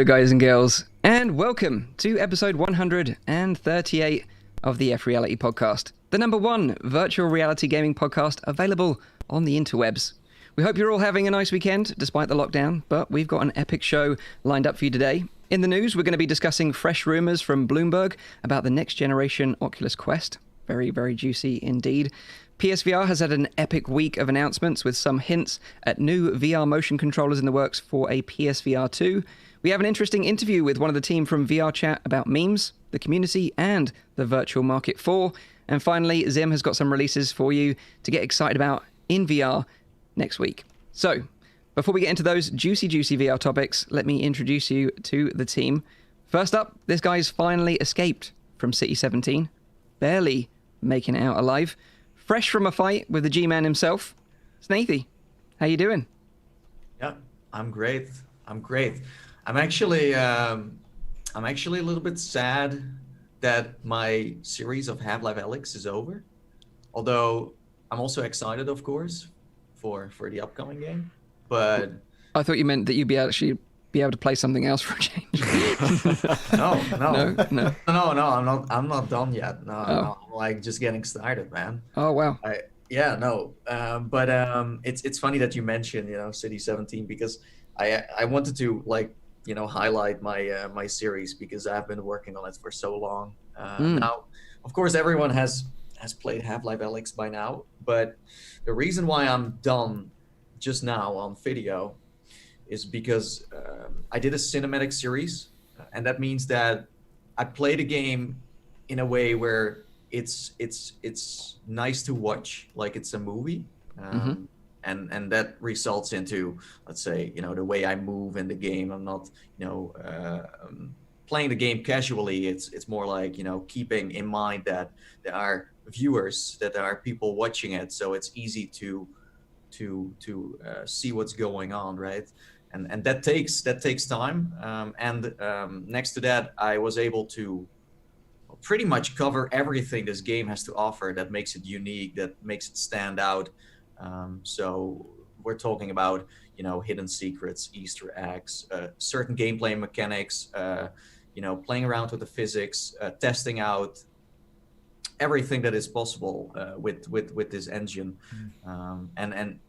guys and girls, and welcome to episode 138 of the FReality Podcast, the #1 virtual reality gaming podcast available on the interwebs. We hope you're all having a nice weekend despite the lockdown, but we've got an epic show lined up for you today. In the news, we're going to be discussing fresh rumors from Bloomberg about the next generation Oculus Quest. Very, very juicy indeed. PSVR has had an epic week of announcements with some hints at new VR motion controllers in the works for a PSVR 2. We have an interesting interview with one of the team from VRChat about memes, the community, and the virtual market for. And finally, Zim has got some releases for you to get excited about in VR next week. So, before we get into those juicy VR topics, let me introduce you to the team. First up, this guy's finally escaped from City 17, barely making it out alive. Fresh from a fight with the G-Man himself, Snathy. How you doing? Yeah, I'm great. I'm actually a little bit sad that my series of Half-Life Alyx is over. Although I'm also excited, of course, for the upcoming game. But I thought you meant that you'd be able to play something else for a change. No. No. I'm not done yet. No, I'm like just getting started, man. Oh wow. But it's funny that you mentioned, City 17, because I wanted to highlight my series because I've been working on it for so long. Now, of course, everyone has played Half-Life Alyx by now, but the reason why I'm done just now on video is because I did a cinematic series, and that means that I played a game in a way where it's nice to watch, like it's a movie, and that results into, let's say, the way I move in the game. I'm not, playing the game casually. It's more like, keeping in mind that there are viewers, that there are people watching it, so it's easy to see what's going on, right? And that takes time. Next to that, I was able to pretty much cover everything this game has to offer that makes it unique, that makes it stand out. So we're talking about, hidden secrets, Easter eggs, certain gameplay mechanics, playing around with the physics, testing out everything that is possible with this engine, and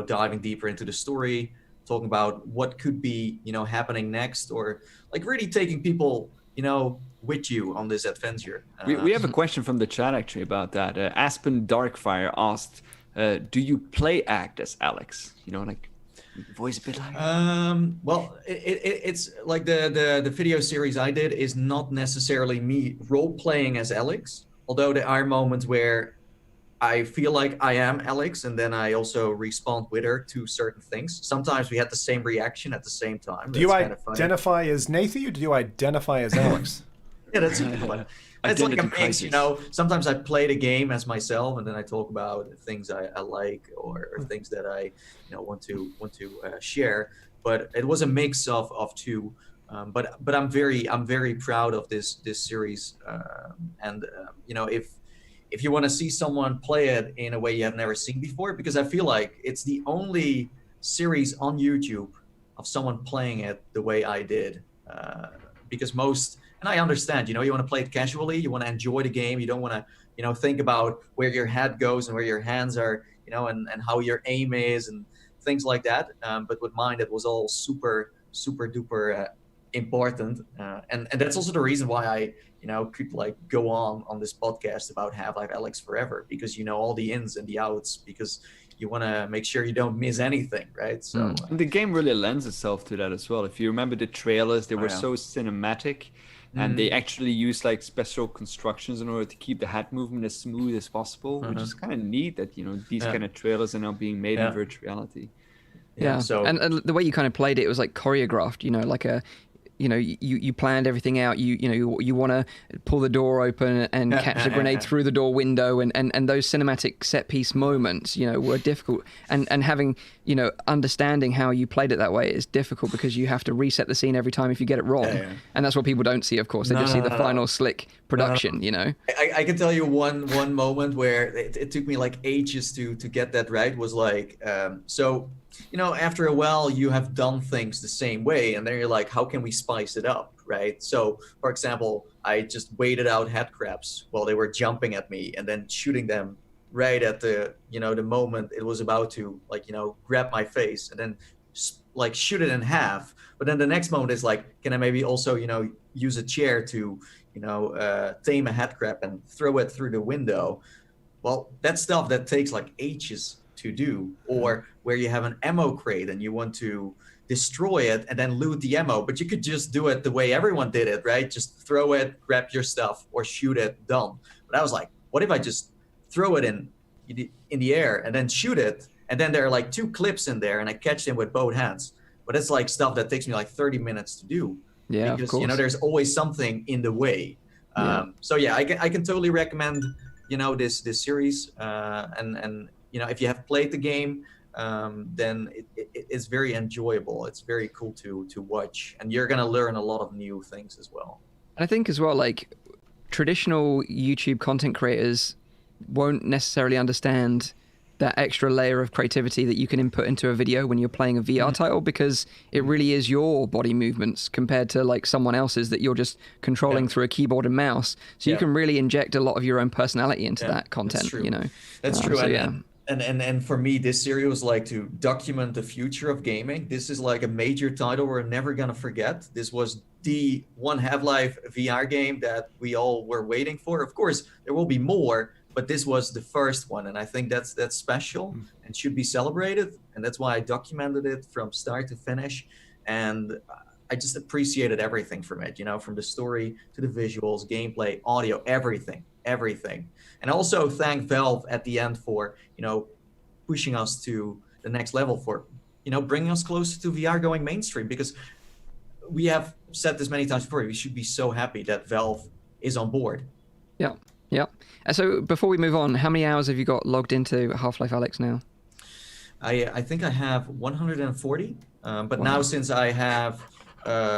diving deeper into the story, talking about what could be happening next, or like really taking people with you on this adventure. We have a question from the chat actually about that. Aspen Darkfire asked, do you play act as Alex? Voice a bit like well, it's like the video series I did is not necessarily me role playing as Alex, although there are moments where I feel like I am Alex, and then I also respond with her to certain things. Sometimes we had the same reaction at the same time. Do you identify as Nathan, or do you identify as Alex? Yeah, that's a good one. It's like a mix, Sometimes I play the game as myself, and then I talk about things I like or things that I want to share. But it was a mix of two. But I'm very proud of this series. If you want to see someone play it in a way you have never seen before, because I feel like it's the only series on YouTube of someone playing it the way I did. Because and I understand, you want to play it casually, you want to enjoy the game, you don't want to, think about where your head goes and where your hands are, and how your aim is and things like that. But with mine, it was all super duper important. And that's also the reason why I, could go on this podcast about Half-Life Alyx forever, because all the ins and the outs, because you want to make sure you don't miss anything, right? So and the game really lends itself to that as well. If you remember the trailers, they were so cinematic, and they actually used special constructions in order to keep the head movement as smooth as possible, which is kind of neat that these kind of trailers are now being made in virtual reality. Yeah. So and the way you kind of played it was like choreographed, like a you planned everything out. You want to pull the door open and catch the grenade through the door window, and those cinematic set piece moments, were difficult. And having, understanding how you played it that way is difficult because you have to reset the scene every time if you get it wrong. And that's what people don't see, of course. They just see the final slick production, you know? I can tell you one moment where it took me like ages to get that right. Was like, so, you know, after a while you have done things the same way, and then you're like, how can we spice it up, right? So, for example, I just waited out head crabs while they were jumping at me, and then shooting them right at the, you know, the moment it was about to, like, you know, grab my face, and then like shoot it in half. But then the next moment is like, can I maybe also, you know, use a chair to, you know, tame a head crab and throw it through the window? Well, that's stuff that takes like ages to do. Or where you have an ammo crate and you want to destroy it and then loot the ammo, but you could just do it the way everyone did it, right? Just throw it, grab your stuff, or shoot it, done. But I was like, what if I just throw it in the air and then shoot it? And then there are like 2 clips in there, and I catch them with both hands. But it's like stuff that takes me like 30 minutes to do. Yeah, because of course. you know, there's always something in the way. So yeah, I can totally recommend, you know, this series. And you know, if you have played the game, then it's very enjoyable. It's very cool to watch, and you're gonna learn a lot of new things as well. I think as well, like, traditional YouTube content creators won't necessarily understand that extra layer of creativity that you can input into a video when you're playing a VR title, because it really is your body movements compared to like someone else's that you're just controlling through a keyboard and mouse. So you can really inject a lot of your own personality into that content, you know? That's true. So, And for me, this series was like to document the future of gaming. This is like a major title we're never gonna forget. This was the one Half-Life VR game that we all were waiting for. Of course, there will be more, but this was the first one, and I think that's special and should be celebrated. And that's why I documented it from start to finish. And I just appreciated everything from it, you know, from the story to the visuals, gameplay, audio, everything. And also thank Valve at the end for, you know, pushing us to the next level, for, you know, bringing us closer to VR going mainstream, because we have said this many times before, we should be so happy that Valve is on board. Yeah. So before we move on, how many hours have you got logged into Half-Life Alyx now? I think I have 140, but now since I have,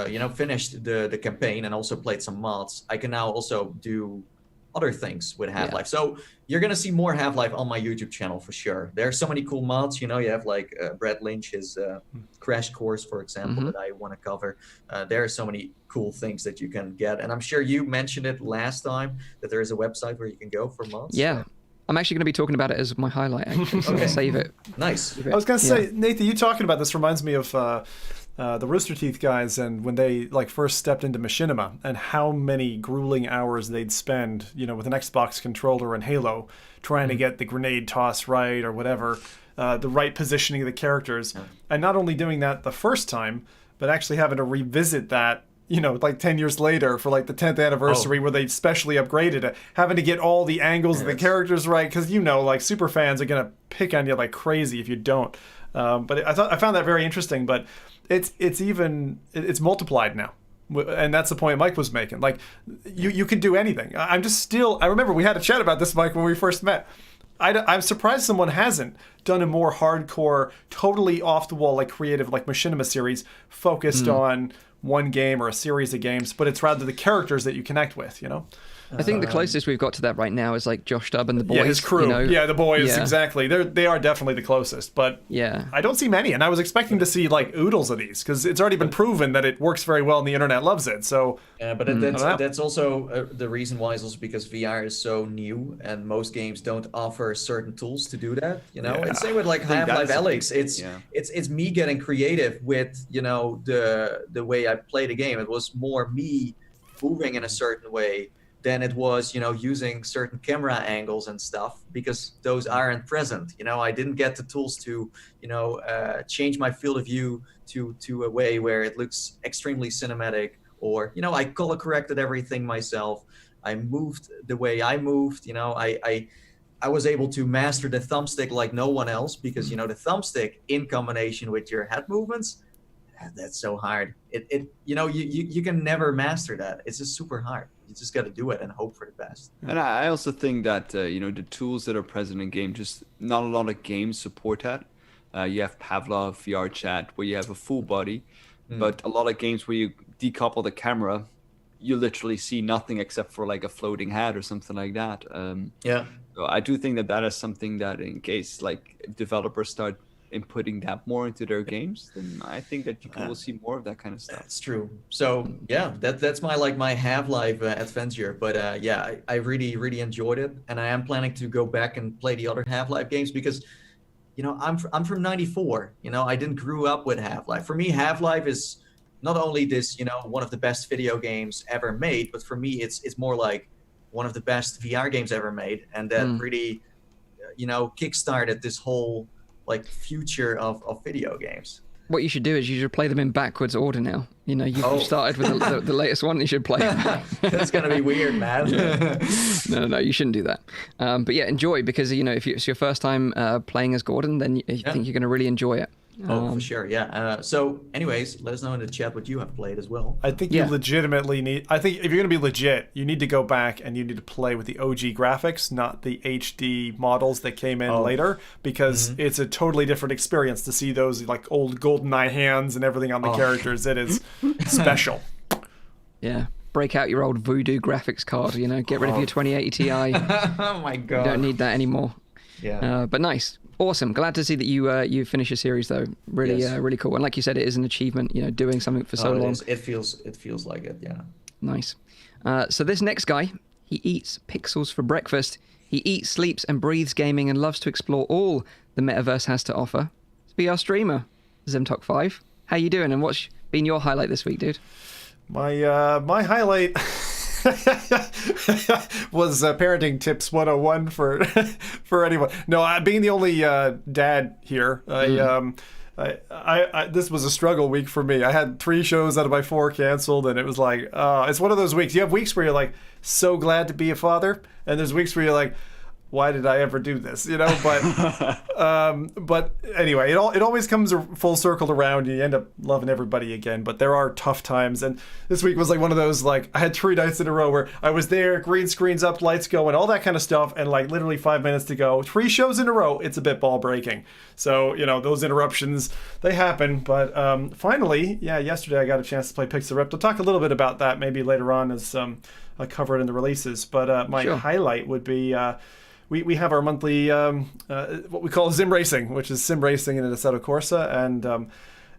you know, finished the campaign and also played some mods, I can now also do other things with Half-Life. So you're going to see more Half-Life on my YouTube channel for sure. There are so many cool mods, you know, you have like Brad Lynch's Crash Course, for example, that I want to cover. There are so many cool things that you can get. And I'm sure you mentioned it last time that there is a website where you can go for mods. Yeah. I'm actually going to be talking about it as my highlight, actually, so I'll save it. Nice. I was going to say, Nathan, you talking about this reminds me of the Rooster Teeth guys, and when they like first stepped into machinima, and how many grueling hours they'd spend, you know, with an Xbox controller and Halo, trying to get the grenade toss right or whatever, the right positioning of the characters, and not only doing that the first time, but actually having to revisit that, you know, like 10 years later for like the 10th anniversary where they specially upgraded it, having to get all the angles of the characters right, because, you know, like super fans are going to pick on you like crazy if you don't. But I found that very interesting, but it's multiplied now. And that's the point Mike was making. Like, you can do anything. I remember we had a chat about this, Mike, when we first met. I'm surprised someone hasn't done a more hardcore, totally off-the-wall, like creative, like machinima series focused on one game or a series of games, but it's rather the characters that you connect with, you know? I think the closest we've got to that right now is like Josh Dubb and the boys. Yeah, his crew. You know? Yeah, the boys, exactly. They are definitely the closest, but I don't see many, and I was expecting to see like oodles of these, because it's already been proven that it works very well and the internet loves it. So but that's also the reason why is also because VR is so new, and most games don't offer certain tools to do that. You know, and same with like Half-Life Alyx. It's me getting creative with, you know, the way I play the game. It was more me moving in a certain way than it was, you know, using certain camera angles and stuff, because those aren't present. You know, I didn't get the tools to, you know, change my field of view to a way where it looks extremely cinematic, or, you know, I color corrected everything myself. I moved the way I moved, you know, I was able to master the thumbstick like no one else, because, you know, the thumbstick in combination with your head movements, that's so hard. You know, you can never master that. It's just super hard. You just got to do it and hope for the best. And I also think that, you know, the tools that are present in game, just not a lot of games support that. You have Pavlov, VRChat, where you have a full body, but a lot of games where you decouple the camera, you literally see nothing except for like a floating head or something like that. So I do think that is something that, in case like developers start inputting that more into their games, then I think that will see more of that kind of stuff. That's true. So yeah, that's my Half-Life adventure. But I really enjoyed it, and I am planning to go back and play the other Half-Life games because, I'm from '94. I didn't grow up with Half-Life. For me, Half-Life is not only this, one of the best video games ever made, but for me, it's more like one of the best VR games ever made, and that really, kickstarted this whole like future of video games. What you should do is you should play them in backwards order now. You started with the latest one. You should play. That's gonna be weird, man. No, you shouldn't do that. But yeah, enjoy, because if it's your first time playing as Gordon, then I think you're gonna really enjoy it. For sure, yeah. So anyways, let us know in the chat what you have played as well. I think you legitimately need... I think if you're going to be legit, you need to go back and you need to play with the OG graphics, not the HD models that came in later, because it's a totally different experience to see those like old GoldenEye hands and everything on the characters. It is special. Yeah. Break out your old Voodoo graphics card, get rid of your 2080 Ti. Oh my God. You don't need that anymore. Yeah. But nice. Awesome. Glad to see that you finish a series though. Really, really cool. And like you said, it is an achievement, doing something for so long. It feels like it. Yeah. Nice. So this next guy, he eats pixels for breakfast. He eats, sleeps, and breathes gaming, and loves to explore all the metaverse has to offer. It's VR streamer, Zemtok5. How you doing? And what's been your highlight this week, dude? My highlight was parenting tips 101 for anyone. No, being the only dad here, I this was a struggle week for me. I had 3 shows out of my 4 canceled, and it was like, it's one of those weeks. You have weeks where you're like so glad to be a father, and there's weeks where you're like, why did I ever do this? But anyway, it always comes full circle around. You end up loving everybody again. But there are tough times, and this week was like one of those. Like I had 3 nights in a row where I was there, green screens up, lights going, all that kind of stuff, and like literally 5 minutes to go. 3 shows in a row. It's a bit ball breaking. So those interruptions, they happen. But finally, yesterday I got a chance to play Pixel Ripped. I'll talk a little bit about that maybe later on as I cover it in the releases. But my highlight would be. We have our monthly what we call Sim Racing, which is sim racing in an Assetto Corsa, and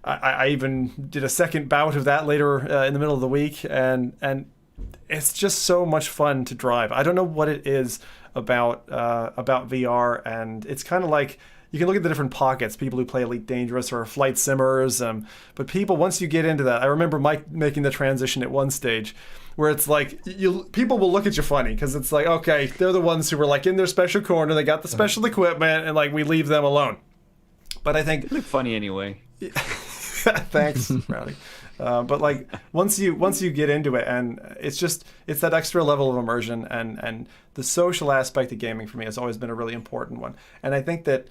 I even did a second bout of that later in the middle of the week, and it's just so much fun to drive. I don't know what it is about VR, and it's kind of like you can look at the different pockets, people who play Elite Dangerous or Flight Simmers, but people, once you get into that, I remember Mike making the transition at one stage where it's like people will look at you funny because it's like, okay, they're the ones who were like in their special corner, they got the special equipment, and like we leave them alone. But I think they look funny anyway. Thanks, Rowdy. But like once you get into it, and it's that extra level of immersion, and the social aspect of gaming for me has always been a really important one. And I think that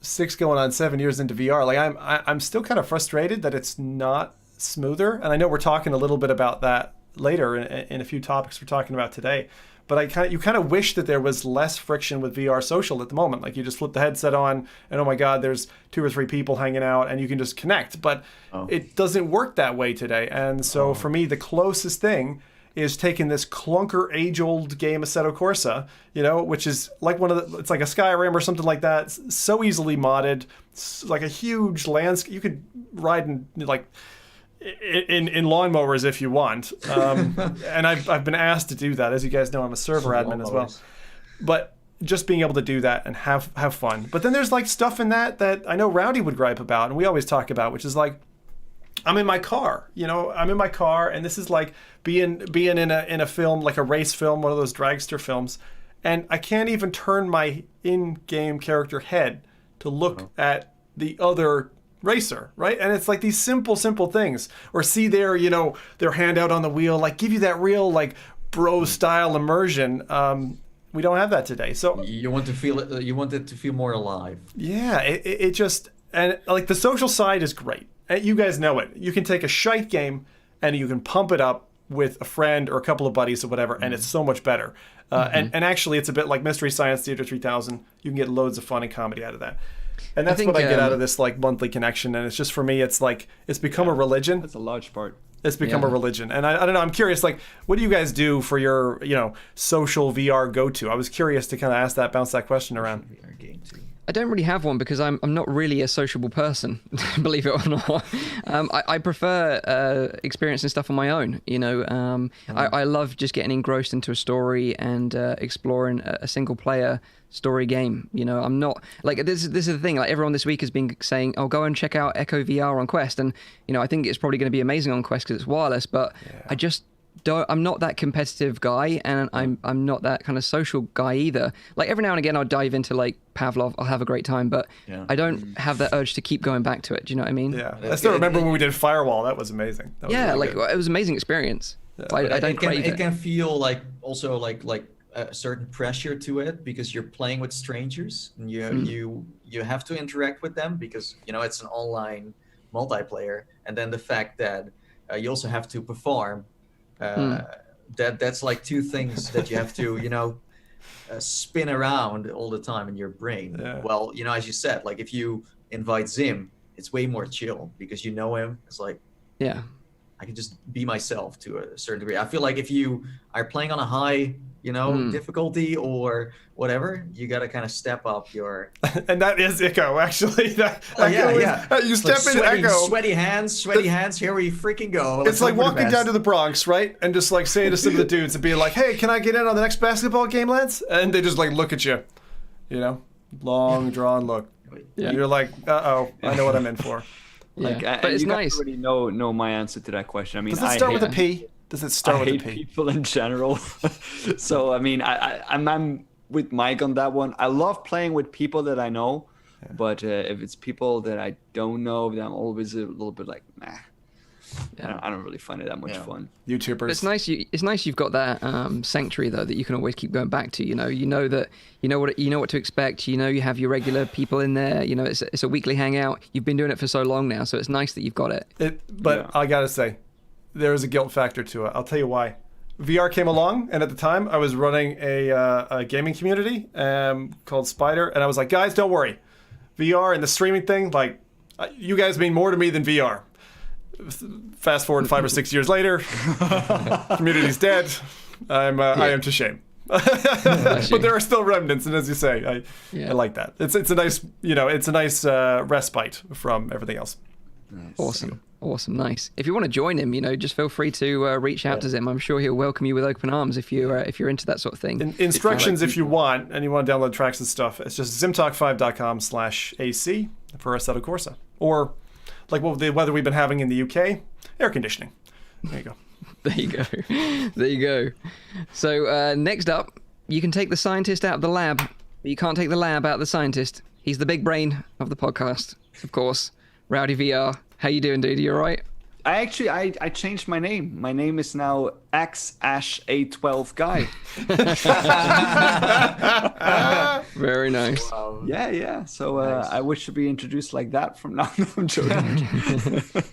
6 going on 7 years into VR, like I'm still kind of frustrated that it's not smoother. And I know we're talking a little bit about that later in a few topics we're talking about today. But you kind of wish that there was less friction with VR social at the moment. Like you just flip the headset on, and oh my God, there's 2 or 3 people hanging out, and you can just connect. But it doesn't work that way today. And so for me, the closest thing is taking this clunker age-old game Assetto Corsa, which is like it's like a Skyrim or something like that. It's so easily modded, like a huge landscape. You could ride in lawnmowers if you want. And I've been asked to do that. As you guys know, I'm a server admin as well. But just being able to do that and have fun. But then there's like stuff in that I know Rowdy would gripe about, and we always talk about, which is like, I'm in my car, and this is like being in a film, like a race film, one of those dragster films, and I can't even turn my in-game character head to look at the other racer, right? And it's like these simple things, or see their hand out on the wheel, like give you that real like bro style immersion. We don't have that today. So you want to feel it. You want it to feel more alive. Yeah, it just, and like the social side is great. You guys know it. You can take a shite game and you can pump it up with a friend or a couple of buddies or whatever, and it's so much better. And actually, it's a bit like Mystery Science Theater 3000. You can get loads of fun and comedy out of that. And that's what I get out of this like monthly connection. And it's just, for me, it's like it's become a religion. That's a large part. It's become a religion. And I don't know, I'm curious, like, what do you guys do for your, social VR go-to? I was curious to kind of bounce that question around. VR game too. I don't really have one because I'm not really a sociable person, believe it or not. I prefer experiencing stuff on my own. I love just getting engrossed into a story and exploring a single player story game. I'm not like this is the thing. Like everyone this week has been saying, "Oh, go and check out Echo VR on Quest," and I think it's probably going to be amazing on Quest because it's wireless. But I just I'm not that competitive guy, and I'm not that kind of social guy either. Like every now and again I'll dive into like Pavlov, I'll have a great time, but I don't have that urge to keep going back to it. Do you know what I mean? Yeah, I still remember when we did Firewall. That was amazing. That was really good. It was an amazing experience. Yeah. I don't crave it. It can feel like also like a certain pressure to it because you're playing with strangers and you have to interact with them because it's an online multiplayer, and then the fact that you also have to perform. That's like two things that you have to spin around all the time in your brain. Well, as you said, like if you invite Zim, it's way more chill because you know him. It's like I can just be myself to a certain degree. I feel like if you are playing on a high difficulty or whatever, you got to kind of step up your and that is Echo actually. You step like into Echo, sweaty hands, here we freaking go. It's like walking down to the Bronx, right? And just like saying to some of the dudes and being like, "Hey, can I get in on the next basketball game, lads?" And they just like look at you, long drawn look. And you're like, "Uh-oh, I know what I'm in for." Like, but it's you nice. Already know my answer to that question. I mean, does it start with a P? Does it start with a P? I hate people in general. So I mean, I'm with Mike on that one. I love playing with people that I know, but if it's people that I don't know, then I'm always a little bit like, nah. I don't really find it that much fun. YouTubers. But it's nice. It's nice you've got that sanctuary though that you can always keep going back to. You know that you know what to expect. You have your regular people in there. It's a weekly hangout. You've been doing it for so long now, so it's nice that you've got it. But I gotta say, there is a guilt factor to it. I'll tell you why. VR came along, and at the time, I was running a gaming community called Spider, and I was like, guys, don't worry. VR and the streaming thing, like, you guys mean more to me than VR. Fast forward 5 or 6 years later, community's dead. I am to shame. But there are still remnants, and as you say, I like that. It's a nice respite from everything else. Nice. Awesome, nice. If you want to join him, just feel free to reach out to him. I'm sure he'll welcome you with open arms if you're into that sort of thing. Instructions if you want, and you want to download tracks and stuff. It's just zimtalk5.com/AC for Assetto Corsa, or like the weather we've been having in the UK, air conditioning. There you go. There you go. So next up, you can take the scientist out of the lab, but you can't take the lab out of the scientist. He's the big brain of the podcast, of course. Rowdy VR. How you doing, dude? You all right? I changed my name. My name is now XAsh812 Guy. Very nice. Wow. Yeah. So I wish to be introduced like that from now on. I'm joking.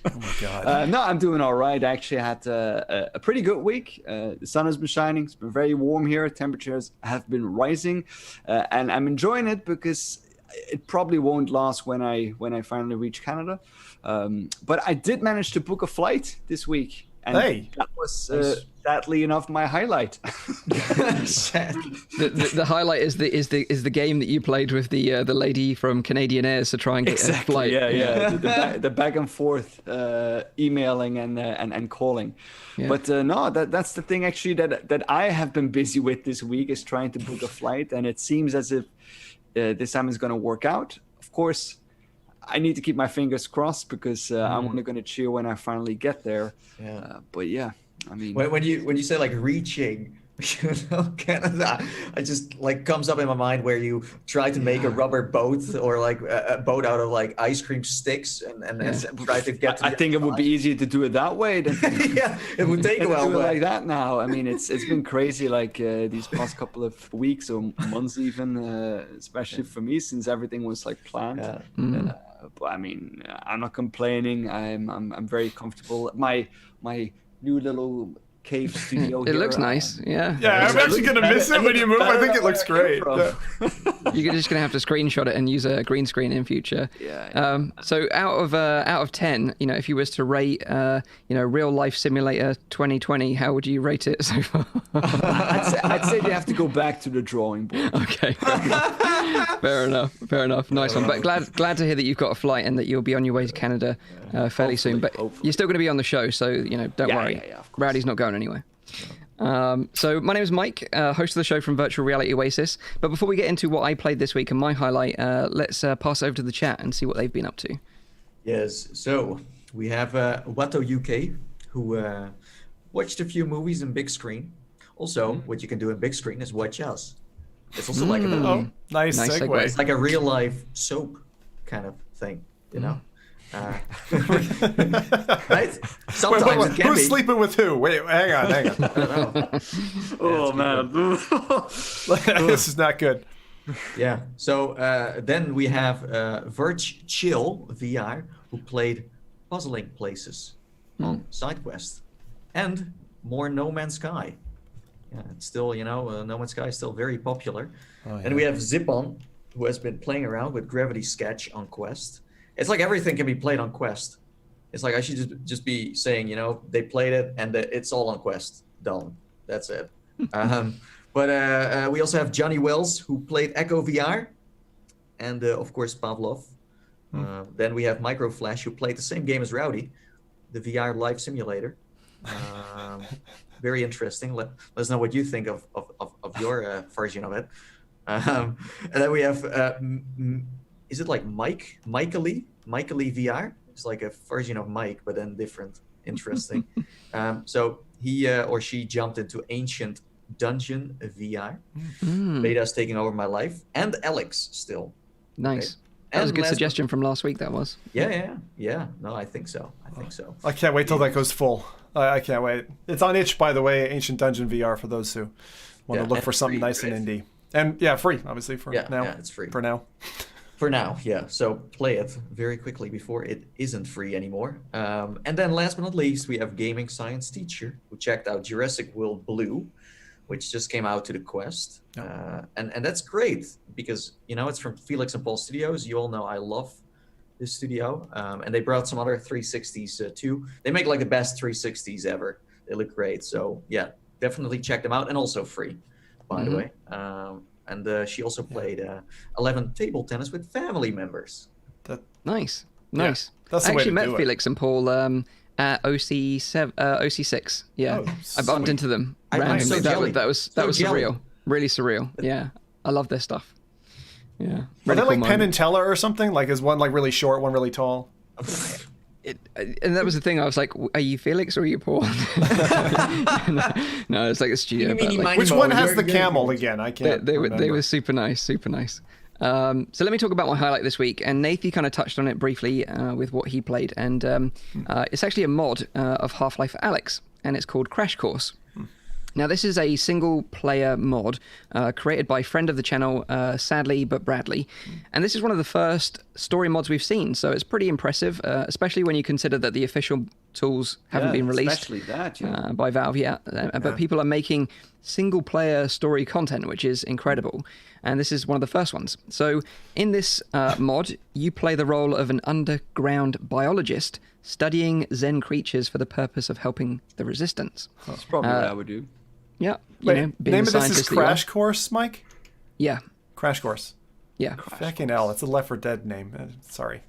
Oh my God. No, I'm doing all right. I actually had a pretty good week. The sun has been shining. It's been very warm here. Temperatures have been rising, and I'm enjoying it because it probably won't last when I finally reach Canada. But I did manage to book a flight this week, and that was sadly enough my highlight. The highlight is the game that you played with the lady from Canadian Airs to try and get a flight. Yeah. the back and forth emailing and calling. Yeah. But no, that's the thing actually that I have been busy with this week is trying to book a flight, and it seems as if this time is going to work out. Of course, I need to keep my fingers crossed because I'm only going to cheer when I finally get there. Yeah. But yeah, I mean, when you say like reaching, Canada, it just like comes up in my mind where you try to make a rubber boat or like a boat out of like ice cream sticks and try to get. I think it would be easier to do it that way than it would take a while. Do it like that now. I mean, it's been crazy like these past couple of weeks or months even, especially for me since everything was like planned. But I mean, I'm not complaining. I'm very comfortable. My new little cave studio. It looks nice. Yeah. Yeah, I'm actually gonna miss it when you move. I think it looks great. Yeah. You're just gonna have to screenshot it and use a green screen in future. Yeah. So out of 10, if you was to rate, Real Life Simulator 2020, how would you rate it so far? I'd say you have to go back to the drawing board. Okay. Fair enough. Nice one. But glad to hear that you've got a flight and that you'll be on your way to Canada fairly soon. But you're still going to be on the show, so don't worry. Yeah, of course. Rowdy's not going anywhere. So my name is Mike, host of the show from Virtual Reality Oasis. But before we get into what I played this week and my highlight, let's pass over to the chat and see what they've been up to. Yes, so we have Watto UK, who watched a few movies in big screen. Also, what you can do in big screen is watch us. It's also like a movie. Oh, nice segue. It's like a real life soap kind of thing, right? Sometimes it can who's be. sleeping with who? Wait, hang on. I don't know. Oh man, This is not good. Yeah. So then we have VRChat VR, who played Puzzling Places on SideQuest, and more No Man's Sky. Yeah, it's still, No Man's Sky is still very popular. Oh, yeah. And we have Zipon, who has been playing around with Gravity Sketch on Quest. It's like everything can be played on Quest. It's like I should just be saying, they played it and it's all on Quest. Done. That's it. But we also have Johnny Wells, who played Echo VR, and of course Pavlov. Then we have Microflash, who played the same game as Rowdy, the VR live simulator. Very interesting. Let us know what you think of your version of it. And then we have, is it like Michaely VR? It's like a version of Mike, but then different. Interesting. So he or she jumped into Ancient Dungeon VR. Beta's taking over my life. And Alex still. Nice. Okay. That was a good suggestion from last week, that was. Yeah. No, I think so. I can't wait till that goes full. I can't wait. It's on itch, by the way, Ancient Dungeon VR, for those who want to look for something nice and indie. And free, obviously, for now. Yeah, it's free. For now. For now, yeah. So play it very quickly before it isn't free anymore. And then last but not least, we have Gaming Science Teacher, who checked out Jurassic World Blue, which just came out to the Quest. And that's great because, it's from Felix and Paul Studios. You all know I love this studio. And they brought some other 360s too. They make like the best 360s ever. They look great. So yeah, definitely check them out. And also free, by the way. And she also played 11 table tennis with family members. Nice. Yeah, that's I actually met Felix and Paul at OC6. Yeah, I bumped into them randomly. That was surreal. Really surreal. Yeah, I love their stuff. Yeah. Are they like moment. Penn and Teller or something? Like, is one like really short, one really tall? And that was the thing. I was like, "Are you Felix or are you Paul?" No, it's like a studio. Which one has the camel again? I can't. They were super nice. So let me talk about my highlight this week. And Nathan kind of touched on it briefly with what he played. And it's actually a mod of Half-Life Alyx, and it's called Crash Course. Now, this is a single-player mod created by friend of the channel, Sadly But Bradley. And this is one of the first story mods we've seen, so it's pretty impressive, especially when you consider that the official tools haven't been released by Valve yet. But people are making single-player story content, which is incredible. And this is one of the first ones. So in this mod, you play the role of an underground biologist studying Zen creatures for the purpose of helping the Resistance. That's probably what I would do. Yeah. Wait, name of this is Crash Course, Mike? Yeah. Crash Course. Yeah. Fucking hell, it's a Left 4 Dead name. Sorry.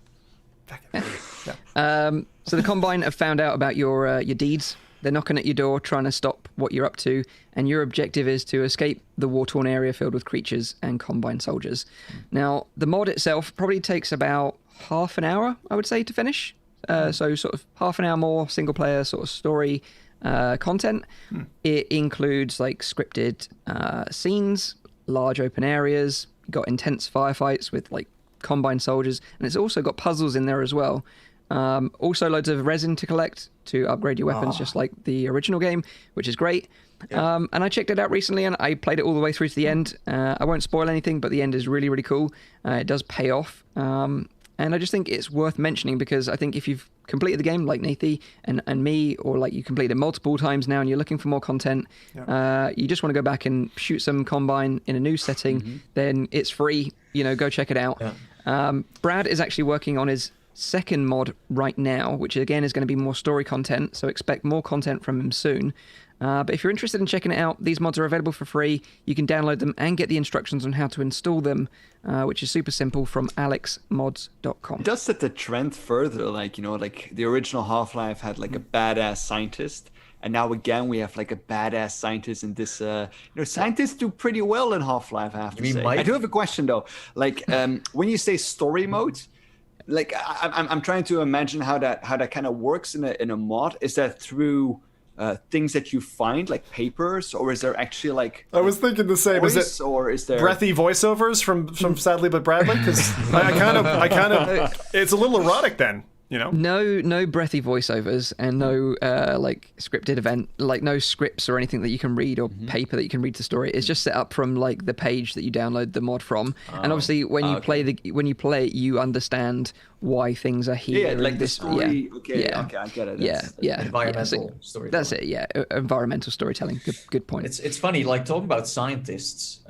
So the Combine have found out about your deeds. They're knocking at your door, trying to stop what you're up to, and your objective is to escape the war-torn area filled with creatures and Combine soldiers. Now, the mod itself probably takes about half an hour, I would say, to finish. So sort of half an hour more single-player sort of story content. It includes like scripted scenes, large open areas, got intense firefights with like Combine soldiers, and it's also got puzzles in there as well. Also loads of resin to collect to upgrade your weapons, just like the original game, which is great. And I checked it out recently and I played it all the way through to the end. I won't spoil anything, but the end is really, really cool. It does pay off. And I just think it's worth mentioning because I think if you've completed the game like Nathie and me, or like you completed it multiple times now and you're looking for more content, you just want to go back and shoot some Combine in a new setting, then it's free. Go check it out. Brad is actually working on his second mod right now, which again is going to be more story content, so expect more content from him soon. But if you're interested in checking it out, these mods are available for free. You can download them and get the instructions on how to install them, which is super simple, from alexmods.com. It does set the trend further, like the original Half-Life had like a badass scientist, and now again we have like a badass scientist in this. Scientists do pretty well in Half-Life, I have to say. I do have a question though. Like when you say story mode, like I'm trying to imagine how that kind of works in a mod. Is that through things that you find, like papers, or is there actually like I was thinking the same. Voice, is it or is there breathy voiceovers from Sadly But Bradley? Because I kind of it's a little erotic then. No breathy voiceovers and no like scripted event, like no scripts or anything that you can read or paper that you can read the story. It's just set up from like the page that you download the mod from, and obviously when you play it, you understand why things are here. Yeah, like the story. Okay, I get it. Environmental storytelling. That's it. Yeah, environmental storytelling. Good point. It's funny, like talking about scientists.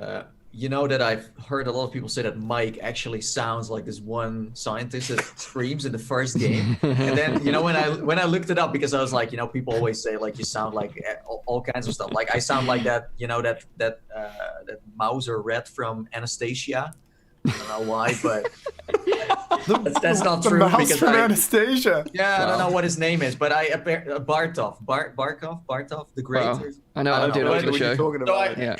That I've heard a lot of people say that Mike actually sounds like this one scientist that screams in the first game. And then, when I looked it up, because I was like, people always say like you sound like all kinds of stuff. Like I sound like that, that Mauser Red from Anastasia. I don't know why, but that's not true. The mouse because from Anastasia. Yeah, I don't know what his name is, but Bartov, the Great. Wow. I know the show. So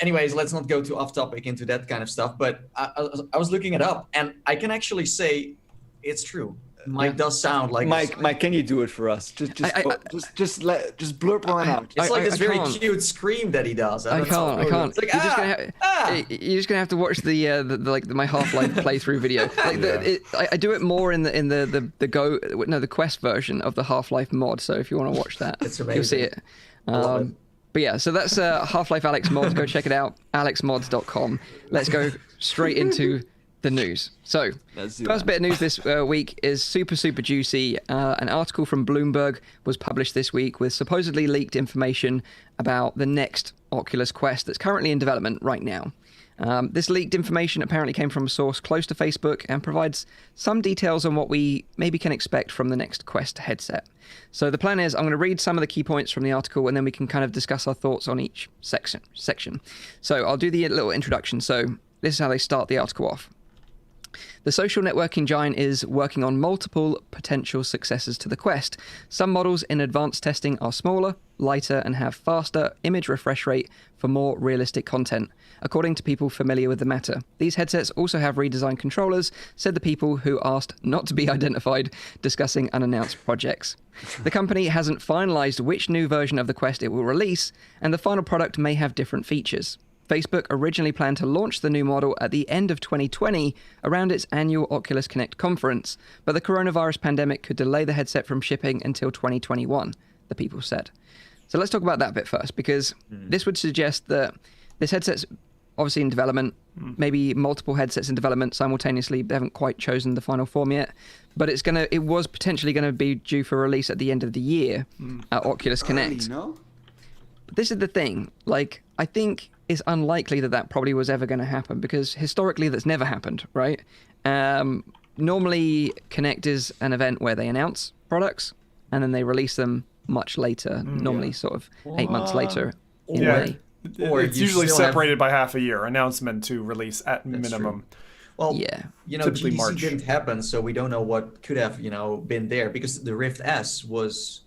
anyways, let's not go too off topic into that kind of stuff. But I was looking it up, and I can actually say it's true. Mike does sound like Mike, can you do it for us? Just blurb one out. It's like this very cute scream that he does. I can't. It's like, you're just gonna have to watch the my Half-Life playthrough video. I do it more in the Quest version of the Half-Life mod. So if you want to watch that, you'll see it. But yeah, so that's Half-Life Alex Mods. Go check it out, alexmods.com. Let's go straight into the news. So, first bit of news this week is super juicy. An article from Bloomberg was published this week with supposedly leaked information about the next Oculus Quest that's currently in development right now. This leaked information apparently came from a source close to Facebook and provides some details on what we maybe can expect from the next Quest headset. So the plan is I'm going to read some of the key points from the article, and then we can kind of discuss our thoughts on each section. So I'll do the little introduction. So this is how they start the article off. The social networking giant is working on multiple potential successors to the Quest. Some models in advanced testing are smaller, lighter, and have faster image refresh rate for more realistic content, according to people familiar with the matter. These headsets also have redesigned controllers, said the people who asked not to be identified, discussing unannounced projects. The company hasn't finalized which new version of the Quest it will release, and the final product may have different features. Facebook originally planned to launch the new model at the end of 2020 around its annual Oculus Connect conference, but the coronavirus pandemic could delay the headset from shipping until 2021, the people said. So let's talk about that bit first, because this would suggest that this headset's obviously in development, maybe multiple headsets in development simultaneously. They haven't quite chosen the final form yet, but it was potentially going to be due for release at the end of the year at Oculus Connect. But this is the thing, like, I think it's unlikely that probably was ever going to happen, because historically that's never happened, right? Normally, Connect is an event where they announce products and then they release them much later, normally sort of 8 months later in May. Or it's usually separated by half a year, announcement to release at minimum. True. Well, GDC March. Didn't happen, so we don't know what could have, been there, because the Rift S was,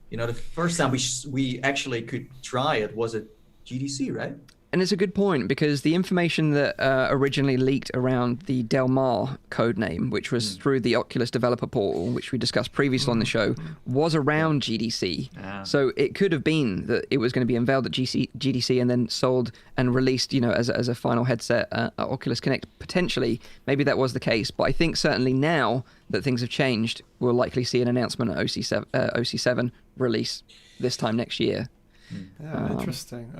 the first time we actually could try it was at GDC, right? And it's a good point, because the information that originally leaked around the Del Mar code name, which was through the Oculus developer portal, which we discussed previously on the show, was around GDC. Yeah. So it could have been that it was going to be unveiled at GDC and then sold and released, as a final headset at Oculus Connect. Potentially, maybe that was the case. But I think certainly now that things have changed, we'll likely see an announcement at OC7 release this time next year. Yeah, interesting.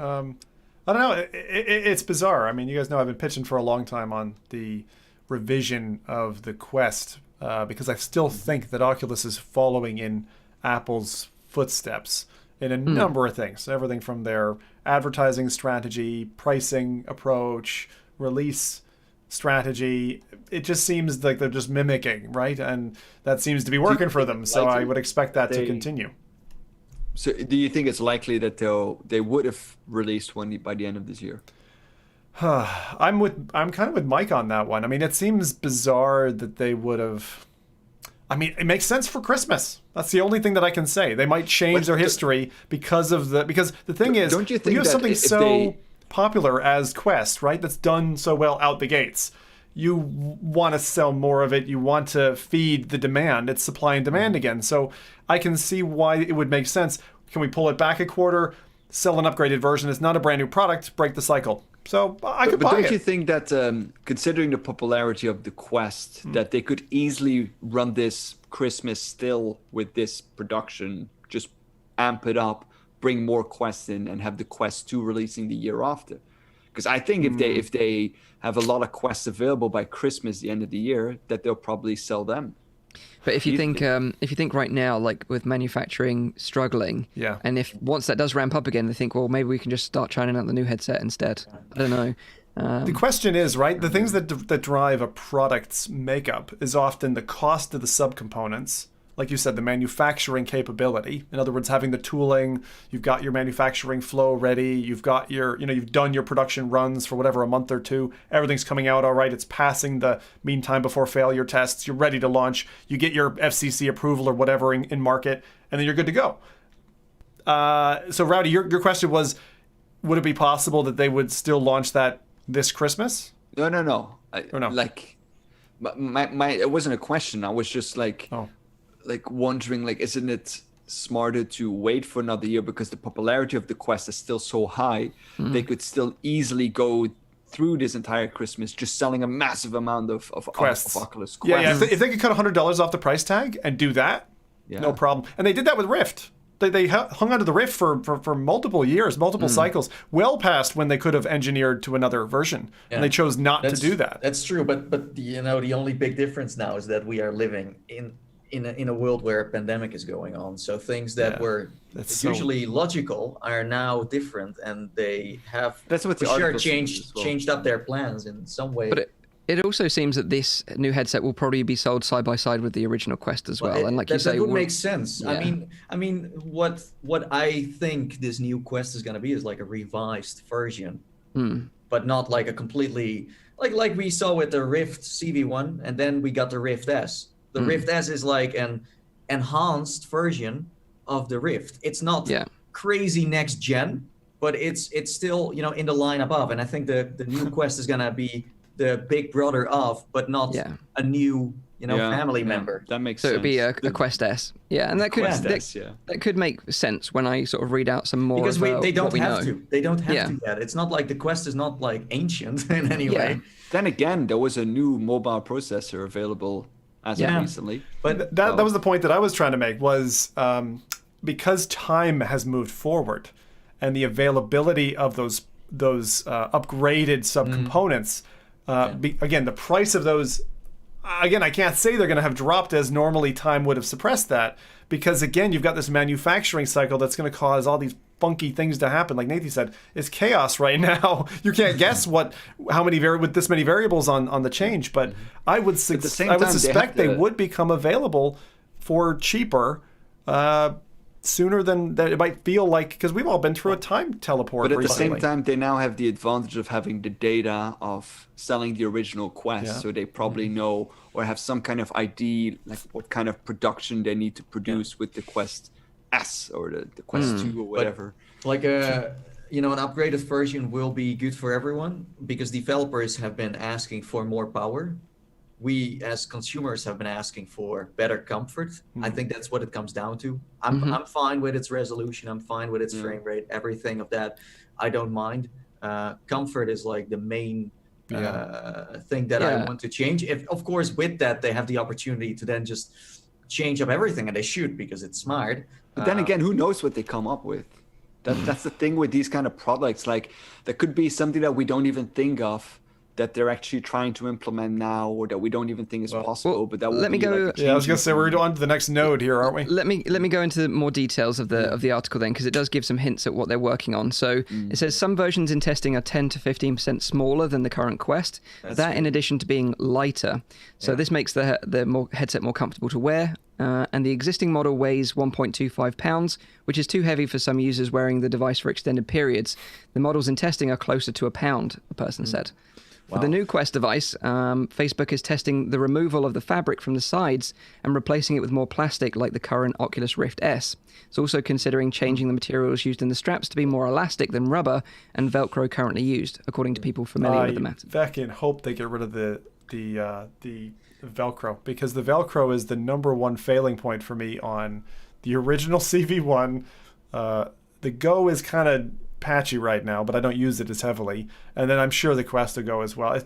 I don't know. It's bizarre. I mean, you guys know I've been pitching for a long time on the revision of the Quest because I still think that Oculus is following in Apple's footsteps in a number of things. Everything from their advertising strategy, pricing approach, release strategy. It just seems like they're just mimicking, right? And that seems to be working for them. So I would expect that to continue. So do you think it's likely that they would have released one by the end of this year? I'm kind of with Mike on that one. I mean, it seems bizarre that they would have. I mean, it makes sense for Christmas. That's the only thing that I can say. They might change their history because the thing is, don't you think when you have something so popular as Quest, right? That's done so well out the gates. You want to sell more of it. You want to feed the demand. It's supply and demand again. So I can see why it would make sense. Can we pull it back a quarter, sell an upgraded version? It's not a brand new product. Break the cycle. So I could buy it. But don't you think that, considering the popularity of the Quest, that they could easily run this Christmas still with this production, just amp it up, bring more Quests in, and have the Quest 2 releasing the year after? Because I think if they have a lot of Quests available by Christmas, the end of the year, that they'll probably sell them. But if you think right now, like with manufacturing struggling, and if once that does ramp up again, they think, well, maybe we can just start churning out the new headset instead. I don't know. The question is, right, the things that drive a product's makeup is often the cost of the subcomponents. Like you said, the manufacturing capability. In other words, having the tooling, you've got your manufacturing flow ready, you've got you've done your production runs for whatever, a month or two, everything's coming out all right, it's passing the mean time before failure tests, you're ready to launch, you get your FCC approval or whatever in market, and then you're good to go. So Rowdy, your question was, would it be possible that they would still launch that this Christmas? No. Or no? Like, my it wasn't a question. I was just like, like wondering, like, isn't it smarter to wait for another year because the popularity of the Quest is still so high? They could still easily go through this entire Christmas just selling a massive amount of Oculus Quests. Yeah. If they could cut $100 off the price tag and do that, no problem. And they did that with Rift. They hung onto the Rift for multiple years, multiple cycles, well past when they could have engineered to another version, and they chose not to do that. That's true, but the only big difference now is that we are living in a world where a pandemic is going on. So things that were usually logical are now different, and they have changed up their plans in some way. But it also seems that this new headset will probably be sold side by side with the original Quest as well. And like you say, that would make sense. Yeah. I mean, what I think this new Quest is going to be is like a revised version, but not like a completely like we saw with the Rift CV1, and then we got the Rift S. The Rift S is like an enhanced version of the Rift. It's not crazy next gen, but it's still in the line above. And I think the new Quest is gonna be the big brother of, but not a new family member. That makes sense. So it would be a Quest S. Yeah, and that could make sense when I sort of read out some more. Because they don't have to. They don't have to yet. It's not like the Quest is not like ancient in any way. Then again, there was a new mobile processor available as of recently. But that was the point that I was trying to make, was because time has moved forward and the availability of those upgraded subcomponents, again, the price of those, again, I can't say they're going to have dropped as normally time would have suppressed that, because again, you've got this manufacturing cycle that's going to cause all these funky things to happen. Like Nathan said, it's chaos right now. You can't guess how many with this many variables on the change. But I would suspect they would become available for cheaper sooner than that. It might feel like, because we've all been through a time teleport. But at recently. the same time, they now have the advantage of having the data of selling the original Quest, so they probably know or have some kind of ID, like what kind of production they need to produce with the Quest S or the Quest 2 or whatever. But like an upgraded version will be good for everyone, because developers have been asking for more power. We as consumers have been asking for better comfort. I think that's what it comes down to. I'm fine with its resolution. I'm fine with its frame rate, everything of that. I don't mind. Comfort is like the main thing that I want to change. If, of course, with that, they have the opportunity to then just change up everything, and they should, because it's smart. But then again, who knows what they come up with? That's the thing with these kind of products. Like, there could be something that we don't even think of that they're actually trying to implement now, or that we don't even think is possible. But that let me go. I was gonna say we're on to the next node here, aren't we? Let me go into more details of the article then, because it does give some hints at what they're working on. So it says some versions in testing are 10 to 15% smaller than the current Quest. In addition to being lighter. So this makes the headset more comfortable to wear. And the existing model weighs 1.25 pounds, which is too heavy for some users wearing the device for extended periods. The models in testing are closer to a pound, a person said. For the new Quest device, Facebook is testing the removal of the fabric from the sides and replacing it with more plastic like the current Oculus Rift S. It's also considering changing the materials used in the straps to be more elastic than rubber and Velcro currently used, according to people familiar with the matter. I fucking hope they get rid of the Velcro, because the Velcro is the number one failing point for me on the original CV1. The Go is kind of patchy right now, but I don't use it as heavily, and then I'm sure the Quest will go as well.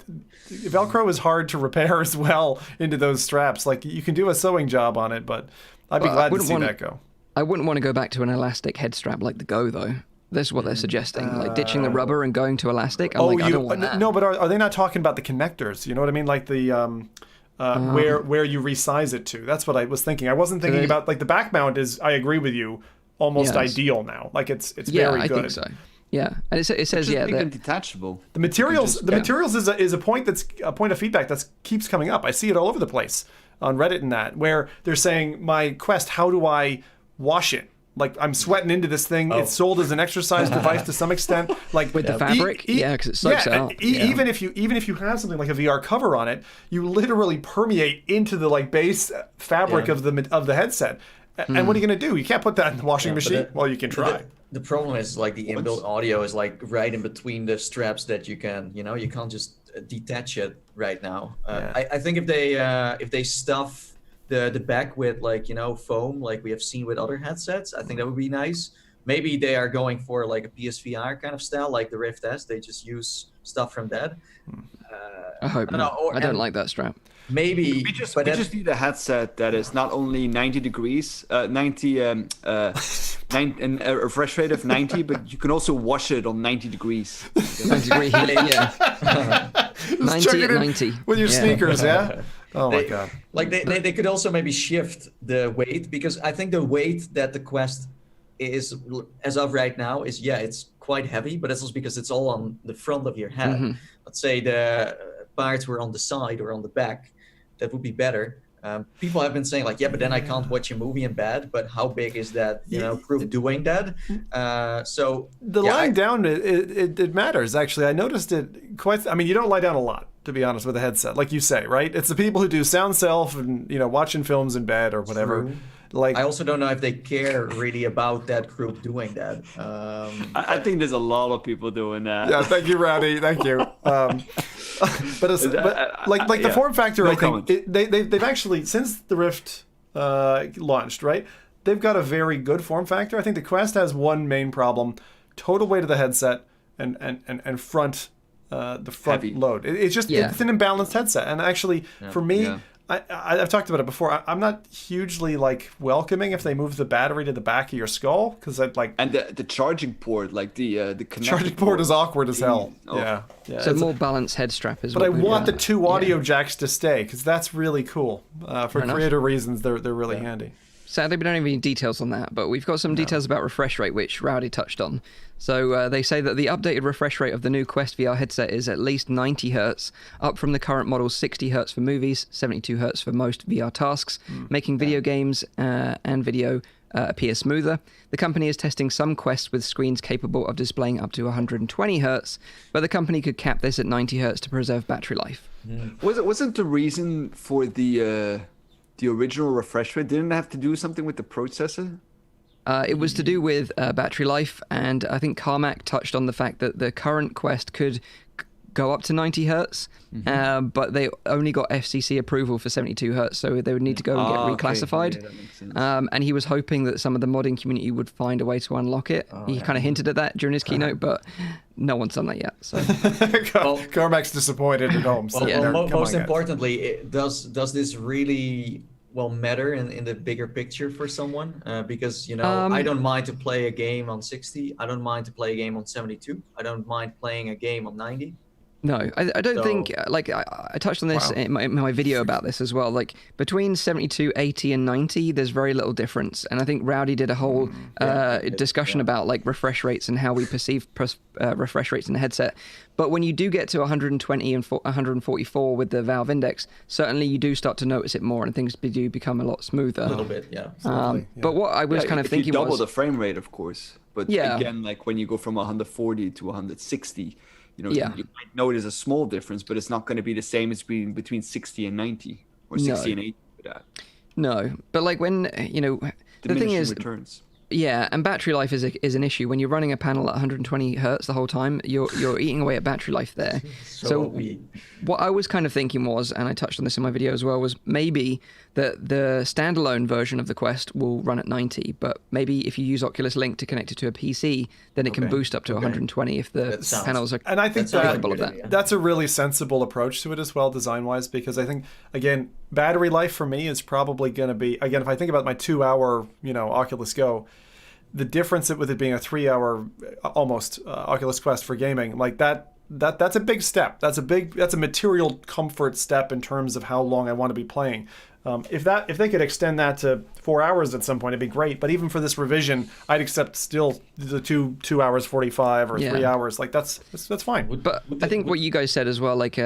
Velcro is hard to repair as well into those straps. Like, you can do a sewing job on it, but I'd be glad to see that go. I wouldn't want to go back to an elastic head strap like the Go, though. This is what they're suggesting, like ditching the rubber and going to elastic. I don't want that. No, but are they not talking about the connectors? You know what I mean, like the where you resize it to? That's what I was thinking. I wasn't thinking about, like, the back mount is. I agree with you. Almost ideal now. Like, it's very good. I think so. Yeah, and it says they're detachable. The materials is a point of feedback that keeps coming up. I see it all over the place on Reddit and that, where they're saying, my Quest, how do I wash it? Like, I'm sweating into this thing. It's sold as an exercise device to some extent. Like, with the fabric, because it soaks out. Even if you have something like a VR cover on it, you literally permeate into the, like, base fabric of the headset. And what are you going to do? You can't put that in the washing machine? Well, you can try. The problem is, like, the inbuilt audio is, like, right in between the straps that you can, you can't just detach it right now. I think if they stuff the back with, like, foam, like we have seen with other headsets, I think that would be nice. Maybe they are going for, like, a PSVR kind of style, like the Rift S. They just use stuff from that. I hope not. I don't like that strap. Maybe we just need a headset that is not only 90 degrees, and a refresh rate of 90, but you can also wash it on 90 degrees. 90 degree heat, 90 at 90 with your sneakers. Oh my god! Like they could also maybe shift the weight, because I think the weight that the Quest is, as of right now, is it's quite heavy, but that's also because it's all on the front of your head. Let's say the parts were on the side or on the back, that would be better. People have been saying, like, but then I can't watch a movie in bed. But how big is that, group doing that? So the lying down, it matters, actually. I noticed it quite. I mean, you don't lie down a lot, to be honest, with a headset, like you say, right? It's the people who do sound self and watching films in bed or whatever. True. Like, I also don't know if they care really about that group doing that. I think there's a lot of people doing that. Yeah, thank you, Rowdy. Thank you. The form factor, I think they've actually, since the Rift launched, right? They've got a very good form factor. I think the Quest has one main problem: total weight of the headset and front the front Heavy. load. It's just it's an imbalanced headset. And actually, for me. Yeah. I've talked about it before. I'm not hugely, like, welcoming if they move the battery to the back of your skull, because I'd like. And the charging port, like the charging port is awkward as hell. Oh. Yeah. So more balanced head strap is. But I want the two audio jacks to stay, because that's really cool. For creator reasons, they're really handy. Sadly, we don't have any details on that, but we've got some details about refresh rate, which Rowdy touched on. So they say that the updated refresh rate of the new Quest VR headset is at least 90 Hz, up from the current model's 60 Hz for movies, 72 Hz for most VR tasks, making video games and video appear smoother. The company is testing some Quests with screens capable of displaying up to 120 Hz, but the company could cap this at 90 Hz to preserve battery life. Wasn't the reason for the original refresh rate, didn't it have to do something with the processor? It was to do with battery life, and I think Carmack touched on the fact that the current Quest could go up to 90 Hz, but they only got FCC approval for 72 Hz, so they would need to go and get reclassified. Okay. Yeah, that makes sense. And he was hoping that some of the modding community would find a way to unlock it. He kind of hinted at that during his keynote, but no one's done that yet. So Carmack's disappointed at home. So most importantly, does this really matter in the bigger picture for someone? Because I don't mind to play a game on 60. I don't mind to play a game on 72. I don't mind playing a game on 90. No, I don't think, like, I touched on this in my video about this as well. Like, between 72, 80, and 90, there's very little difference. And I think Rowdy did a whole discussion about, like, refresh rates and how we perceive refresh rates in the headset. But when you do get to 120 and 144 with the Valve Index, certainly you do start to notice it more, and things do become a lot smoother. A little bit, yeah. But what I was kind of thinking was... double the frame rate, of course. But again, like, when you go from 140 to 160... you might notice a small difference, but it's not going to be the same as being between 60 and 90 or 60 and 80 for that. No, but like when, the thing is, returns. Yeah, and battery life is an issue. When you're running a panel at 120 hertz the whole time, you're eating away at battery life there. So what I was kind of thinking was, and I touched on this in my video as well, was maybe that the standalone version of the Quest will run at 90, but maybe if you use Oculus Link to connect it to a PC, then it can boost up to 120 if the panels are capable of that. That's a really sensible approach to it as well, design-wise, because I think, again, battery life for me is probably going to be, again, if I think about my 2-hour, Oculus Go, the difference with it being a 3-hour almost Oculus Quest for gaming, like that's a big step. That's a material comfort step in terms of how long I want to be playing. If they could extend that to 4 hours at some point, it'd be great. But even for this revision, I'd accept still the 2 hours 45 or 3 hours. Like that's fine. But I think what you guys said as well, like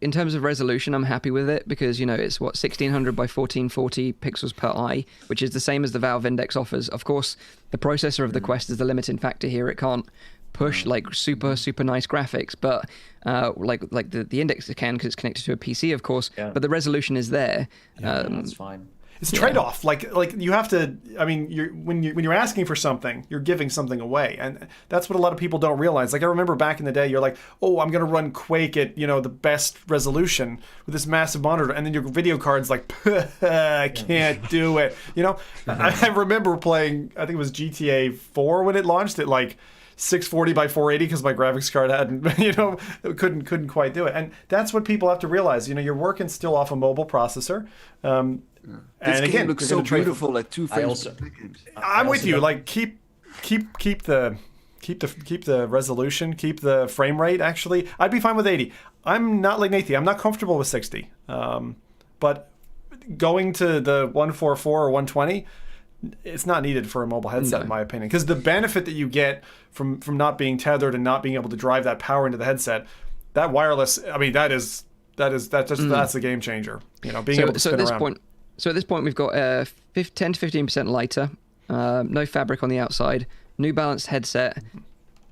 in terms of resolution, I'm happy with it because, it's 1600 by 1440 pixels per eye, which is the same as the Valve Index offers. Of course, the processor of the Quest is the limiting factor here. It can't push like super nice graphics, but like the Index can because it's connected to a PC, of course. Yeah. But the resolution is there. That's fine. It's a trade-off. Like you have to. I mean, when you're asking for something, you're giving something away, and that's what a lot of people don't realize. Like I remember back in the day, you're like, "Oh, I'm going to run Quake at the best resolution with this massive monitor," and then your video card's like, "I can't do it." I remember playing. I think it was GTA 4 when it launched at like 640 by 480 because my graphics card hadn't, couldn't quite do it. And that's what people have to realize. You're working still off a mobile processor. This game looks so beautiful at 2 frames per second. I'm with you. Like keep the resolution, keep the frame rate. Actually, I'd be fine with 80. I'm not like Nathan. I'm not comfortable with 60. But going to the 144 or 120. It's not needed for a mobile headset, in my opinion, because the benefit that you get from not being tethered and not being able to drive that power into the headset, that wireless, I mean, that's a game changer. Being able to spin around. So at this point, we've got 10 to 15% lighter, no fabric on the outside, New Balance headset,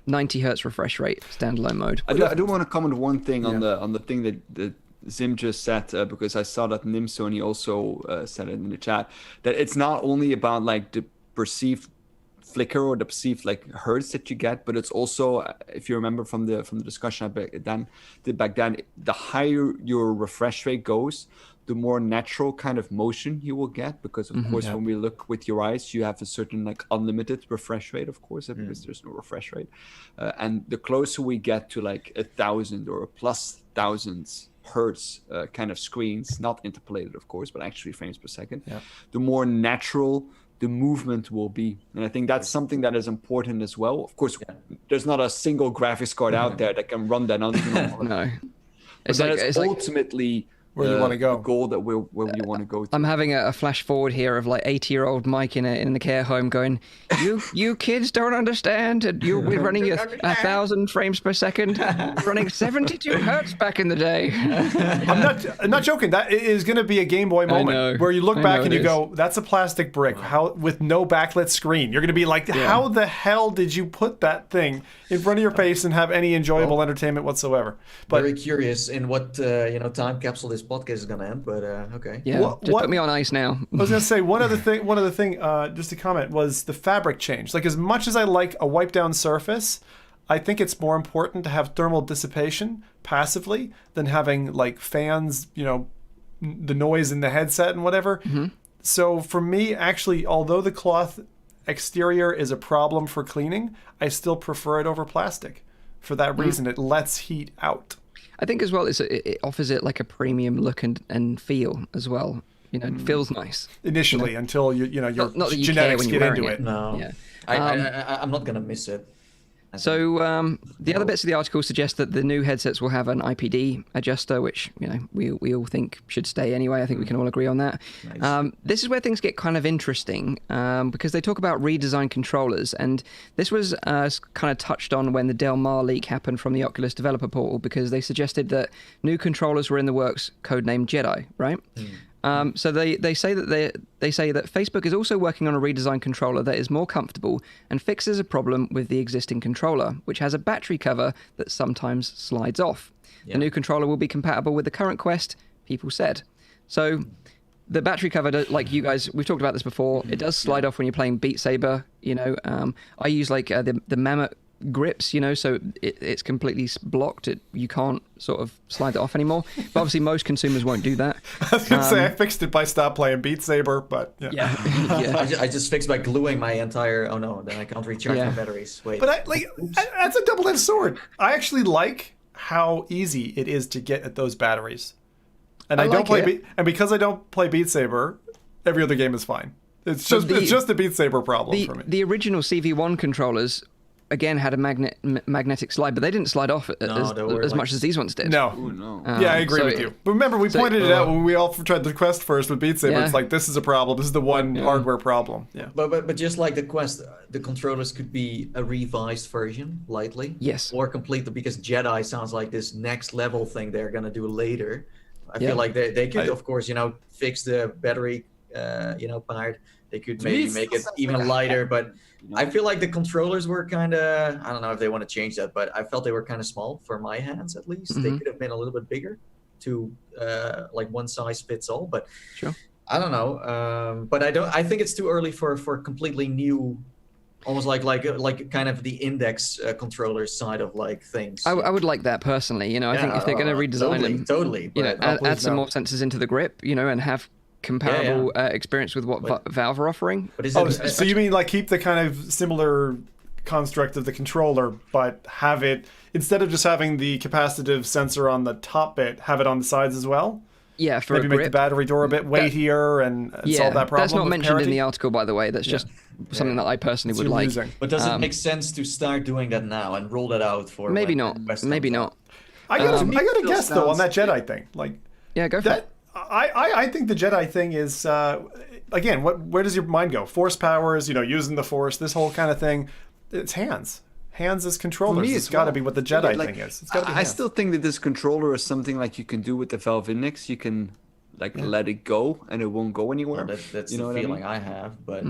90 hertz refresh rate, standalone mode. I do want to comment one thing on the thing that Zim just said, because I saw that Nimsoni also said it in the chat, that it's not only about like the perceived flicker or the perceived like hertz that you get, but it's also, if you remember from the discussion I did back then, the higher your refresh rate goes, the more natural kind of motion you will get, because of course when we look with your eyes, you have a certain like unlimited refresh rate, of course, because there's no refresh rate, and the closer we get to like 1,000 or plus thousands hertz kind of screens, not interpolated of course, but actually frames per second, the more natural the movement will be. And I think that's something that is important as well. Of course, there's not a single graphics card out there that can run that on. No, it's ultimately where you want to go. The goal that where we want to go to. I'm having a flash forward here of like 80-year-old Mike in the care home going, you kids don't understand. We're running 1,000 frames per second, running 72 hertz back in the day. I'm not joking. That is going to be a Game Boy moment where you look back and you go, that's a plastic brick with no backlit screen. You're going to be like, how the hell did you put that thing in front of your face and have any enjoyable entertainment whatsoever? But very curious in what time capsule this podcast is gonna end, but okay. Yeah, put me on ice now. I was gonna say one other thing, just to comment, was the fabric change. Like, as much as I like a wipe down surface, I think it's more important to have thermal dissipation passively than having like fans, the noise in the headset and whatever. So for me, actually, although the cloth exterior is a problem for cleaning, I still prefer it over plastic. For that reason, it lets heat out. I think as well, it offers it like a premium look and feel as well. It feels nice initially until your not that you genetics care when get into it. it. No, I'm not gonna miss it. So the other bits of the article suggest that the new headsets will have an IPD adjuster, which we all think should stay anyway. I think we can all agree on that. Nice. This is where things get kind of interesting because they talk about redesigned controllers, and this was kind of touched on when the Del Mar leak happened from the Oculus developer portal, because they suggested that new controllers were in the works, codenamed Jedi, right? So they say that Facebook is also working on a redesigned controller that is more comfortable and fixes a problem with the existing controller, which has a battery cover that sometimes slides off. Yeah. The new controller will be compatible with the current Quest, people said. So the battery cover, like you guys, we've talked about this before, it does slide off when you're playing Beat Saber. I use like the Mammoth grips, so it's completely blocked. You can't sort of slide it off anymore. But obviously most consumers won't do that. I was going to say I fixed it by stop playing Beat Saber, but yeah. I just fixed by gluing my entire, oh no, then I can't recharge my batteries. Wait. But that's a double-edged sword. I actually like how easy it is to get at those batteries. And I don't play and because I don't play Beat Saber, every other game is fine. It's just a Beat Saber problem for me. The original CV1 controllers again had a magnetic slide, but they didn't slide off as much as these ones did. No. Ooh, no. Yeah, I agree with you. But remember, we pointed it out when we all tried the Quest first with Beat Saber. It's like, this is a problem. This is the one hardware problem. Yeah. But just like the Quest, the controllers could be a revised version, lightly. Yes. Or completely, because Jedi sounds like this next level thing they're going to do later. I feel like they could, of course, fix the battery, part. They could maybe make it even lighter, but I feel like the controllers were kind of, I don't know if they want to change that, but I felt they were kind of small for my hands, at least. Mm-hmm. They could have been a little bit bigger to like one size fits all, but sure. I don't know. But I think it's too early for completely new, almost like kind of the index controller side of like things. I would like that personally. I think if they're going to redesign them, totally, add some more sensors into the grip, and have comparable experience with what Valve are offering. So you mean like keep the kind of similar construct of the controller, but have it, instead of just having the capacitive sensor on the top bit, have it on the sides as well? Yeah, for maybe a make grip. the battery door a bit weightier and solve that problem. That's not mentioned in the article, by the way. That's just something that I personally would like. But does it make sense to start doing that now and roll that out for maybe not? Maybe not. I gotta guess though on that Jedi thing. Go for it. I think the Jedi thing is again, where does your mind go? Force powers, using the Force, this whole kind of thing. It's hands as controllers. It's got to be what the Jedi thing is. It's got to be. I still think that this controller is something like you can do with the Valve Index. You can let it go and it won't go anywhere. Well, that's the feeling I have, but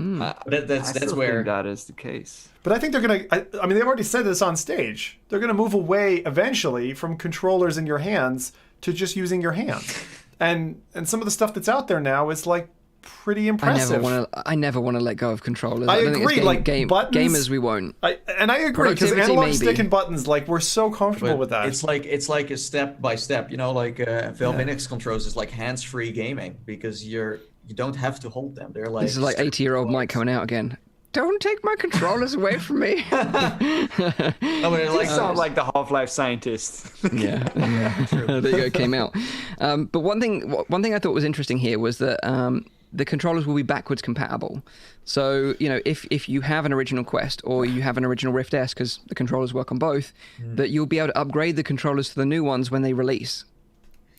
that's where that is the case. But I think they're gonna. They've already said this on stage. They're gonna move away eventually from controllers in your hands to just using your hands. And some of the stuff that's out there now is like pretty impressive. I never want to let go of controllers. I agree. Buttons, gamers, we won't. I agree, because analog stick and buttons, we're so comfortable with that. It's like a step by step. Valve Index controls is like hands-free gaming, because you don't have to hold them. They're like, this is like 80-year-old Mike coming out again. Don't take my controllers away from me. You sound like the Half-Life scientist. Yeah. There you go, came out. But one thing I thought was interesting here was that the controllers will be backwards compatible. So, if you have an original Quest or you have an original Rift S, because the controllers work on both, that you'll be able to upgrade the controllers to the new ones when they release.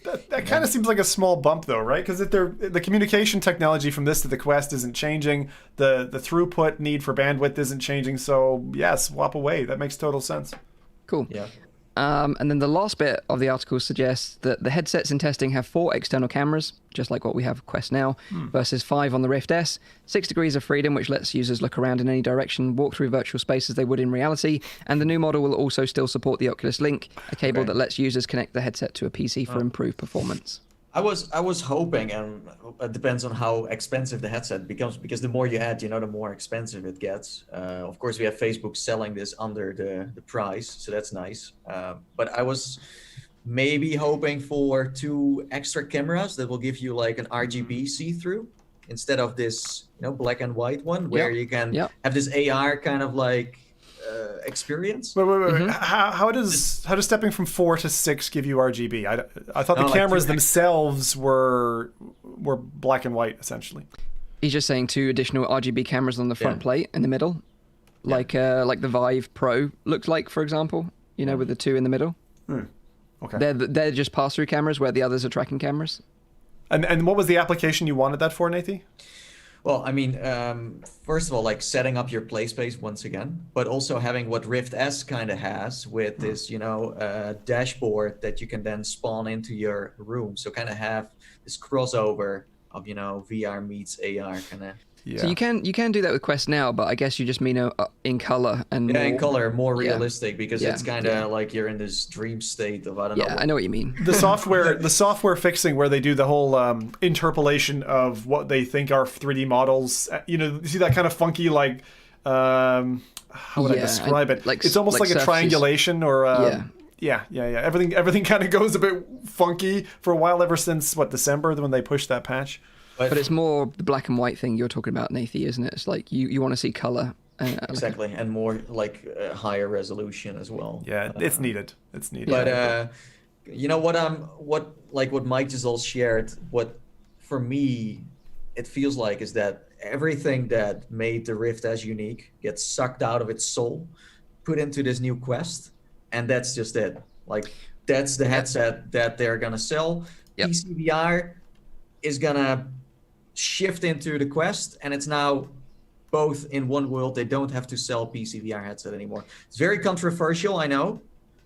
That kind of seems like a small bump, though, right? Because the communication technology from this to the Quest isn't changing. The throughput need for bandwidth isn't changing. So, swap away. That makes total sense. Cool. Yeah. And then the last bit of the article suggests that the headsets in testing have 4 external cameras, just like what we have with Quest now, versus 5 on the Rift S, 6 degrees of freedom, which lets users look around in any direction, walk through virtual space as they would in reality, and the new model will also still support the Oculus Link, a cable that lets users connect the headset to a PC for improved performance. I was hoping, and it depends on how expensive the headset becomes, because the more you add, the more expensive it gets. Of course, we have Facebook selling this under the price, so that's nice. But I was maybe hoping for 2 extra cameras that will give you like an RGB see-through instead of this, black and white one, where you can have this AR kind of like experience. Wait. Mm-hmm. How does stepping from 4 to 6 give you RGB? I thought the cameras themselves were black and white essentially. He's just saying 2 additional RGB cameras on the front plate in the middle, like the Vive Pro looks like, for example. With the two in the middle. Okay. They're just pass-through cameras, where the others are tracking cameras. And what was the application you wanted that for, Nathie? Well, I mean, first of all, like setting up your play space once again, but also having what Rift S kind of has with this, dashboard that you can then spawn into your room. So kind of have this crossover of, VR meets AR kind of. Yeah. So you can do that with Quest now, but I guess you just mean in color and in color, more realistic, because it's kind of like you're in this dream state of I don't know. Yeah, I know what you mean. The software fixing where they do the whole interpolation of what they think are 3D models. You see that kind of funky like how would I describe it? Like, it's almost like a triangulation or yeah. Everything kind of goes a bit funky for a while ever since December when they pushed that patch. But it's more the black and white thing you're talking about, Nathie, isn't it? It's like you want to see color. Exactly, and more like higher resolution as well. Yeah, it's needed. It's needed. But what Mike just all shared, what for me it feels like is that everything that made the Rift as unique gets sucked out of its soul, put into this new Quest, and that's just it. Like that's the headset that they're gonna sell. Yep. PSVR is gonna shift into the Quest, and it's now both in one world. They don't have to sell PSVR headset anymore. It's very controversial, I know.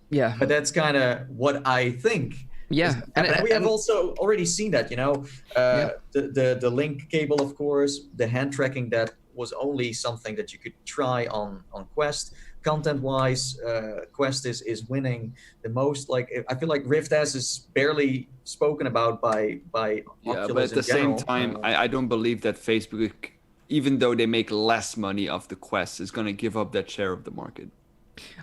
Yeah. But that's kind of what I think. Yeah. And we have also already seen that, the link cable, of course, the hand tracking that was only something that you could try on Quest. Content-wise, Quest is winning the most. Like I feel like Rift S is barely spoken about by Oculus but at the same time, I don't believe that Facebook, even though they make less money off the Quest, is going to give up that share of the market.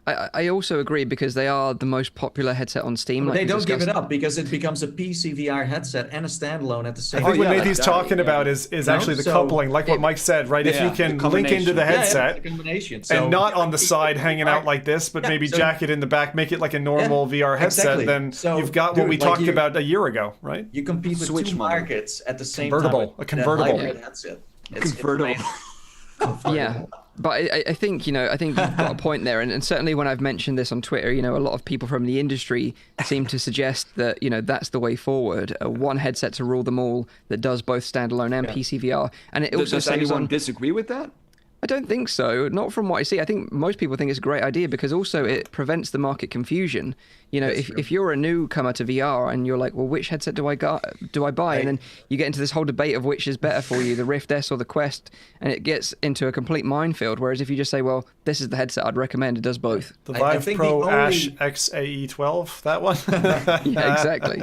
I also agree, because they are the most popular headset on Steam. But they don't give it up, because it becomes a PCVR headset and a standalone at the same time. I think what Nathie's talking about is actually the coupling, like what Mike said, right? If you can link into the headset and not on the side hanging out like this, but maybe jack it in the back, make it like a normal VR headset, then you've got what we talked about a year ago, right? You compete with two markets at the same time. A convertible headset. Convertible. Yeah, but I think you've got a point there, and certainly when I've mentioned this on Twitter, a lot of people from the industry seem to suggest that that's the way forward. One headset to rule them all that does both standalone and PCVR, and it also does anyone disagree with that? I don't think so. Not from what I see. I think most people think it's a great idea, because also it prevents the market confusion. If you're a newcomer to VR and you're like, well, which headset do I buy? Right. And then you get into this whole debate of which is better for you, the Rift S or the Quest, and it gets into a complete minefield. Whereas if you just say, well, this is the headset I'd recommend, it does both. The Vive Pro Ash XAE12, that one? Yeah, exactly.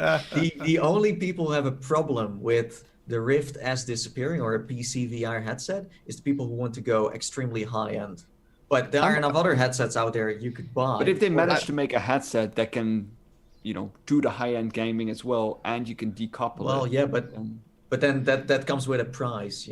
The only people who have a problem with the Rift S disappearing or a PC VR headset is the people who want to go extremely high end. But there are enough other headsets out there you could buy. But if they manage to make a headset that can, do the high end gaming as well, and you can decouple but then that comes with a price,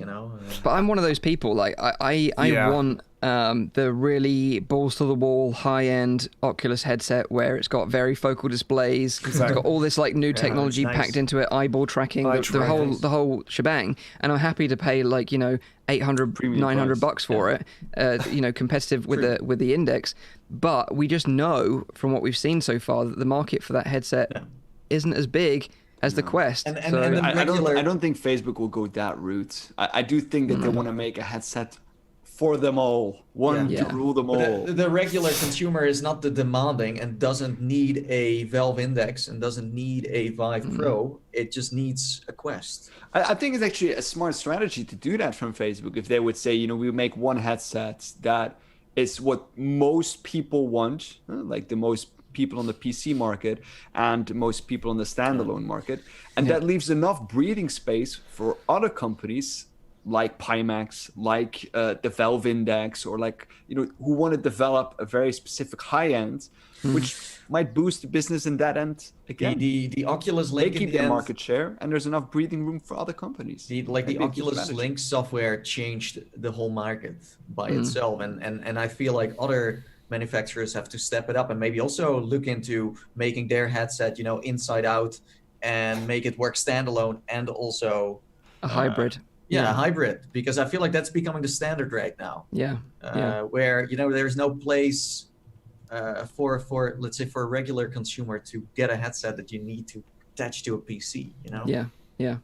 But I'm one of those people, like I want the really balls to the wall high end Oculus headset where it's got very focal displays, it's got all this like new technology packed into it, eyeball tracking, the whole shebang, and I'm happy to pay like $800, $900 for it, competitive with the Index. But we just know from what we've seen so far that the market for that headset isn't as big as the Quest. And I don't think Facebook will go that route. I do think that they want to make a headset for them all, to rule them all. The regular consumer is not the demanding and doesn't need a Valve Index and doesn't need a Vive Pro. It just needs a Quest. I think it's actually a smart strategy to do that from Facebook. If they would say, we make one headset that is what most people want, like the most people on the PC market and most people on the standalone market, and that leaves enough breathing space for other companies like Pimax, like the Valve Index, or like who want to develop a very specific high end, which might boost the business in that end again. The Oculus Link, they keep their market share, and there's enough breathing room for other companies. The Oculus Link software changed the whole market by itself, and I feel like other manufacturers have to step it up and maybe also look into making their headset, inside out, and make it work standalone and also a hybrid. Yeah, hybrid, because I feel like that's becoming the standard right now. Yeah. Where there's no place for let's say for a regular consumer to get a headset that you need to attach to a PC. Yeah.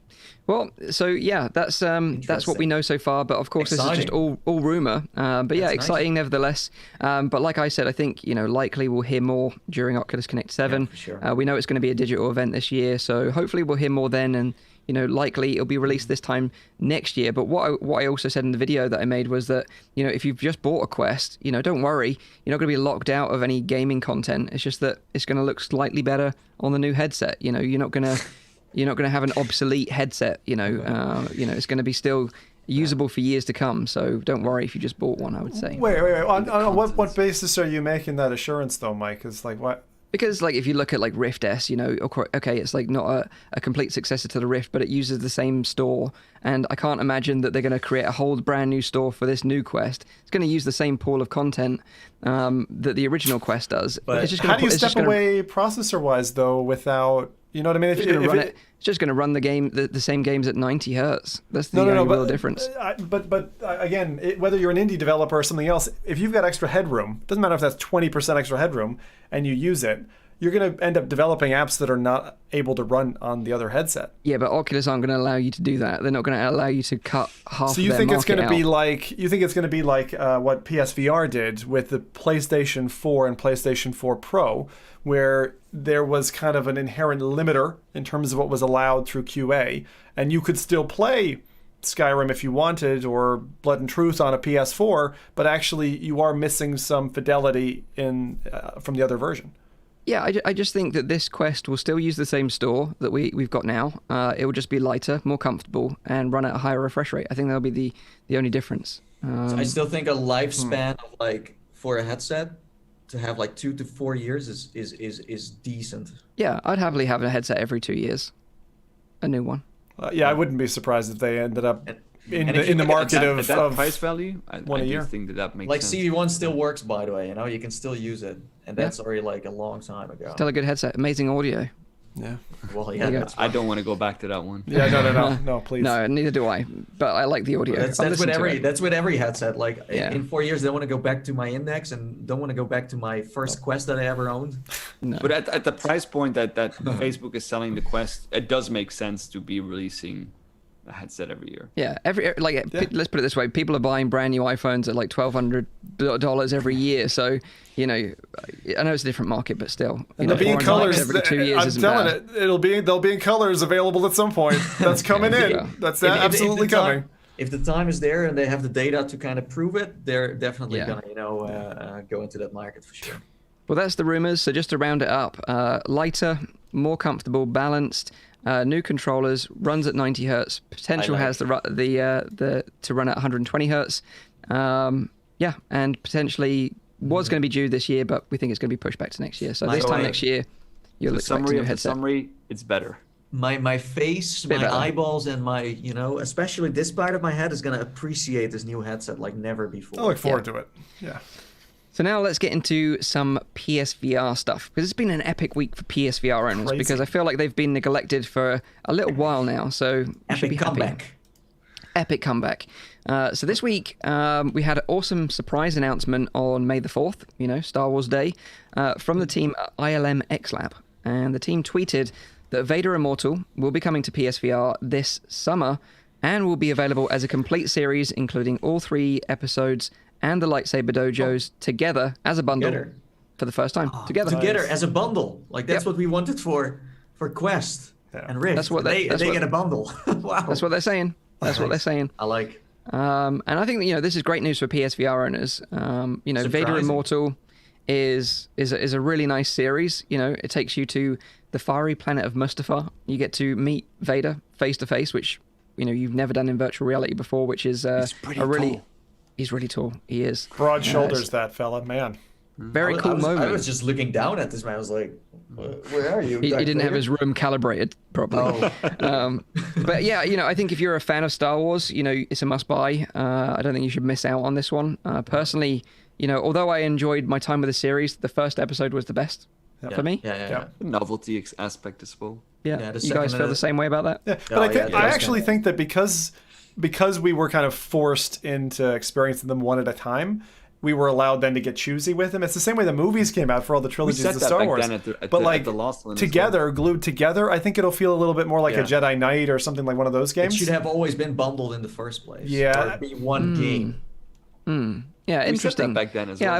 Well, so yeah, that's what we know so far. But of course, Exciting. This is just all rumor. But yeah, exciting nevertheless. But like I said, I think likely we'll hear more during Oculus Connect 7. Yeah, for sure. We know it's going to be a digital event this year, so hopefully we'll hear more then. And likely it'll be released this time next year. But what I also said in the video that I made was that if you've just bought a Quest, don't worry, you're not going to be locked out of any gaming content. It's just that it's going to look slightly better on the new headset. You're not going to have an obsolete headset. It's going to be still usable for years to come. So don't worry if you just bought one, I would say. Wait. On what basis are you making that assurance, though, Mike? Is like what? Because if you look at Rift S, okay, it's not a complete successor to the Rift, but it uses the same store, and I can't imagine that they're going to create a whole brand new store for this new Quest. It's going to use the same pool of content that the original Quest does. But how do you step away processor-wise though without? You know what I mean? It's just going to run the game, the same games at 90 hertz. That's the real difference. But again, whether you're an indie developer or something else, if you've got extra headroom, doesn't matter if that's 20% extra headroom, and you use it, you're going to end up developing apps that are not able to run on the other headset. Yeah, but Oculus aren't going to allow you to do that. They're not going to allow you to cut half. So you think it's going to be like what PSVR did with the PlayStation 4 and PlayStation 4 Pro, where there was kind of an inherent limiter in terms of what was allowed through QA, and you could still play Skyrim if you wanted, or Blood and Truth on a PS4, but actually you are missing some fidelity from the other version. Yeah, I just think that this Quest will still use the same store that we've got now. It will just be lighter, more comfortable, and run at a higher refresh rate. I think that'll be the only difference. So I still think a lifespan of for a headset to have 2 to 4 years is decent. Yeah, I'd happily have a headset every 2 years, a new one. I wouldn't be surprised if they ended up in the market of of price value. I year. do think that makes sense. CV1 still works, by the way. You can still use it, and that's already a long time ago. Still a good headset, amazing audio. Yeah. Well, yeah. I don't want to go back to that one. Yeah, no, please. No, neither do I. But I like the audio. That's with every headset. In 4 years, I don't want to go back to my Index and don't want to go back to my first Quest that I ever owned. No. But at the price point that Facebook is selling the Quest, it does make sense to be releasing a headset every year. Yeah, let's put it this way: people are buying brand new iPhones at $1,200 every year. So I know it's a different market, but still, they'll be in colors every 2 years. I'm telling it, they'll be in colors available at some point. That's coming in. Yeah. That's absolutely coming. If the time is there and they have the data to kind of prove it, they're definitely gonna go into that market for sure. Well, that's the rumors. So just to round it up, lighter, more comfortable, balanced. New controllers, runs at 90 hertz. Potential has the to run at 120 hertz. And potentially was going to be due this year, but we think it's going to be pushed back to next year. So this time next year, you'll expect a new headset. Summary, it's better. My face, my eyeballs, and my especially this part of my head is going to appreciate this new headset like never before. I look forward to it. Yeah. So now let's get into some PSVR stuff, because it's been an epic week for PSVR owners, because I feel like they've been neglected for a little while now, so we should be happy. Epic comeback. So this week, we had an awesome surprise announcement on May the 4th, Star Wars Day, from the team at ILM X-Lab. And the team tweeted that Vader Immortal will be coming to PSVR this summer and will be available as a complete series, including all 3 episodes and the lightsaber dojos together as a bundle for the first time. Together as a bundle. That's what we wanted for Quest and Rift. That's what they get a bundle. Wow. That's what they're saying. That's what they're saying. I like. And I think this is great news for PSVR owners. Vader Immortal is a really nice series. It takes you to the fiery planet of Mustafar. You get to meet Vader face to face, which you've never done in virtual reality before, which is tall. He's really tall. He is. Broad shoulders, that fella, man. Very cool moment. I was just looking down at this man. I was like, where are you? He didn't have his room calibrated properly. But yeah, I think if you're a fan of Star Wars, it's a must-buy. I don't think you should miss out on this one. Personally, although I enjoyed my time with the series, the first episode was the best for me. Yeah. The novelty aspect as well. Yeah. You guys feel the same way about that? Yeah. But I actually think that because because we were kind of forced into experiencing them one at a time, we were allowed then to get choosy with them. It's the same way the movies came out for all the trilogies of Star Wars. But like together, glued together, I think it'll feel a little bit more like a Jedi Knight or something like one of those games. It should have always been bundled in the first place. Yeah. Or be one game. Yeah, interesting. Back then as well.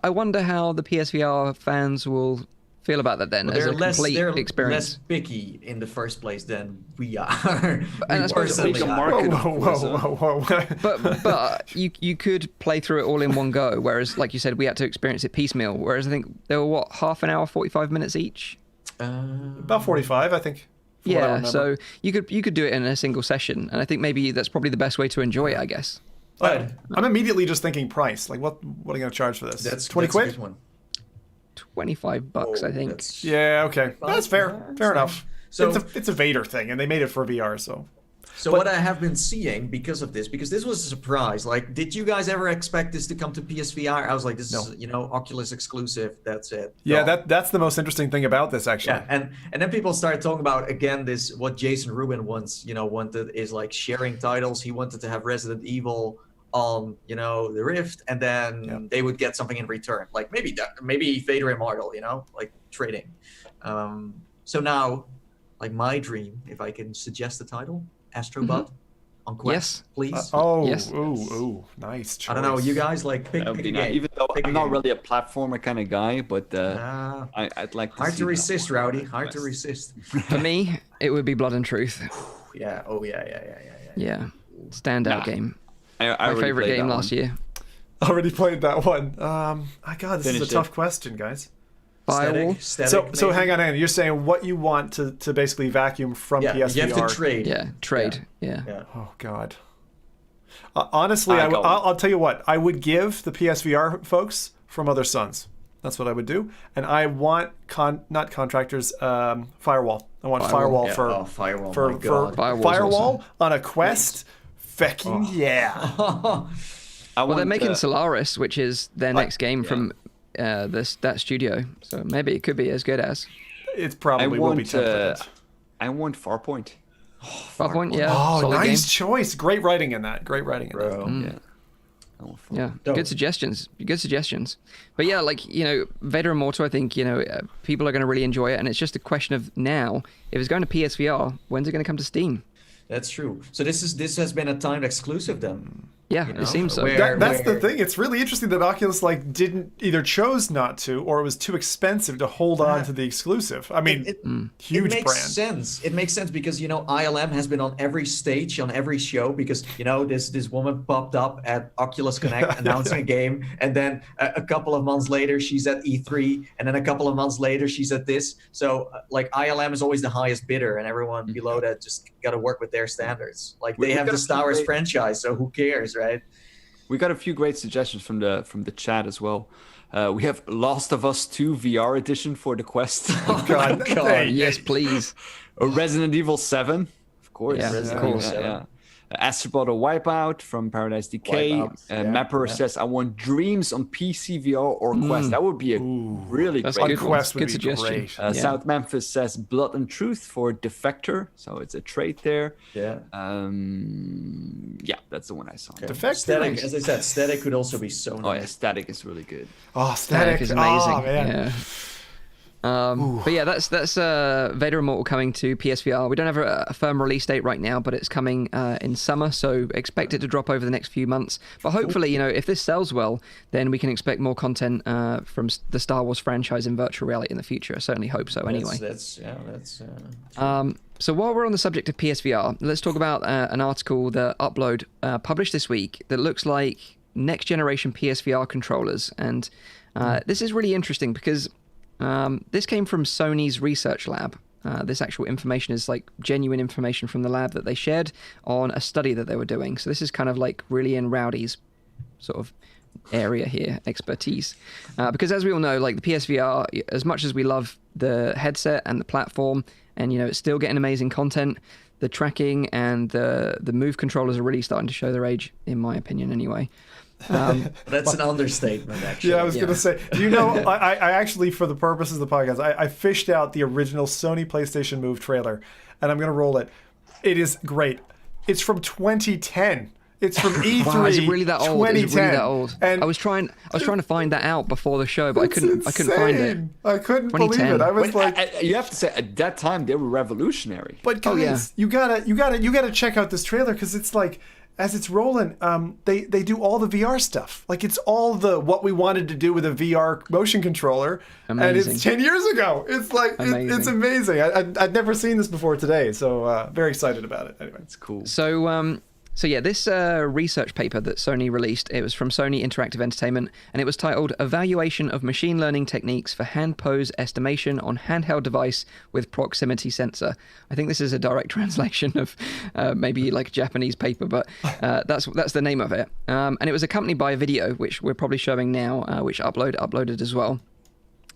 I wonder how the PSVR fans will feel about that then as a complete experience. Less picky in the first place than we are. And I suppose Whoa. but you could play through it all in one go, whereas like you said, we had to experience it piecemeal. Whereas I think they were half an hour, 45 minutes each. About 45, I think. Yeah, so you could do it in a single session, and I think maybe that's probably the best way to enjoy it, I guess. I'm immediately just thinking price. Like, what are you going to charge for this? That's 20 quid? A good one. $25, I think. Yeah, okay. That's fair. Fair enough. So it's a Vader thing, and they made it for VR, so. So what I have been seeing because this was a surprise. Like, did you guys ever expect this to come to PSVR? I was like, this is, Oculus exclusive. That's it. Yeah, that's the most interesting thing about this, actually. Yeah, and then people started talking about, again, this, what Jason Rubin wanted is like sharing titles. He wanted to have Resident Evil on, the Rift, and then they would get something in return. Like maybe Vader Immortal, like trading. So now, like my dream, if I can suggest the title, Astrobot on Quest, please. Yes. Ooh, nice choice. I don't know, you guys like pick a game. Even though I'm not really a platformer kind of guy, but I'd like to hard see to resist, that Rowdy. Hard to resist. For me, it would be Blood and Truth. Yeah. Oh yeah. Yeah. Standout game. My favorite game last year. Already played that one. This is a tough question, guys. Firewall. So hang on. You're saying what you want to basically vacuum from PSVR. You have to trade. Yeah, trade. Yeah. Oh God. Honestly, I'll tell you what. I would give the PSVR folks From Other Suns. That's what I would do. And I want not contractors. Firewall. I want Firewall for Firewall on a Quest. Fecking yeah. Well, they're making Solaris, which is their next game from that studio. So maybe it could be as good as. It probably will be tempted. I want Farpoint. Farpoint, yeah. Oh, nice choice. Great writing in that. Yeah. Good suggestions. But yeah, like, Vader Immortal, I think, people are going to really enjoy it. And it's just a question of now, if it's going to PSVR, when's it going to come to Steam? That's true. So this has been a timed exclusive then. Yeah, it seems so. That's the thing. It's really interesting that Oculus didn't either chose not to, or it was too expensive to hold on to the exclusive. I mean, huge brand. It makes sense. It makes sense because ILM has been on every stage, on every show, because this woman popped up at Oculus Connect announcing a game, and then a couple of months later she's at E3, and then a couple of months later she's at this. So ILM is always the highest bidder, and everyone below that just got to work with their standards. They have the Star Wars franchise, so who cares, right? We got a few great suggestions from the chat as well. We have Last of Us 2 VR edition for the Quest. Oh God! Yes, please. Resident Evil 7, of course. Yeah, of course. Yeah. Astrobot or Wipeout from Paradise Decay. Mapper says, I want Dreams on PC, VR, or Quest. That would be a really great Quest. Good suggestion. South Memphis says Blood and Truth for Defector. So it's a trade there. Yeah. That's the one I saw. Okay. Defector. Static, as I said, Static could also be so nice. Oh, yeah, Static is really good. Oh, Static is amazing. Oh, man. Yeah. But yeah, that's Vader Immortal coming to PSVR. We don't have a firm release date right now, but it's coming in summer, so expect it to drop over the next few months. But hopefully, if this sells well, then we can expect more content from the Star Wars franchise in virtual reality in the future. I certainly hope so. Anyway, so while we're on the subject of PSVR, let's talk about an article that Upload published this week that looks like next generation PSVR controllers, and this is really interesting because. This came from Sony's research lab. This actual information is genuine information from the lab that they shared on a study that they were doing. So this is kind of really in Rowdy's sort of area here, expertise. Because as we all know, the PSVR, as much as we love the headset and the platform, and it's still getting amazing content, the tracking and the Move controllers are really starting to show their age, in my opinion anyway. That's an understatement, actually. Yeah, I was going to say, I actually, for the purposes of the podcast, I fished out the original Sony PlayStation Move trailer, and I'm going to roll it. It is great. It's from 2010. It's from E3. Wow, is it really that old? 2010. Is it really that old? And I was trying to find that out before the show, but I couldn't find it. I couldn't believe it. I was you have to say at that time they were revolutionary. But guys, you gotta check out this trailer because it's like, as it's rolling, they do all the VR stuff. Like it's all what we wanted to do with a VR motion controller, and it's 10 years ago. It's like it's amazing. I'd never seen this before today, so very excited about it. Anyway, it's cool. So yeah, this research paper that Sony released, it was from Sony Interactive Entertainment, and it was titled Evaluation of Machine Learning Techniques for Hand Pose Estimation on Handheld Device with Proximity Sensor. I think this is a direct translation of maybe like a Japanese paper, but that's the name of it. And it was accompanied by a video, which we're probably showing now, which uploaded as well.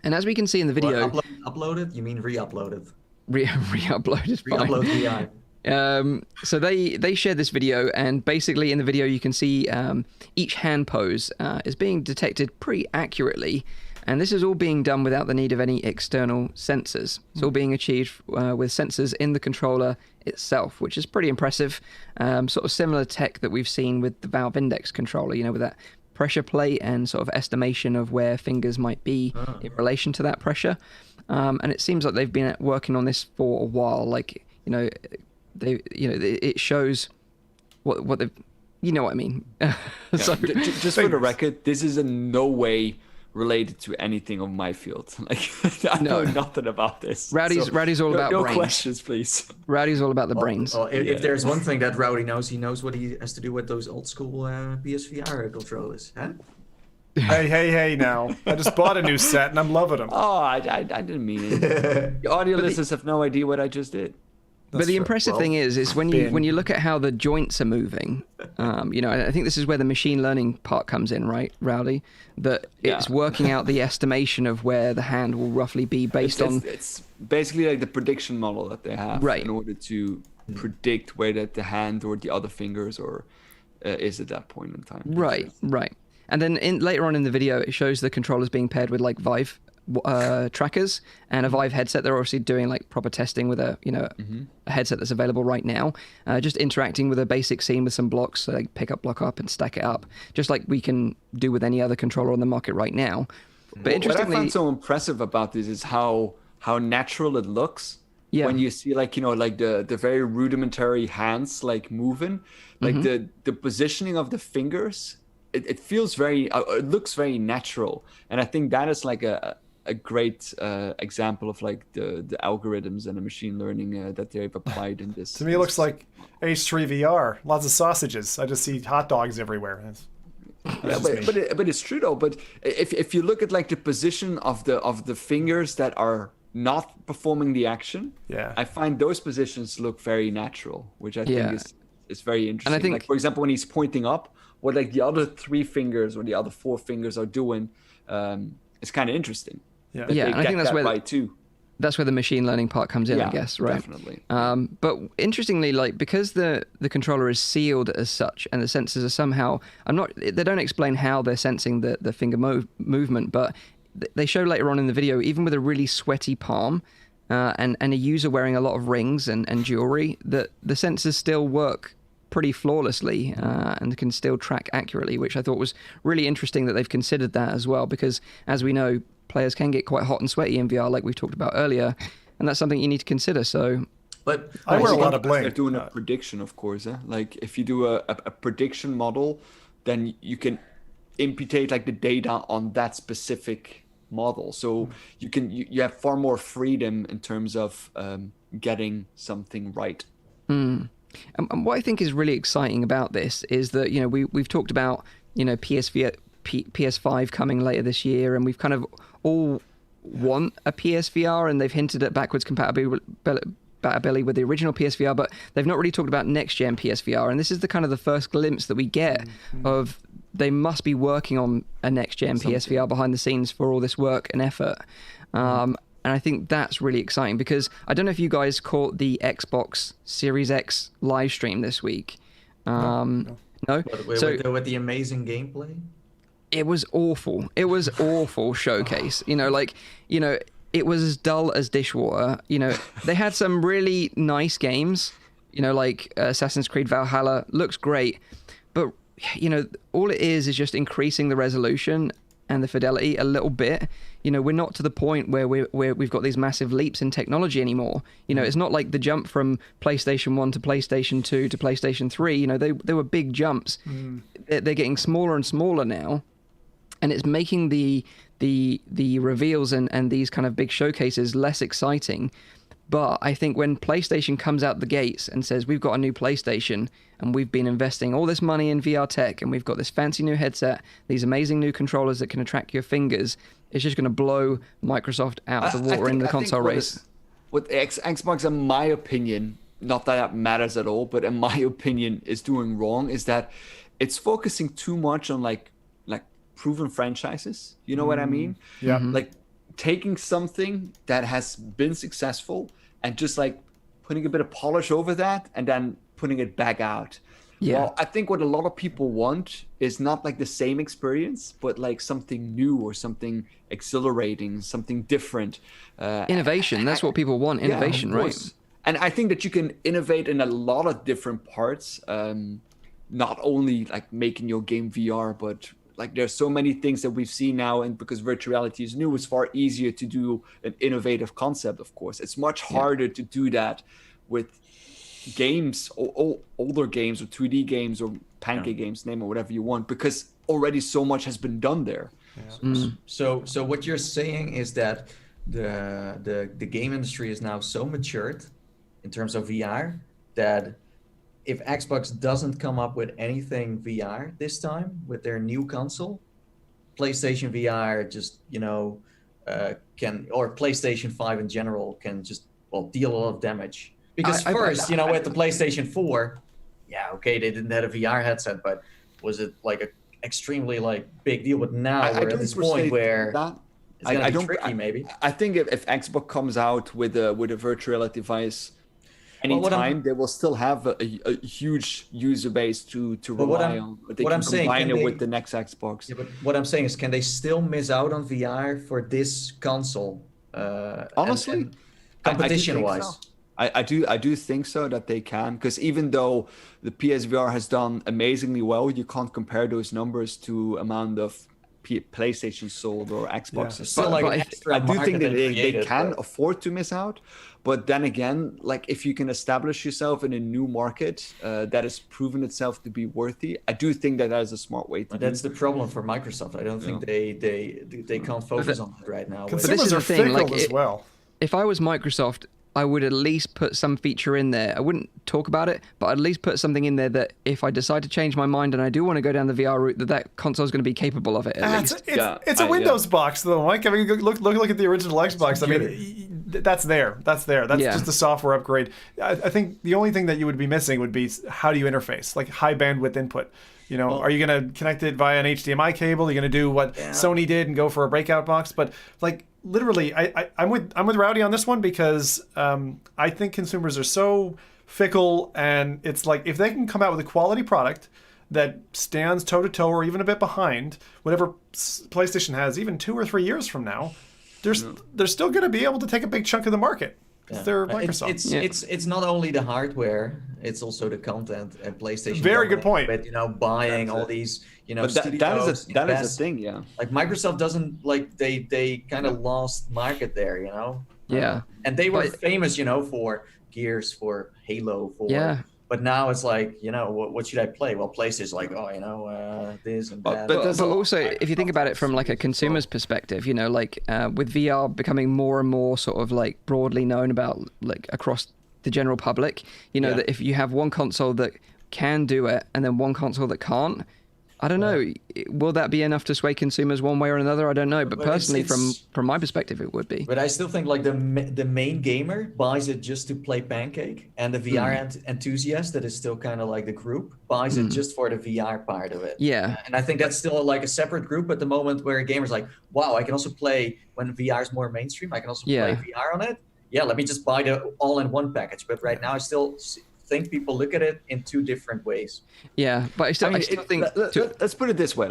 And as we can see in the video... Uploaded? You mean re-uploaded? Re-uploaded, fine. Re-upload VI. So they shared this video, and basically in the video you can see each hand pose is being detected pretty accurately, and this is all being done without the need of any external sensors. It's all being achieved with sensors in the controller itself, which is pretty impressive. Sort of similar tech that we've seen with the Valve Index controller, with that pressure plate and sort of estimation of where fingers might be in relation to that pressure. And it seems like they've been working on this for a while, like, it shows what they've, you know what I mean. So, just for the record, this is in no way related to anything of my field. Like I know nothing about this. Rowdy's all about brains. No questions, please. Rowdy's all about the brains. If there's one thing that Rowdy knows, he knows what he has to do with those old school PSVR controllers. Huh? Hey now. I just bought a new set and I'm loving them. Oh, I didn't mean it. The audio listeners have no idea what I just did. But the impressive thing is when you look at how the joints are moving, I think this is where the machine learning part comes in, right, Rowdy? That it's working out the estimation of where the hand will roughly be based on... It's basically like the prediction model that they have in order to predict where the hand or the other fingers is at that point in time. Right. And then later on in the video, it shows the controllers being paired with like Vive trackers and a Vive headset. They're obviously doing like proper testing with a headset that's available right now, just interacting with a basic scene with some blocks, so they pick up, block up, and stack it up, just like we can do with any other controller on the market right now. But interestingly, what I find so impressive about this is how natural it looks when you see like the very rudimentary hands like moving, like the positioning of the fingers. It feels it looks very natural, and I think that is like a great example of like the algorithms and the machine learning that they've applied in this. To me, it looks like H3 VR. Lots of sausages. I just see hot dogs everywhere. But it's true though. But if you look at like the position of the fingers that are not performing the action, I find those positions look very natural, which I think is very interesting. And I think, like, for example, when he's pointing up, what like the other 3 fingers or the other 4 fingers are doing, it's kind of interesting. And I think that's that's where the machine learning part comes in, I guess, right? Definitely. But interestingly, like because the controller is sealed as such, and the sensors are somehow, they don't explain how they're sensing the finger movement, but they show later on in the video, even with a really sweaty palm and a user wearing a lot of rings and jewelry, that the sensors still work pretty flawlessly and can still track accurately, which I thought was really interesting that they've considered that as well, because as we know, players can get quite hot and sweaty in VR, like we've talked about earlier, and that's something you need to consider. So, but I wear a lot of bling. They're doing a prediction, of course. Like if you do a prediction model, then you can imputate like the data on that specific model. So you have far more freedom in terms of getting something right. And what I think is really exciting about this is that we've talked about PS5 coming later this year, and we've kind of all want a PSVR, and they've hinted at backwards compatibility with the original PSVR, but they've not really talked about next gen PSVR, and this is the first glimpse that we get of they must be working on a next gen PSVR behind the scenes for all this work and effort. And I think that's really exciting, because I don't know if you guys caught the Xbox Series X live stream this week. No? With the amazing gameplay? It was awful. It was awful showcase. It was as dull as dishwater. They had some really nice games, like Assassin's Creed Valhalla looks great, but all it is just increasing the resolution and the fidelity a little bit. We're not to the point where we've got these massive leaps in technology anymore. It's not like the jump from PlayStation 1 to PlayStation 2 to PlayStation 3. They were big jumps. They're getting smaller and smaller now, and it's making the reveals and these kind of big showcases less exciting. But I think when PlayStation comes out the gates and says, we've got a new PlayStation and we've been investing all this money in VR tech and we've got this fancy new headset, these amazing new controllers that can track your fingers, it's just going to blow Microsoft out of the water in the console race. What Xbox, in my opinion, not that matters at all, but in my opinion, is doing wrong is that it's focusing too much on like proven franchises. You know what I mean? Yeah. Like taking something that has been successful and just like putting a bit of polish over that and then putting it back out. Yeah. Well, I think what a lot of people want is not like the same experience, but like something new or something exhilarating, something different. Innovation. That's what people want. Innovation, yeah, right? And I think that you can innovate in a lot of different parts, not only like making your game VR, but like there's so many things that we've seen now, and because virtual reality is new, it's far easier to do an innovative concept. Of course, it's much harder to do that with games, or older games, or 2D games, or pancake games, name it whatever you want, because already so much has been done there. So what you're saying is that the game industry is now so matured in terms of VR that if Xbox doesn't come up with anything VR this time with their new console, PlayStation VR just, can, or PlayStation 5 in general can just, deal a lot of damage. Because with the PlayStation 4, they didn't have a VR headset, but was it like a extremely big deal? But now we're at this point where it's going to be tricky, maybe. I think if Xbox comes out with a virtual reality device, anytime they will still have a huge user base to rely on. But they can combine it with the next Xbox. Yeah, but what I'm saying is, can they still miss out on VR for this console? Honestly, competition-wise, I do think so that they can, because even though the PSVR has done amazingly well, you can't compare those numbers to amount of PlayStation sold or Xbox. Yeah. Still, I do think that they can afford to miss out. But then again, if you can establish yourself in a new market that has proven itself to be worthy, I do think that is a smart way to do. That's the problem for Microsoft. I don't think they can't focus on it right now. Consumers are fickle as well. If I was Microsoft, I would at least put some feature in there. I wouldn't talk about it, but I'd at least put something in there that if I decide to change my mind and I do want to go down the VR route, that console is going to be capable of it at least. It's a Windows box, though, Mike. I mean, look at the original Xbox. I mean, that's there. That's just a software upgrade. I think the only thing that you would be missing would be how do you interface, like high bandwidth input. Are you going to connect it via an HDMI cable? Are you going to do what Sony did and go for a breakout box? But literally, I'm with Rowdy on this one, because I think consumers are so fickle, and it's like if they can come out with a quality product that stands toe to toe or even a bit behind whatever PlayStation has, even 2 or 3 years from now, they're still going to be able to take a big chunk of the market. They're Microsoft. It's not only the hardware; it's also the content. And PlayStation. Very good point. But buying all these, but that is a thing, yeah. Like Microsoft doesn't they kind of lost market there, Yeah. And they were famous, for Gears, for Halo, for. Yeah. But now it's what should I play? Well, PlayStation's this and that. But also, if you think about it from a consumer's perspective, with VR becoming more and more sort of broadly known about across the general public, that if you have one console that can do it and then one console that can't, I don't know. Will that be enough to sway consumers one way or another? I don't know. But personally, from my perspective, it would be. But I still think the main gamer buys it just to play Pancake, and the VR enthusiast that is still kind of like the group buys it just for the VR part of it. Yeah. And I think that's still a separate group at the moment, where a gamer's like, wow, I can also play when VR is more mainstream. I can also play VR on it. Yeah, let me just buy the all-in-one package. But right now, I still think people look at it in two different ways. Yeah, but I still think... Let's put it this way.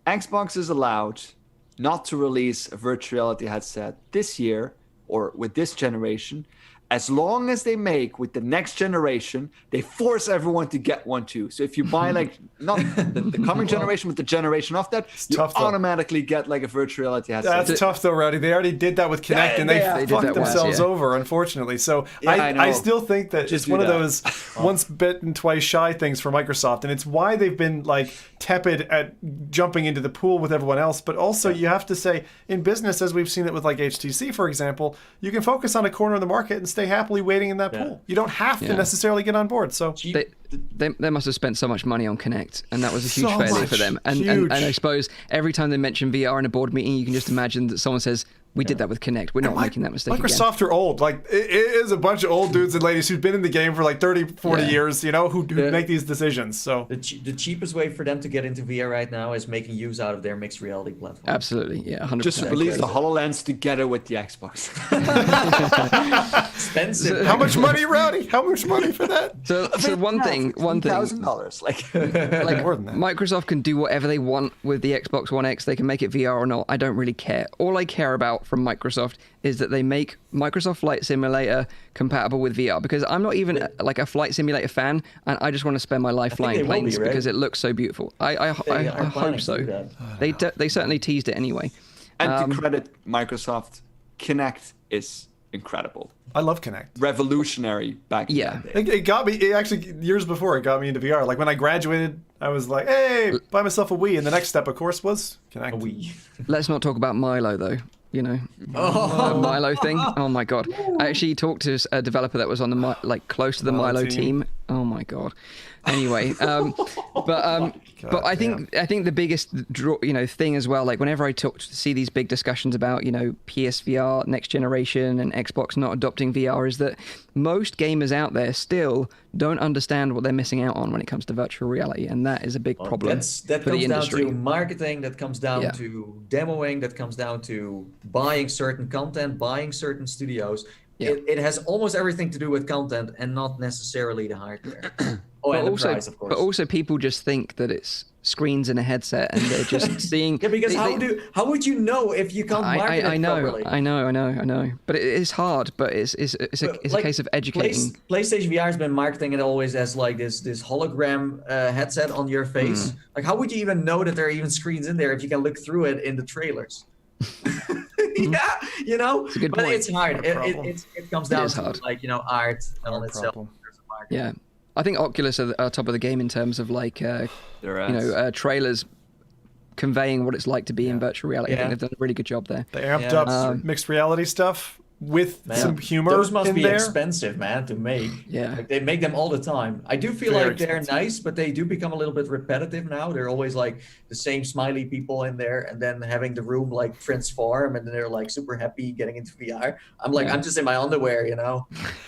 Xbox is allowed not to release a virtual reality headset this year or with this generation as long as they make with the next generation, they force everyone to get one too. So if you buy like not the coming generation, but the generation of that, you automatically get like a virtual reality headset. That's tough though, Rowdy. They already did that with Kinect, and they fucked themselves over, unfortunately. So I still think that it's one of those once bitten, twice shy things for Microsoft, and it's why they've been like tepid at jumping into the pool with everyone else. But also you have to say, in business, as we've seen it with like HTC, for example, you can focus on a corner of the market and stay happily waiting in that pool. You don't have to necessarily get on board. So they must have spent so much money on Kinect, and that was a huge failure for them. And I suppose every time they mention VR in a board meeting, you can just imagine that someone says, we did that with Kinect. We're not making that mistake Microsoft again. are old. Like, it is a bunch of old dudes and ladies who've been in the game for like 30, 40 years, you know, who make these decisions. So the cheapest way for them to get into VR right now is making use out of their mixed reality platform. Absolutely, 100%. Just release the HoloLens together with the Xbox. Expensive. How much money, Rowdy? How much money for that? So one thing, $1,000. like more than that. Microsoft can do whatever they want with the Xbox One X. They can make it VR or not. I don't really care. All I care about from Microsoft is that they make Microsoft Flight Simulator compatible with VR, because I'm not even like a flight simulator fan, and I just want to spend my life flying planes because it looks so beautiful. I hope so. They certainly teased it anyway. And to credit Microsoft, Kinect is incredible. I love Kinect. Revolutionary back in the day. It got me, it actually, years before, it got me into VR. Like when I graduated, I was like, hey, buy myself a Wii. And the next step, of course, was Kinect. A Wii. Let's not talk about Milo, though. You know, the Milo thing. Oh my god! I actually talked to a developer that was on the close to the Milo team. Oh my god. Anyway, but I think the biggest thing as well, like whenever I see these big discussions about PSVR next generation and Xbox not adopting VR, is that most gamers out there still don't understand what they're missing out on when it comes to virtual reality, and that is a big problem that for the industry. Down to marketing, that comes down to demoing, that comes down to buying certain content, buying certain studios. It has almost everything to do with content and not necessarily the hardware. And the price, of course. But also people just think that it's screens in a headset and they're just seeing... because how would you know if you can't market it properly? I know. But it is hard, but it's a case of educating. PlayStation VR has been marketing it always as like this hologram headset on your face. Like how would you even know that there are even screens in there if you can look through it in the trailers? It's a good point. It's hard. It comes down to art on itself. Yeah, I think Oculus are top of the game in terms of trailers conveying what it's like to be in virtual reality. I think they've done a really good job there. They amped up mixed reality stuff with some humor. Those must be there. expensive, man, to make. Yeah, like, they make them all the time. I do feel like they're nice, but they do become a little bit repetitive now. They're always like the same smiley people in there, and then having the room like transform, and then they're like super happy getting into VR. I'm like, I'm just in my underwear,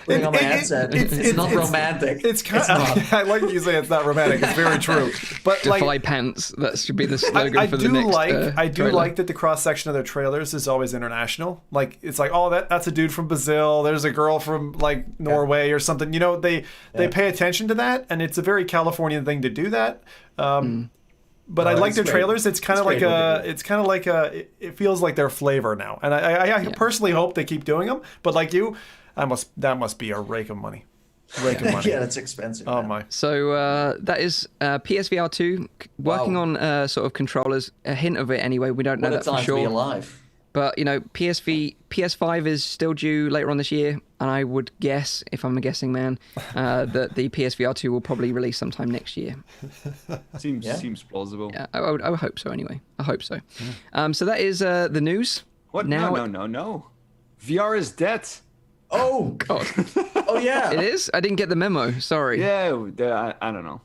putting on my headset. It's not romantic. It's kind of. I like you say it's not romantic. It's very true. But Defy pants. That should be the slogan for the next. I do like that the cross section of their trailers is always international. Like it's like, oh, that's a dude from Brazil. There's a girl from like Norway or something. They pay attention to that, and it's a very Californian thing to do that. But I like their trailers. It's kind of like it feels like their flavor now, and I personally hope they keep doing them. But like you, that must be a rake of money. Yeah, that's expensive. Oh my! So that is PSVR 2 working on sort of controllers. A hint of it anay. We don't know that for sure. To be alive. But PS5 is still due later on this year, and I would guess, if I'm a guessing man, that the PSVR 2 will probably release sometime next year. Seems plausible. Yeah, I would hope so anyway. I hope so. Yeah. So that is the news. What? Now, no. VR is dead. Oh God. Oh yeah. It is? I didn't get the memo. Sorry. Yeah, I don't know.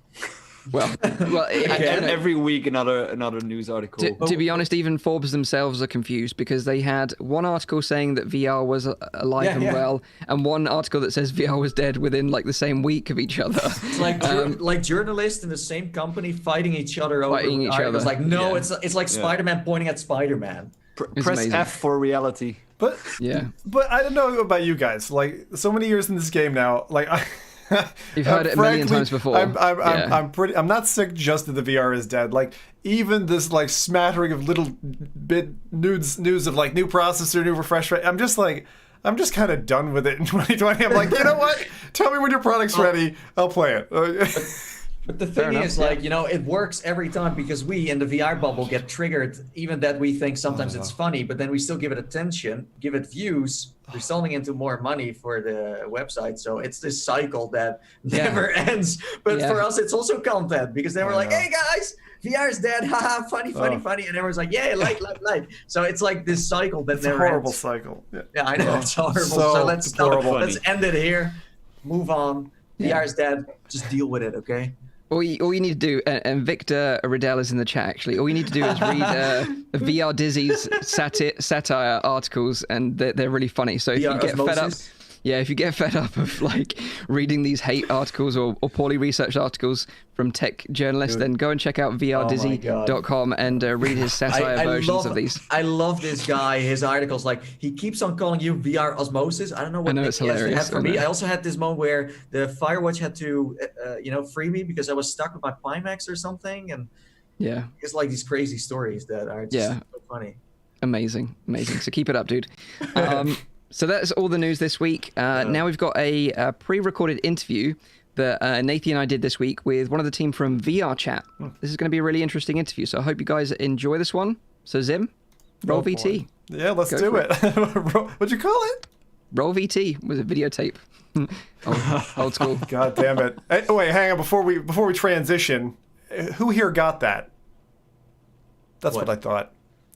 Well, every week another news article. To be honest, even Forbes themselves are confused because they had one article saying that VR was alive and well, and one article that says VR was dead within like the same week of each other. It's like journalists in the same company fighting each other over. It's like it's like Spider-Man pointing at Spider-Man. Press amazing. F for reality. But I don't know about you guys. Like so many years in this game now, like You've heard it a million times before. I'm not sick just that the VR is dead. Like even this like smattering of little bit news of like new processor, new refresh rate. I'm just like I'm just kind of done with it in 2020. I'm like, you know what? Tell me when your product's ready. I'll play it. But the thing is, like, you know, it works every time because we in the VR bubble get triggered, even that we think sometimes it's funny, but then we still give it attention, give it views, resulting into more money for the website. So it's this cycle that never ends. But for us, it's also content because then we're like, hey guys, VR is dead. Haha, funny. And everyone's like, yeah, like. So it's like this cycle that it's never a horrible ends. cycle. Yeah, I know. It's horrible. So let's stop. Let's end it here. Move on. VR is dead. Just deal with it, okay? All you need to do, and Victor Riddell is in the chat actually, all you need to do is read VR Dizzy's satire articles, and they're really funny. So if you get fed up, if you get fed up of like reading these hate articles or poorly researched articles from tech journalists, then go and check out vrdizzy.com and read his satire versions of these. I love this guy, his articles. Like, he keeps on calling you VR osmosis. I don't know what it's hilarious. For me. I also had this moment where the Firewatch had to, free me because I was stuck with my Pimax or something. And it's like these crazy stories that are just so funny. Amazing. So keep it up, dude. So that's all the news this week. Now we've got a pre-recorded interview that Nathan and I did this week with one of the team from VRChat. This is going to be a really interesting interview, so I hope you guys enjoy this one. So Zim, roll VT. Yeah, let's do it. What'd you call it? Roll VT was a videotape. old school. God damn it. Hey, wait, hang on. Before we transition, who here got that? That's what I thought.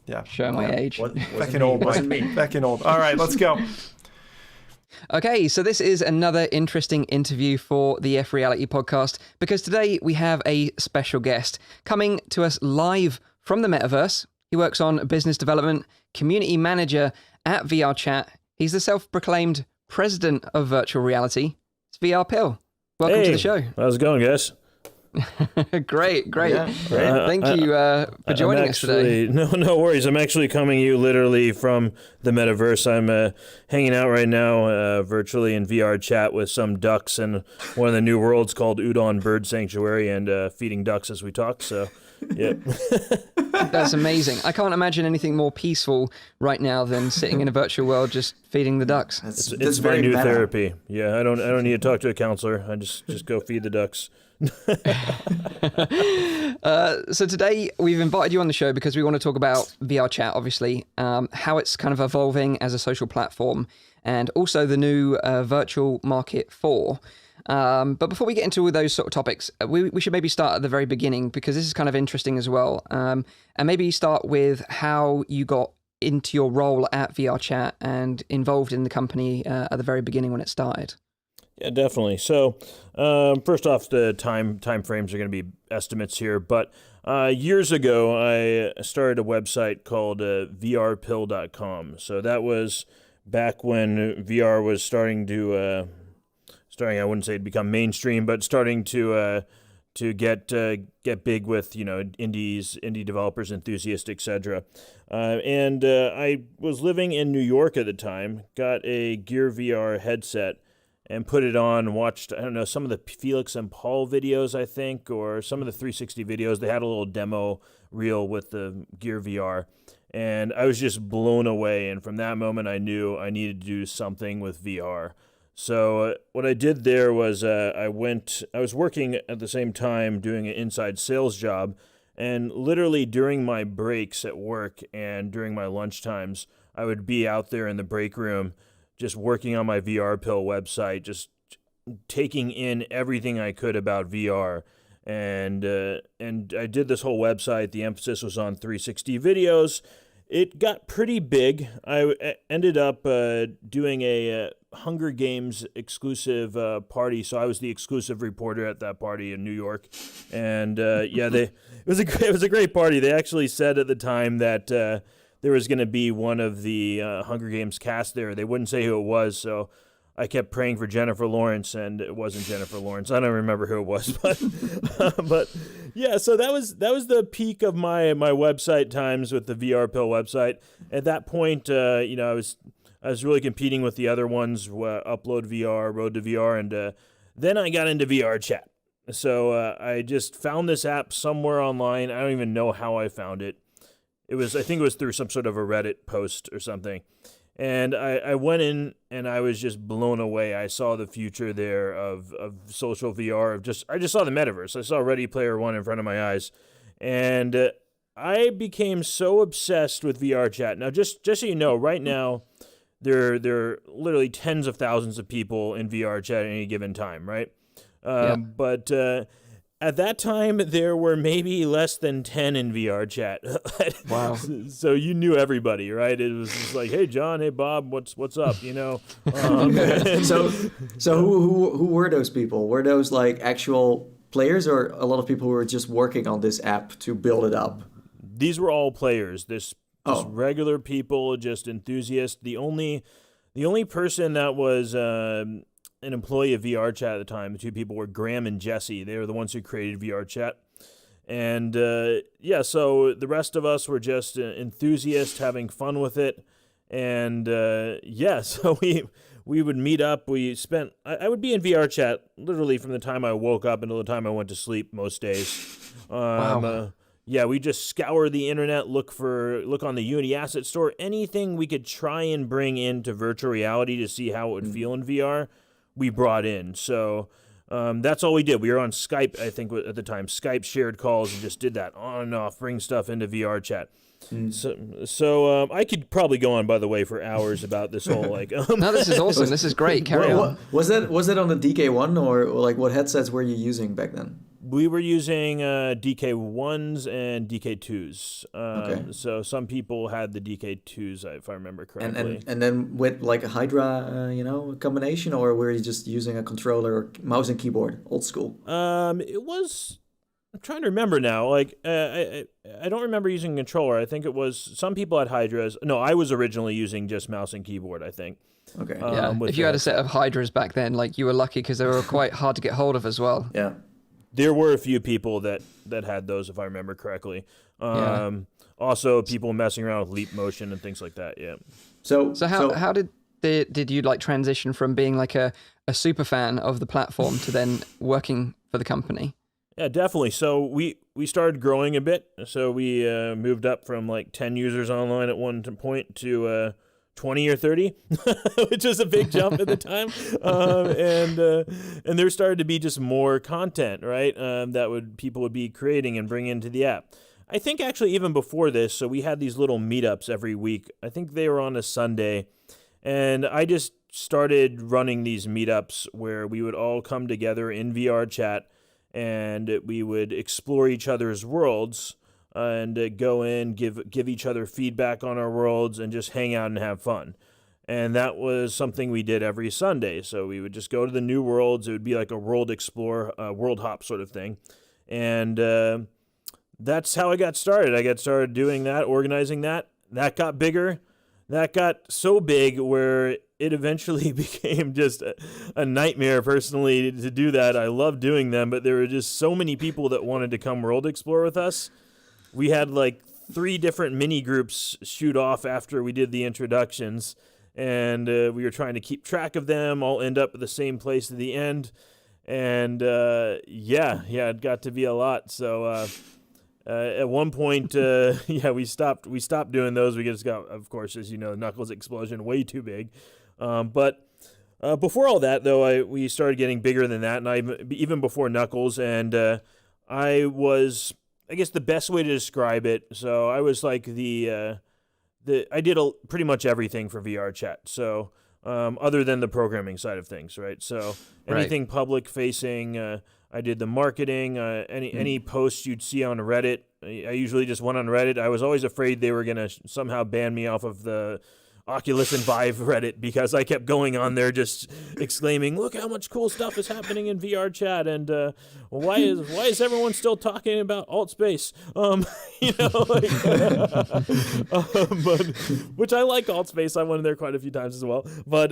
Yeah. Show my age. Back in old. All right, let's go. Okay, so this is another interesting interview for the FReality podcast because today we have a special guest coming to us live from the metaverse. He works on business development, community manager at VRChat. He's the self-proclaimed president of virtual reality. It's VR Pill. Welcome to the show. How's it going, guys? Great. Yeah. Thank you for joining us today. No worries. I'm actually coming you literally from the metaverse. I'm hanging out right now virtually in VRChat with some ducks in one of the new worlds called Udon Bird Sanctuary and feeding ducks as we talk. So, yeah. That's amazing. I can't imagine anything more peaceful right now than sitting in a virtual world just feeding the ducks. It's my new therapy. Yeah, I don't need to talk to a counselor. I just go feed the ducks. So today we've invited you on the show because we want to talk about VRChat, obviously, how it's kind of evolving as a social platform, and also the new virtual market for. But before we get into all those sort of topics, we should maybe start at the very beginning because this is kind of interesting as well. And maybe start with how you got into your role at VRChat and involved in the company at the very beginning when it started. Yeah, definitely. So, first off, the time frames are going to be estimates here. But years ago, I started a website called vrpill.com. So that was back when VR was starting, I wouldn't say it'd become mainstream, but starting to get big with indie developers, enthusiasts, etc. And I was living in New York at the time. Got a Gear VR headset and put it on, watched, I don't know, some of the Felix and Paul videos, I think, or some of the 360 videos. They had a little demo reel with the Gear VR, and I was just blown away. And from that moment, I knew I needed to do something with VR. So what I did there was I was working at the same time doing an inside sales job, and literally during my breaks at work and during my lunch times, I would be out there in the break room just working on my VR Pill website, just taking in everything I could about VR. And I did this whole website. The emphasis was on 360 videos. It got pretty big. I ended up doing a Hunger Games exclusive party, so I was the exclusive reporter at that party in New York. And it was a great party. They actually said at the time that there was going to be one of the Hunger Games cast there. They wouldn't say who it was, so I kept praying for Jennifer Lawrence, and it wasn't Jennifer Lawrence. I don't remember who it was, but yeah. So that was the peak of my website times with the VR Pill website. At that point, I was really competing with the other ones, Upload VR, Road to VR, and then I got into VRChat. So I just found this app somewhere online. I don't even know how I found it. I think it was through some sort of a Reddit post or something. And I went in and I was just blown away. I saw the future there of social VR. I just saw the metaverse. I saw Ready Player One in front of my eyes. And I became so obsessed with VRChat. Now, just so you know, right now, there are literally tens of thousands of people in VRChat at any given time, right? But at that time, there were maybe less than 10 in VRChat. Wow. So you knew everybody, right? It was just like, hey, John, hey, Bob, what's up, you know? So who were those people? Were those like actual players or a lot of people who were just working on this app to build it up? These were all players. Just regular people, just enthusiasts. The only person that was an employee of VRChat at the time, the two people were Graham and Jesse. They were the ones who created VRChat. And so the rest of us were just enthusiasts having fun with it. And so we would meet up. I would be in VRChat literally from the time I woke up until the time I went to sleep most days. Wow. We just scour the internet, look on the Unity Asset Store, anything we could try and bring into virtual reality to see how it would feel in VR, we brought in. So that's all we did. We were on Skype, I think, at the time. Skype shared calls and just did that on and off, bring stuff into VRChat. So I could probably go on, by the way, for hours about this whole like. No, this is awesome. This is great. Carry on. Was that on the DK1 or like what headsets were you using back then? We were using DK1s and DK2s. Okay. So some people had the DK2s, if I remember correctly. And then with like a Hydra, combination, or were you just using a controller, or mouse and keyboard, old school? It was. I'm trying to remember now. Like I don't remember using a controller. I think it was some people had Hydras. No, I was originally using just mouse and keyboard, I think. Okay. If you had a set of Hydras back then, like you were lucky because they were quite hard to get hold of as well. Yeah. There were a few people that had those, if I remember correctly. Also, people messing around with leap motion and things like that. Yeah. So how did you like transition from being like a super fan of the platform to then working for the company? Yeah, definitely. So we started growing a bit. So we moved up from like 10 users online at one point to 20 or 30, which was a big jump at the time. And there started to be just more content, right? That people would be creating and bring into the app. I think actually even before this, so we had these little meetups every week. I think they were on a Sunday. And I just started running these meetups where we would all come together in VRChat and we would explore each other's worlds and go in, give each other feedback on our worlds, and just hang out and have fun. And that was something we did every Sunday. So we would just go to the new worlds. It would be like a world explore, world hop sort of thing. And that's how I got started. I got started doing that, organizing that. That got bigger. That got so big where it eventually became just a nightmare personally to do that. I love doing them, but there were just so many people that wanted to come world explore with us. We had like 3 different mini groups shoot off after we did the introductions, and we were trying to keep track of them, all end up at the same place at the end. And it got to be a lot. So at one point, we stopped doing those. We just got, of course, as you know, Knuckles explosion way too big. But before all that, though, we started getting bigger than that, and even before Knuckles, and I was, I guess, the best way to describe it. So I was like I did pretty much everything for VRChat. So other than the programming side of things, right? So anything public facing. I did the marketing, any posts you'd see on Reddit. I usually just went on Reddit. I was always afraid they were going to somehow ban me off of the Oculus and Vive Reddit because I kept going on there just exclaiming, "Look how much cool stuff is happening in VRChat, and why is everyone still talking about alt space?" Which I like alt space. I went in there quite a few times as well. But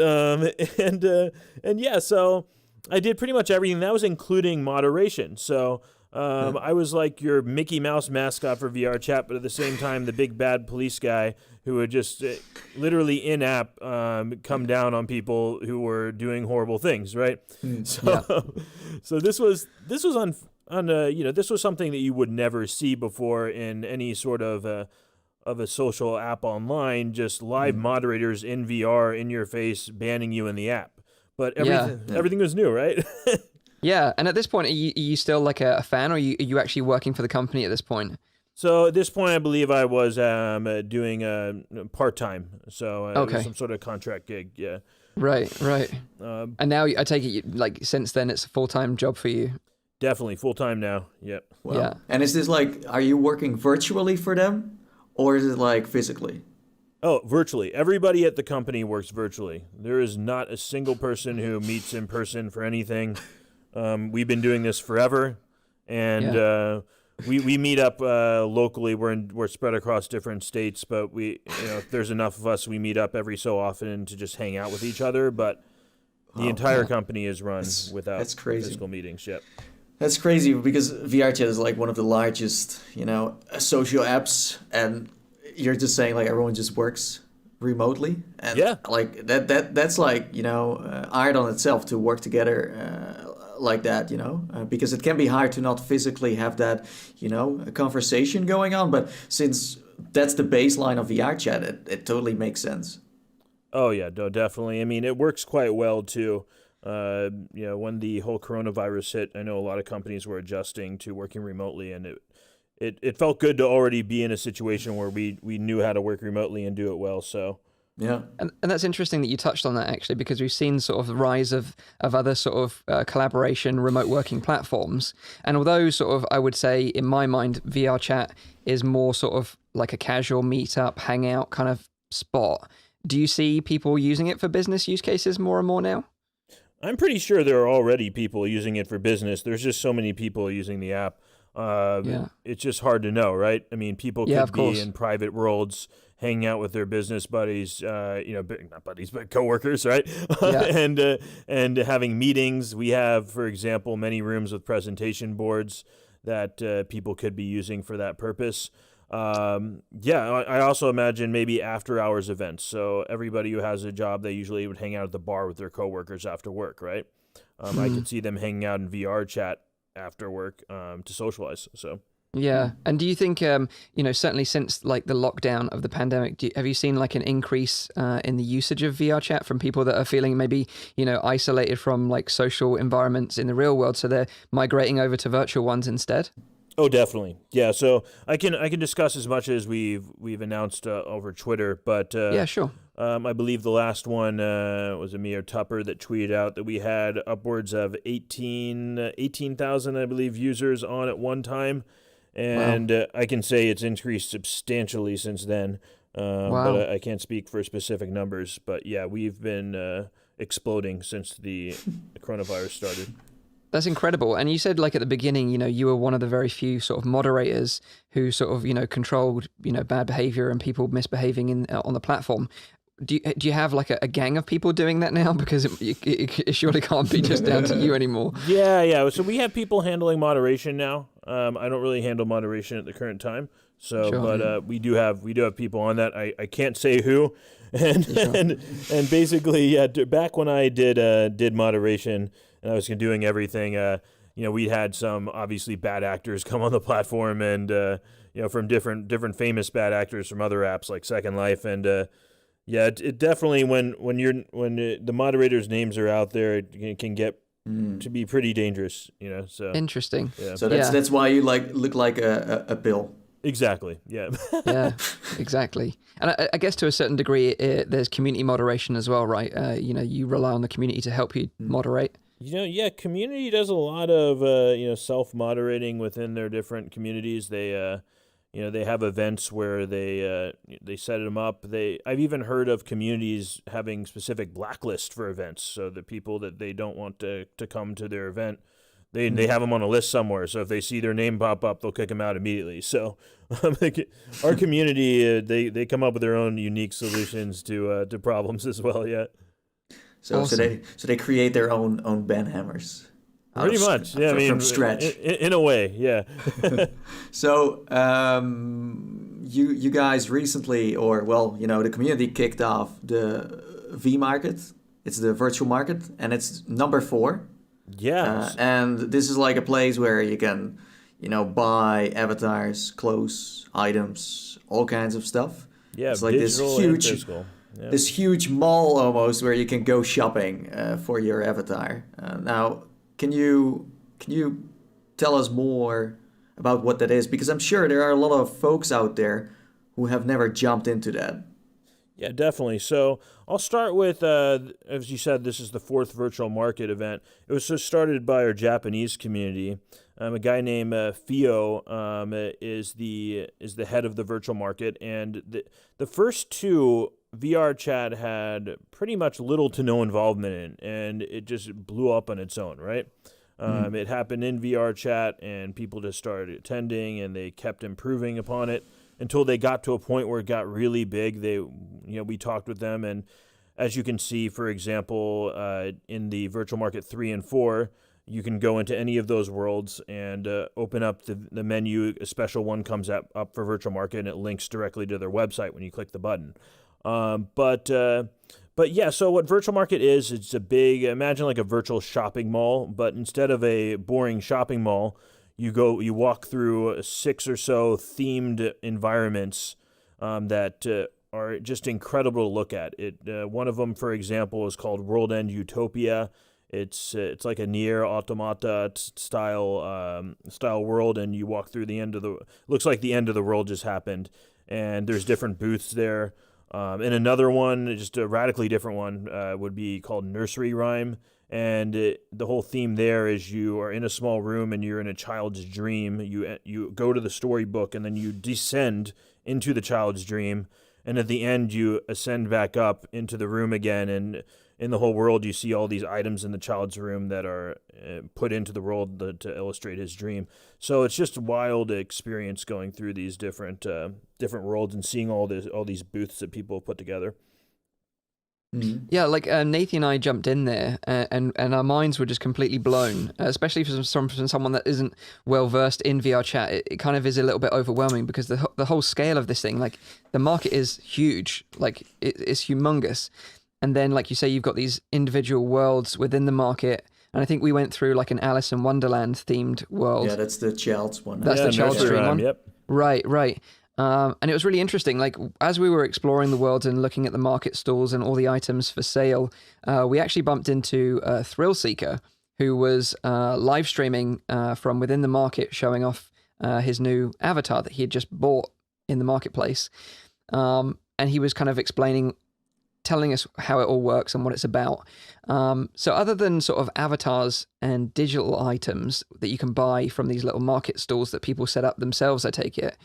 so I did pretty much everything. That was including moderation. So I was like your Mickey Mouse mascot for VRChat, but at the same time, the big bad police guy who would just literally in-app come down on people who were doing horrible things, right? So this was this was something that you would never see before in any sort of of a social app online, just live moderators in VR in your face banning you in the app. But everything was new, right? Yeah, and at this point, are you still like a fan, or are you actually working for the company at this point? So at this point, I believe I was doing part-time, so it was some sort of contract gig, yeah. Right. And now I take it, like, since then, it's a full-time job for you? Definitely, full-time now, yep. Wow. Yeah. And is this like, are you working virtually for them, or is it like physically? Oh, virtually. Everybody at the company works virtually. There is not a single person who meets in person for anything. We've been doing this forever, and we meet up locally. We're spread across different states, but if there's enough of us, we meet up every so often to just hang out with each other. But the entire company is run without physical meetings. Yep. That's crazy, because VRChat is like one of the largest, social apps, and you're just saying like everyone just works remotely, and like that's like art on itself to work together like that, because it can be hard to not physically have that a conversation going on, but since that's the baseline of VRChat, it totally makes sense. Oh yeah, no, definitely. I mean, it works quite well too. When the whole coronavirus hit, I know a lot of companies were adjusting to working remotely, and it felt good to already be in a situation where we knew how to work remotely and do it well. So yeah, and that's interesting that you touched on that, actually, because we've seen sort of the rise of other sort of collaboration, remote working platforms. And although sort of, I would say in my mind, VRChat is more sort of like a casual meetup, hangout kind of spot. Do you see people using it for business use cases more and more now? I'm pretty sure there are already people using it for business. There's just so many people using the app. It's just hard to know, right? I mean, people could be in private worlds, hanging out with their business buddies, not buddies, but coworkers, right? Yeah. and having meetings. We have, for example, many rooms with presentation boards that people could be using for that purpose. I also imagine maybe after hours events. So everybody who has a job, they usually would hang out at the bar with their coworkers after work, right? I could see them hanging out in VRChat after work to socialize. So yeah. And do you think certainly since like the lockdown of the pandemic, have you seen like an increase in the usage of VRChat from people that are feeling maybe isolated from like social environments in the real world, so they're migrating over to virtual ones instead? Oh, definitely. Yeah. So I can discuss as much as we've announced over Twitter, but yeah, sure. I believe the last one was Amir Tupper that tweeted out that we had upwards of 18,000, I believe, users on at one time, and I can say it's increased substantially since then. But I can't speak for specific numbers. But yeah, we've been exploding since the coronavirus started. That's incredible. And you said like at the beginning, you were one of the very few sort of moderators who sort of, controlled, bad behavior and people misbehaving on the platform. Do you have like a gang of people doing that now? Because it surely can't be just down to you anymore. Yeah. So we have people handling moderation now. I don't really handle moderation at the current time. So, sure. But we do have people on that. I can't say who. And basically, back when I did moderation, and I was doing everything, we had some obviously bad actors come on the platform, and from different famous bad actors from other apps like Second Life, and it definitely when the moderators' names are out there, it can get to be pretty dangerous, So interesting. Yeah. So that's why you look like a pill. Exactly. Yeah. Yeah. Exactly. And I guess to a certain degree, there's community moderation as well, right? You rely on the community to help you moderate. Community does a lot of self-moderating within their different communities. They have events where they set them up. I've even heard of communities having specific blacklists for events, so the people that they don't want to come to their event, they have them on a list somewhere. So if they see their name pop up, they'll kick them out immediately. So our community, they come up with their own unique solutions to problems as well. Yeah. So awesome. so they create their own banhammers. Pretty much, yeah. From scratch. In a way, yeah. So you guys recently, the community kicked off the V market. It's the virtual market, and it's number 4. Yeah. And this is like a place where you can, buy avatars, clothes, items, all kinds of stuff. Yeah, it's like this huge mall almost where you can go shopping for your avatar. Now, can you tell us more about what that is? Because I'm sure there are a lot of folks out there who have never jumped into that. Yeah, definitely. So I'll start with, as you said, this is the 4th virtual market event. It was started by our Japanese community. A guy named Fio is the head of the virtual market, and the first 2 VRChat had pretty much little to no involvement in, and it just blew up on its own, right? It happened in VRChat, and people just started attending, and they kept improving upon it until they got to a point where it got really big. We talked with them, and as you can see, for example, in the virtual market 3 and 4, you can go into any of those worlds and open up the menu. A special one comes up for virtual market, and it links directly to their website when you click the button. But yeah, so what virtual market is, it's imagine like a virtual shopping mall, but instead of a boring shopping mall, you walk through 6 or so themed environments that are just incredible to look at. One of them, for example, is called World End Utopia. It's like a Nier Automata style world, and you walk through looks like the end of the world just happened, and there's different booths there. And another one, just a radically different one, would be called Nursery Rhyme. And the whole theme there is you are in a small room and you're in a child's dream. You go to the storybook and then you descend into the child's dream. And at the end, you ascend back up into the room again. And in the whole world, you see all these items in the child's room that are put into the world to illustrate his dream. So it's just a wild experience going through these different worlds and seeing all these booths that people have put together. Yeah, like Nathan and I jumped in there, and our minds were just completely blown, especially from someone that isn't well versed in VRChat. It kind of is a little bit overwhelming because the whole scale of this thing, like the market is huge, like it's humongous. And then, like you say, you've got these individual worlds within the market. And I think we went through like an Alice in Wonderland themed world. Yeah, that's the child's one. That's the child's dream one. Yep. Right. And it was really interesting. Like as we were exploring the world and looking at the market stalls and all the items for sale, we actually bumped into Thrill Seeker, who was live streaming from within the market, showing off his new avatar that he had just bought in the marketplace. And he was kind of telling us how it all works and what it's about. So other than sort of avatars and digital items that you can buy from these little market stalls that people set up themselves, I take it,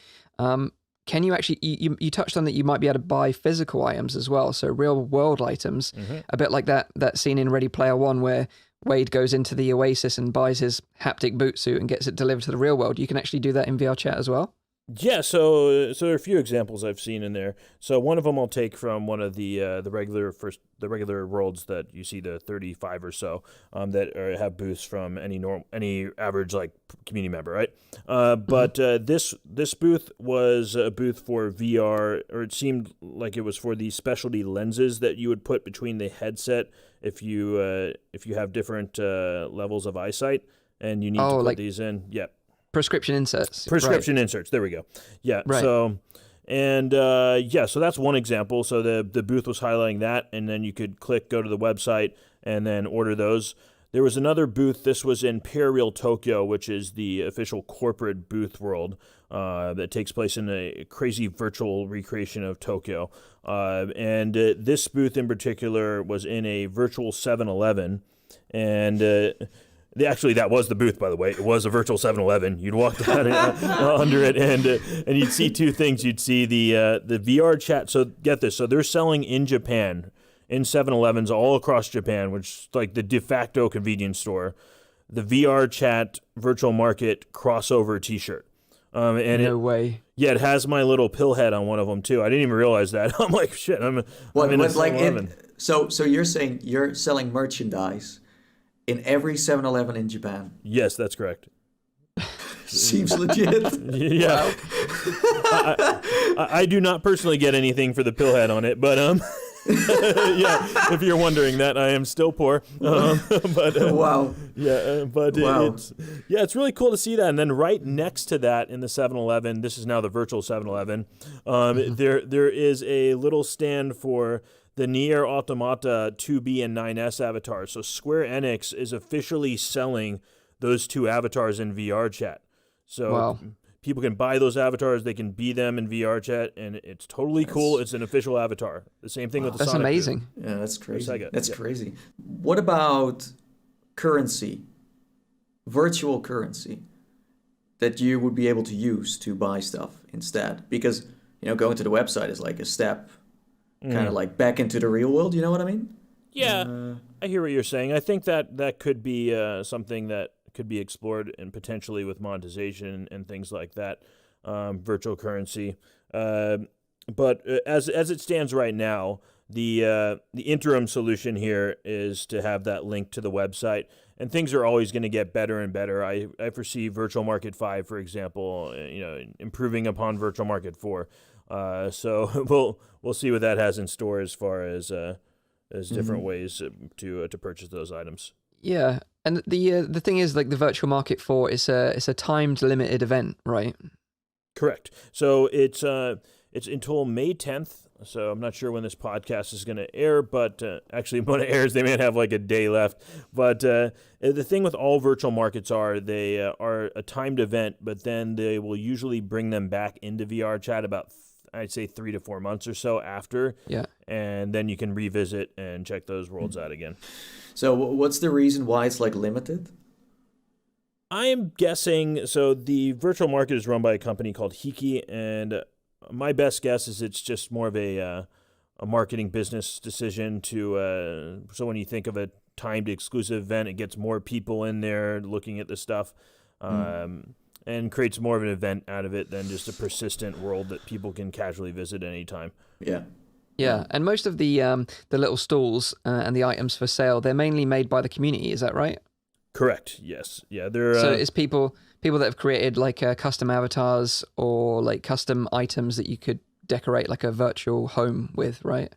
can you actually, you touched on that you might be able to buy physical items as well, so real world items, a bit like that scene in Ready Player One where Wade goes into the Oasis and buys his haptic boot suit and gets it delivered to the real world. You can actually do that in VRChat as well? Yeah, so there are a few examples I've seen in there. So one of them I'll take from one of the regular worlds that you see, the 35 or so that have booths from any average like community member, right? But this booth was a booth for VR, or it seemed like it was for the specialty lenses that you would put between the headset if you have different levos of eyesight and you need to put these in. Yeah. Prescription inserts. Inserts. There we go. Yeah. Right. So, and so that's one example. So the booth was highlighting that, and then you could go to the website and then order those. There was another booth. This was in Parareal Tokyo, which is the official corporate booth world that takes place in a crazy virtual recreation of Tokyo. And this booth in particular was in a virtual 7-Eleven, and actually, that was the booth, by the way. It was a virtual 7-Eleven. You'd walk down under it, and you'd see two things. You'd see the VRChat. So get this. So they're selling in Japan, in 7-Elevens all across Japan, which is like the de facto convenience store, the VRChat virtual market crossover T-shirt. No way. Yeah, it has my little pill head on one of them too. I didn't even realize that. I'm like, shit. I'm in a 7-Eleven. So you're saying you're selling merchandise in every 7-Eleven in Japan? Yes, that's correct. Seems legit. Yeah. I do not personally get anything for the pillhead on it, but Yeah, if you're wondering that, I am still poor. But Wow. Yeah, but Wow. it's really cool to see that. And then right next to that in the 7-Eleven, this is now the virtual 7-Eleven, there is a little stand for the Nier Automata 2B and 9S avatars. So Square Enix is officially selling those two avatars in VRChat. So Wow. people can buy those avatars, they can be them in VRChat, and it's totally cool. It's an official avatar. The same thing with the That's Sonic amazing. Yeah, that's crazy. Sega, That's yeah. crazy. What about currency, virtual currency, that you would be able to use to buy stuff instead? Because, going to the website is like a step kind of like back into the real world. You know what I mean? Yeah, I hear what you're saying. I think that could be something that could be explored, and potentially with monetization and things like that, virtual currency. But as it stands right now, the interim solution here is to have that link to the website, and things are always going to get better and better. I foresee Virtual Market 5, for example, improving upon Virtual Market 4. So we'll see what that has in store as far as different ways to purchase those items. Yeah, and the thing is, like, the Virtual Market 4 is a timed limited event, right? Correct. So it's until May 10th. So I'm not sure when this podcast is going to air, but actually when it airs, they may have like a day left. But the thing with all virtual markets they are a timed event, but then they will usually bring them back into VRChat about I'd say 3 to 4 months or so after. Yeah. And then you can revisit and check those worlds out again. So what's the reason why it's like limited? I am guessing, so the virtual market is run by a company called Hiki, and my best guess is it's just more of a marketing business decision to, so when you think of a timed exclusive event, it gets more people in there looking at the stuff. And creates more of an event out of it than just a persistent world that people can casually visit anytime. Yeah. Yeah, and most of the little stalls and the items for sale, they're mainly made by the community. Is that right? Correct. Yes. Yeah. They're so it's people that have created like custom avatars or like custom items that you could decorate like a virtual home with, right?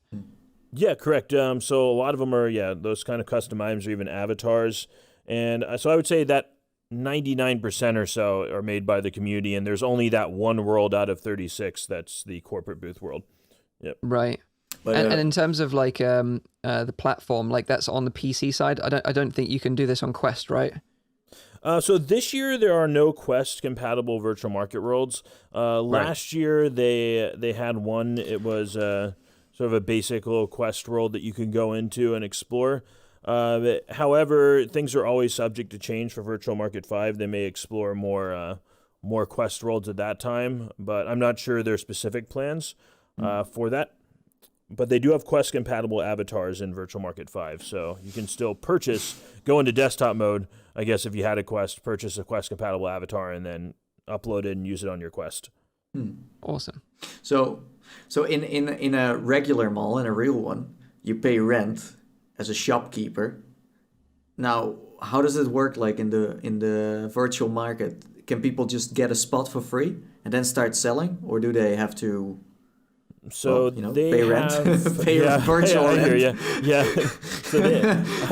Yeah. Correct. So a lot of them are those kind of custom items or even avatars, and so I would say that 99% or so are made by the community, and there's only that one world out of 36 that's the corporate booth world. Yep. Right. But, and in terms of like the platform, like that's on the PC side. I don't think you can do this on Quest, right? So this year there are no Quest compatible virtual market worlds. Last year they had one. It was sort of a basic little Quest world that you can go into and explore. However, things are always subject to change for Virtual Market 5. They may explore more Quest worlds at that time, but I'm not sure their specific plans for that. But they do have Quest-compatible avatars in Virtual Market 5, so you can still go into desktop mode, I guess, if you had a Quest, purchase a Quest-compatible avatar, and then upload it and use it on your Quest. Awesome. So in a regular mall, in a real one, you pay rent as a shopkeeper. Now, how does it work like in the virtual market? Can people just get a spot for free and then start selling, or do they have to they pay rent? Pay virtual rent. Yeah. So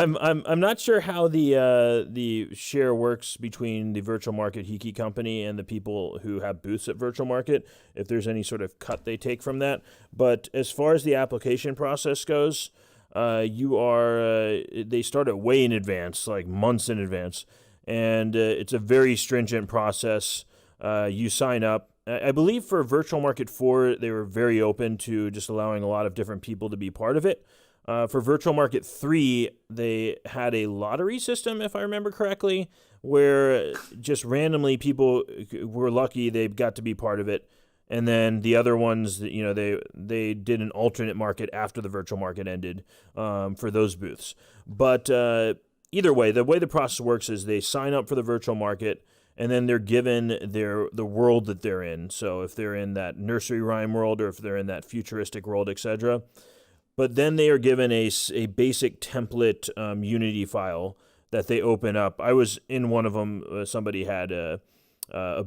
I'm not sure how the share works between the Virtual Market Hiki company and the people who have booths at Virtual Market, if there's any sort of cut they take from that. But as far as the application process goes, they start it way in advance, like months in advance, and it's a very stringent process. You sign up. I believe for Virtual Market 4, they were very open to just allowing a lot of different people to be part of it. For Virtual Market 3, they had a lottery system, if I remember correctly, where just randomly people were lucky they got to be part of it. And then the other ones, they did an alternate market after the virtual market ended for those booths. But either way, the process works is they sign up for the virtual market, and then they're given the world that they're in. So if they're in that nursery rhyme world, or if they're in that futuristic world, etc. But then they are given a basic template Unity file that they open up. I was in one of them. Somebody had a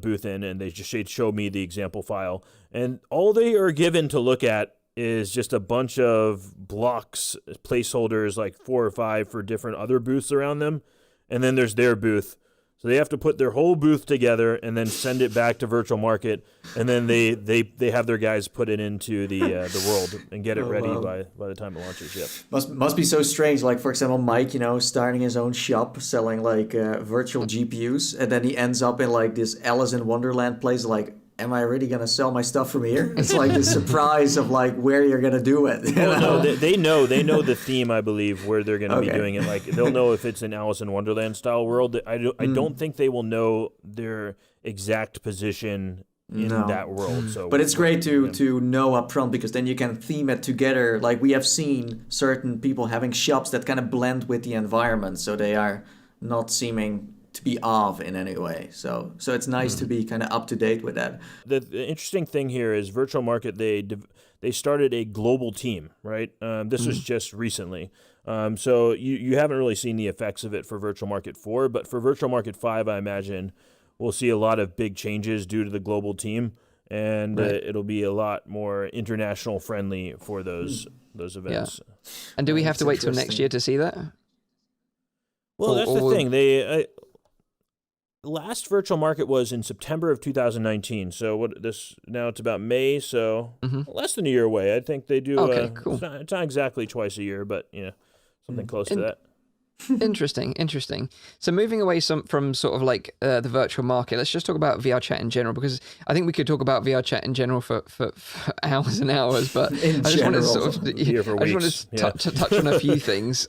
booth in, and they showed me the example file. And all they are given to look at is just a bunch of blocks, placeholders, like 4 or 5 for different other booths around them. And then there's their booth. So they have to put their whole booth together and then send it back to Virtual Market. And then they have their guys put it into the world and get it ready by the time it launches. Yep. Must be so strange. Like, for example, Mike, starting his own shop selling like virtual GPUs. And then he ends up in like this Alice in Wonderland place. Like, am I really going to sell my stuff from here? It's like the surprise of like where you're going to do it. No, they know the theme, I believe, where they're going to be doing it. Like, they'll know if it's an Alice in Wonderland style world. I don't think they will know their exact position in that world. So, but it's great to know up front, because then you can theme it together. Like, we have seen certain people having shops that kind of blend with the environment, so they are not seeming to be off in any way. So it's nice to be kind of up to date with that. The interesting thing here is Virtual Market, they started a global team, right? This was just recently. So you haven't really seen the effects of it for Virtual Market 4, but for Virtual Market 5, I imagine we'll see a lot of big changes due to the global team, and it'll be a lot more international friendly for those events. Yeah. And do we have to wait till next year to see that? Well, that's the thing. Last Virtual Market was in September of 2019. So now it's about May, so less than a year away. I think they do. Okay, cool. It's not exactly twice a year, but something close to that. Interesting. So moving away from sort of like the virtual market, let's just talk about VRChat in general, because I think we could talk about VRChat in general for hours and hours, but I just wanted to touch on a few things,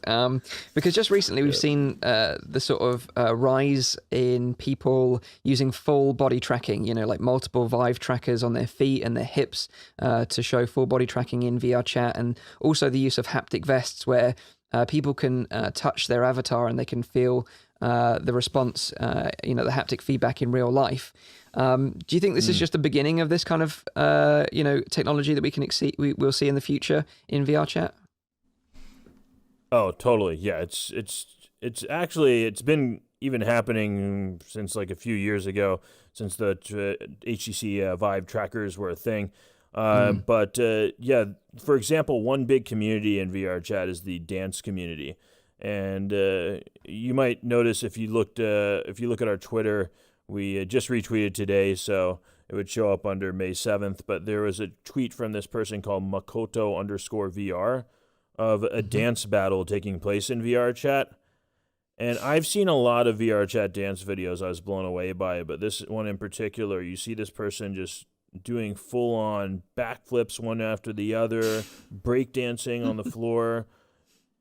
because just recently we've seen the sort of rise in people using full body tracking, like multiple Vive trackers on their feet and their hips to show full body tracking in VRChat, and also the use of haptic vests where people can touch their avatar and they can feel the response, the haptic feedback in real life. Do you think this is just the beginning of this kind of, technology that we'll see in the future in VRChat? Oh, totally. Yeah, it's been even happening since like a few years ago, since the HTC Vive trackers were a thing. But for example, one big community in VRChat is the dance community, and you might notice if you look at our Twitter, we just retweeted today, so it would show up under May 7th. But there was a tweet from this person called Makoto_VR of a dance battle taking place in VRChat, and I've seen a lot of VRChat dance videos. I was blown away by it, but this one in particular, you see this person just doing full-on backflips one after the other, breakdancing on the floor.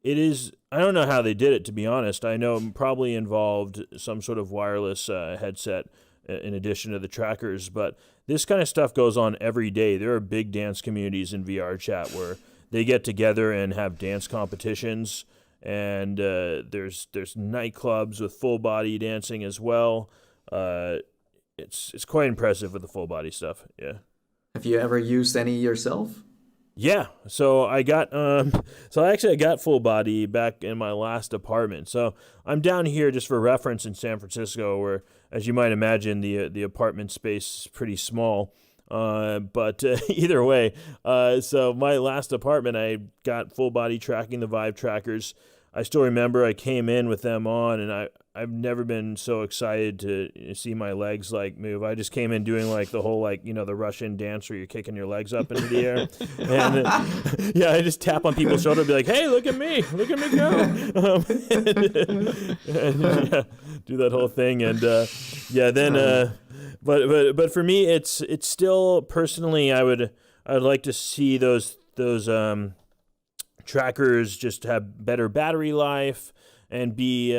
I don't know how they did it, to be honest. I know it probably involved some sort of wireless headset in addition to the trackers, but this kind of stuff goes on every day. There are big dance communities in VRChat where they get together and have dance competitions, and there's nightclubs with full-body dancing as well. It's quite impressive with the full body stuff. Yeah. Have you ever used any yourself? Yeah. So I got I got full body back in my last apartment. So I'm down here just for reference in San Francisco, where, as you might imagine, the apartment space is pretty small. But either way, so my last apartment, I got full body tracking, the Vive trackers. I still remember I came in with them on, and I've never been so excited to see my legs move. I just came in doing the whole the Russian dance where you're kicking your legs up into the air, and I just tap on people's shoulder and be like, "Hey, look at me go!" And do that whole thing, and but for me, it's still personally, I'd like to see those trackers just have better battery life and be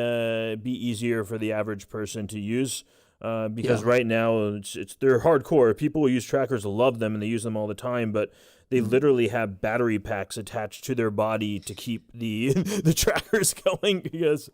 easier for the average person to use, because right now they're hardcore. People who use trackers love them and they use them all the time, but they literally have battery packs attached to their body to keep the trackers going because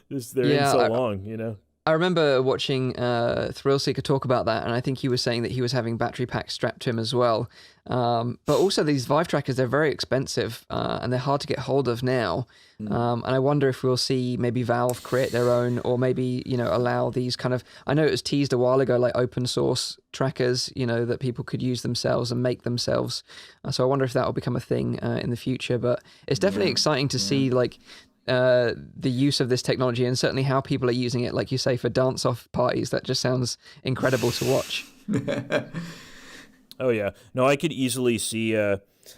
they're in so long, I remember watching Thrillseeker talk about that, and I think he was saying that he was having battery packs strapped to him as well. But also these Vive trackers, they're very expensive, and they're hard to get hold of now. And I wonder if we'll see maybe Valve create their own, or maybe, allow these kind of, I know it was teased a while ago, like open source trackers, that people could use themselves and make themselves. So I wonder if that will become a thing in the future. But it's definitely exciting to see like the use of this technology, and certainly how people are using it, like you say, for dance-off parties. That just sounds incredible to watch. Oh yeah, no, I could easily see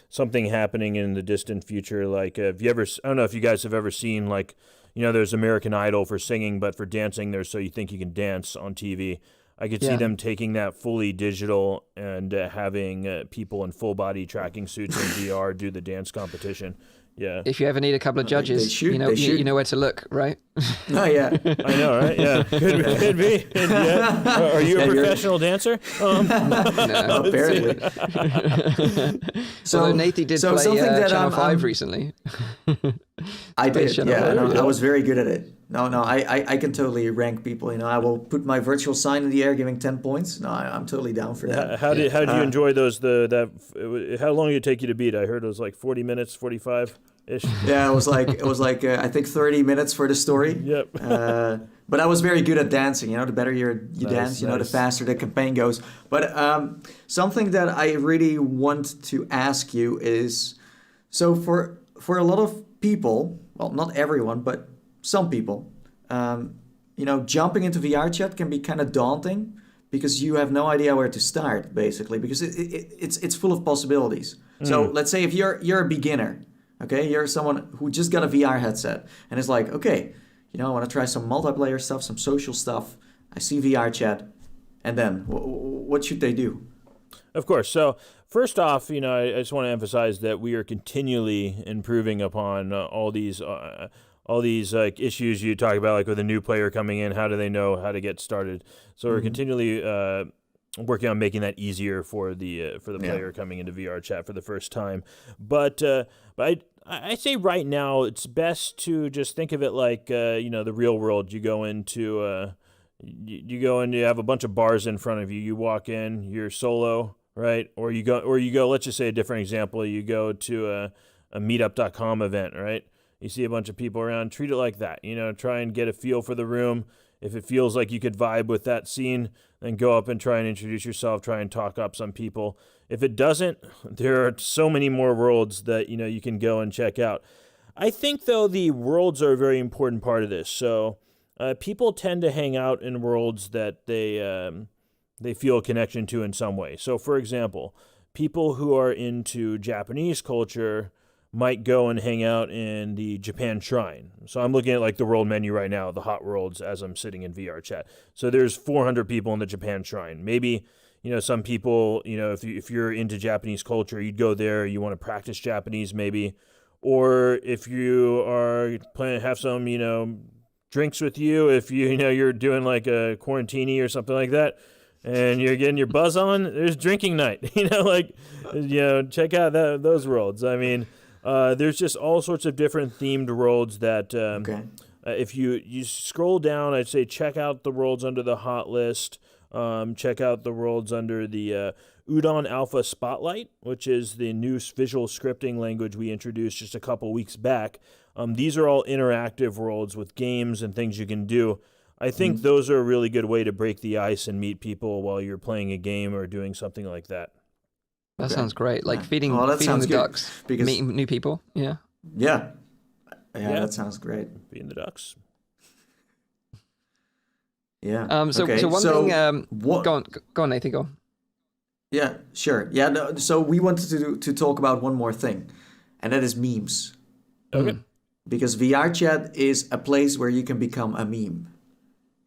something happening in the distant future. Like, I don't know if you guys have ever seen, like, there's American Idol for singing, but for dancing, there's So You Think You Can Dance on TV. I could see them taking that fully digital and having people in full body tracking suits in VR do the dance competition. Yeah. If you ever need a couple of judges, you know where to look, right? Oh yeah. I know, right? Yeah. Could be. Yeah. Are you a professional dancer? No, apparently. So Nathan did play Channel 5 recently. I did. Yeah, I was very good at it. No, I can totally rank people. I will put my virtual sign in the air, giving 10 points. No, I'm totally down for that. How did you enjoy those? How long did it take you to beat? I heard it was like 40 minutes, 45-ish. Yeah, it was like I think 30 minutes for the story. Yep. But I was very good at dancing. The better you dance, the faster the campaign goes. But something that I really want to ask you is, so for a lot of people, well, not everyone, but some people, jumping into VRChat can be kind of daunting because you have no idea where to start, basically, because it's full of possibilities. So let's say if you're a beginner, okay, you're someone who just got a VR headset and is like, okay, I want to try some multiplayer stuff, some social stuff. I see VRChat, and then what should they do? Of course. So first off, I just want to emphasize that we are continually improving upon all these like issues you talk about, like with a new player coming in, how do they know how to get started? So we're continually working on making that easier for the player coming into VRChat for the first time. But I say right now it's best to just think of it like the real world. You go into you have a bunch of bars in front of you. You walk in, you're solo, right? Or you go. Let's just say a different example. You go to a meetup.com event, right? You see a bunch of people around, treat it like that. Try and get a feel for the room. If it feels like you could vibe with that scene, then go up and try and introduce yourself, try and talk up some people. If it doesn't, there are so many more worlds that, you can go and check out. I think, though, the worlds are a very important part of this. So people tend to hang out in worlds that they feel a connection to in some way. So, for example, people who are into Japanese culture might go and hang out in the Japan Shrine. So I'm looking at like the world menu right now, the hot worlds, as I'm sitting in VRChat. So there's 400 people in the Japan Shrine. Maybe, some people, if you're into Japanese culture, you'd go there, you want to practice Japanese maybe. Or if you are planning to have some, drinks with you, if you're doing like a quarantini or something like that, and you're getting your buzz on, there's drinking night. Check out those worlds. I mean, there's just all sorts of different themed worlds that if you scroll down, I'd say check out the worlds under the hot list. Check out the worlds under the Udon Alpha Spotlight, which is the new visual scripting language we introduced just a couple weeks back. These are all interactive worlds with games and things you can do. I think those are a really good way to break the ice and meet people while you're playing a game or doing something like that. That sounds great. Like feeding the ducks, meeting new people. Yeah. Yeah, that sounds great. Feeding the ducks. Yeah. So one thing. Go on, Nathan. Go on. Yeah, sure. Yeah. No, so we wanted to talk about one more thing, and that is memes. Okay. Because VRChat is a place where you can become a meme,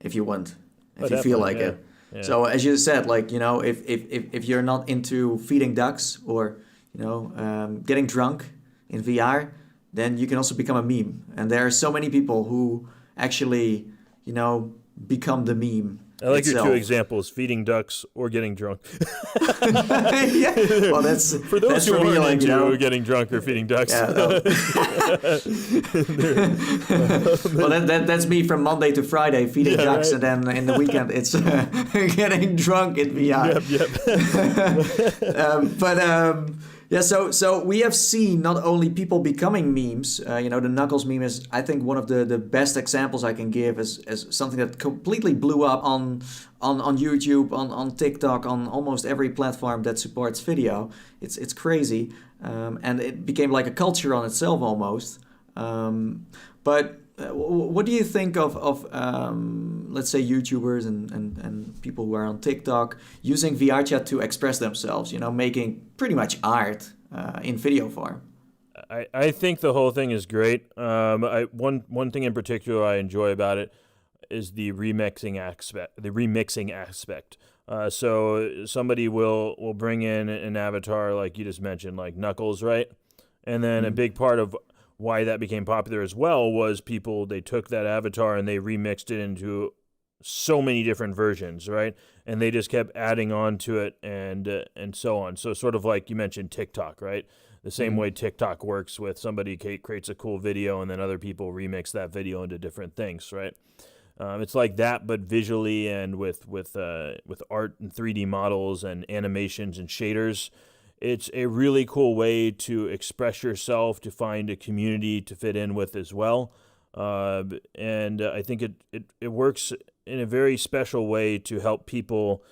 if you want, if you feel like it. Yeah. So as you said, like, if you're not into feeding ducks or, getting drunk in VR, then you can also become a meme. And there are so many people who actually, become the meme I like your two examples: feeding ducks or getting drunk. Yeah. Well, that's for those who are into getting drunk or feeding ducks. Yeah, no. Well, that's me from Monday to Friday, feeding ducks, right. And then in the weekend it's getting drunk in VR. Yep. Yeah, so we have seen not only people becoming memes. The Knuckles meme is, I think, one of the best examples I can give as something that completely blew up on YouTube, on TikTok, on almost every platform that supports video. It's crazy, and it became like a culture on itself almost. But what do you think of let's say YouTubers and people who are on TikTok using VRChat to express themselves, making pretty much art in video form? I think the whole thing is great. One thing in particular I enjoy about it is the remixing aspect. So somebody will bring in an avatar like you just mentioned, like Knuckles, right? And then a big part of why that became popular as well was they took that avatar and they remixed it into so many different versions, right? And they just kept adding on to it and so on. So sort of like you mentioned TikTok, right? The same way TikTok works with somebody creates a cool video and then other people remix that video into different things, right? It's like that, but visually and with art and 3D models and animations and shaders. It's a really cool way to express yourself, to find a community to fit in with as well. And I think it works in a very special way to help people,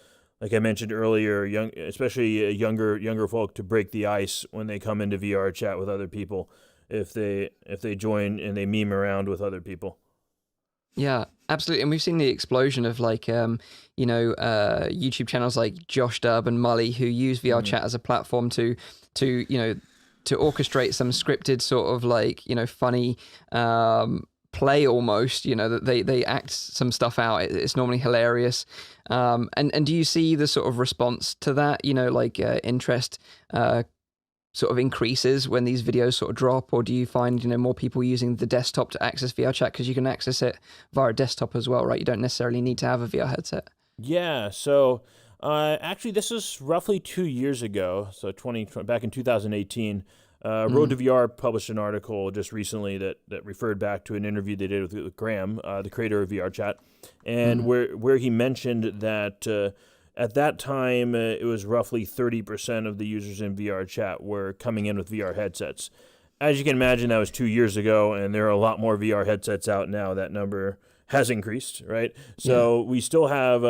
like I mentioned earlier, especially younger folk, to break the ice when they come into VRChat with other people, if they join and they meme around with other people. Yeah, absolutely. And we've seen the explosion of YouTube channels like Josh Dub and Mully who use VRChat as a platform to orchestrate some scripted sort of funny play almost, that they act some stuff out. It's normally hilarious. And do you see the sort of response to that, interest sort of increases when these videos sort of drop, or do you find more people using the desktop to access VRChat because you can access it via a desktop as well, right? You don't necessarily need to have a VR headset. Yeah, so actually this is roughly 2 years ago, so back in 2018. Road to VR published an article just recently that referred back to an interview they did with Graham, the creator of VRChat, and where he mentioned that at that time, it was roughly 30% of the users in VRChat were coming in with VR headsets. As you can imagine, that was 2 years ago, and there are a lot more VR headsets out now. That number has increased, right? So we still have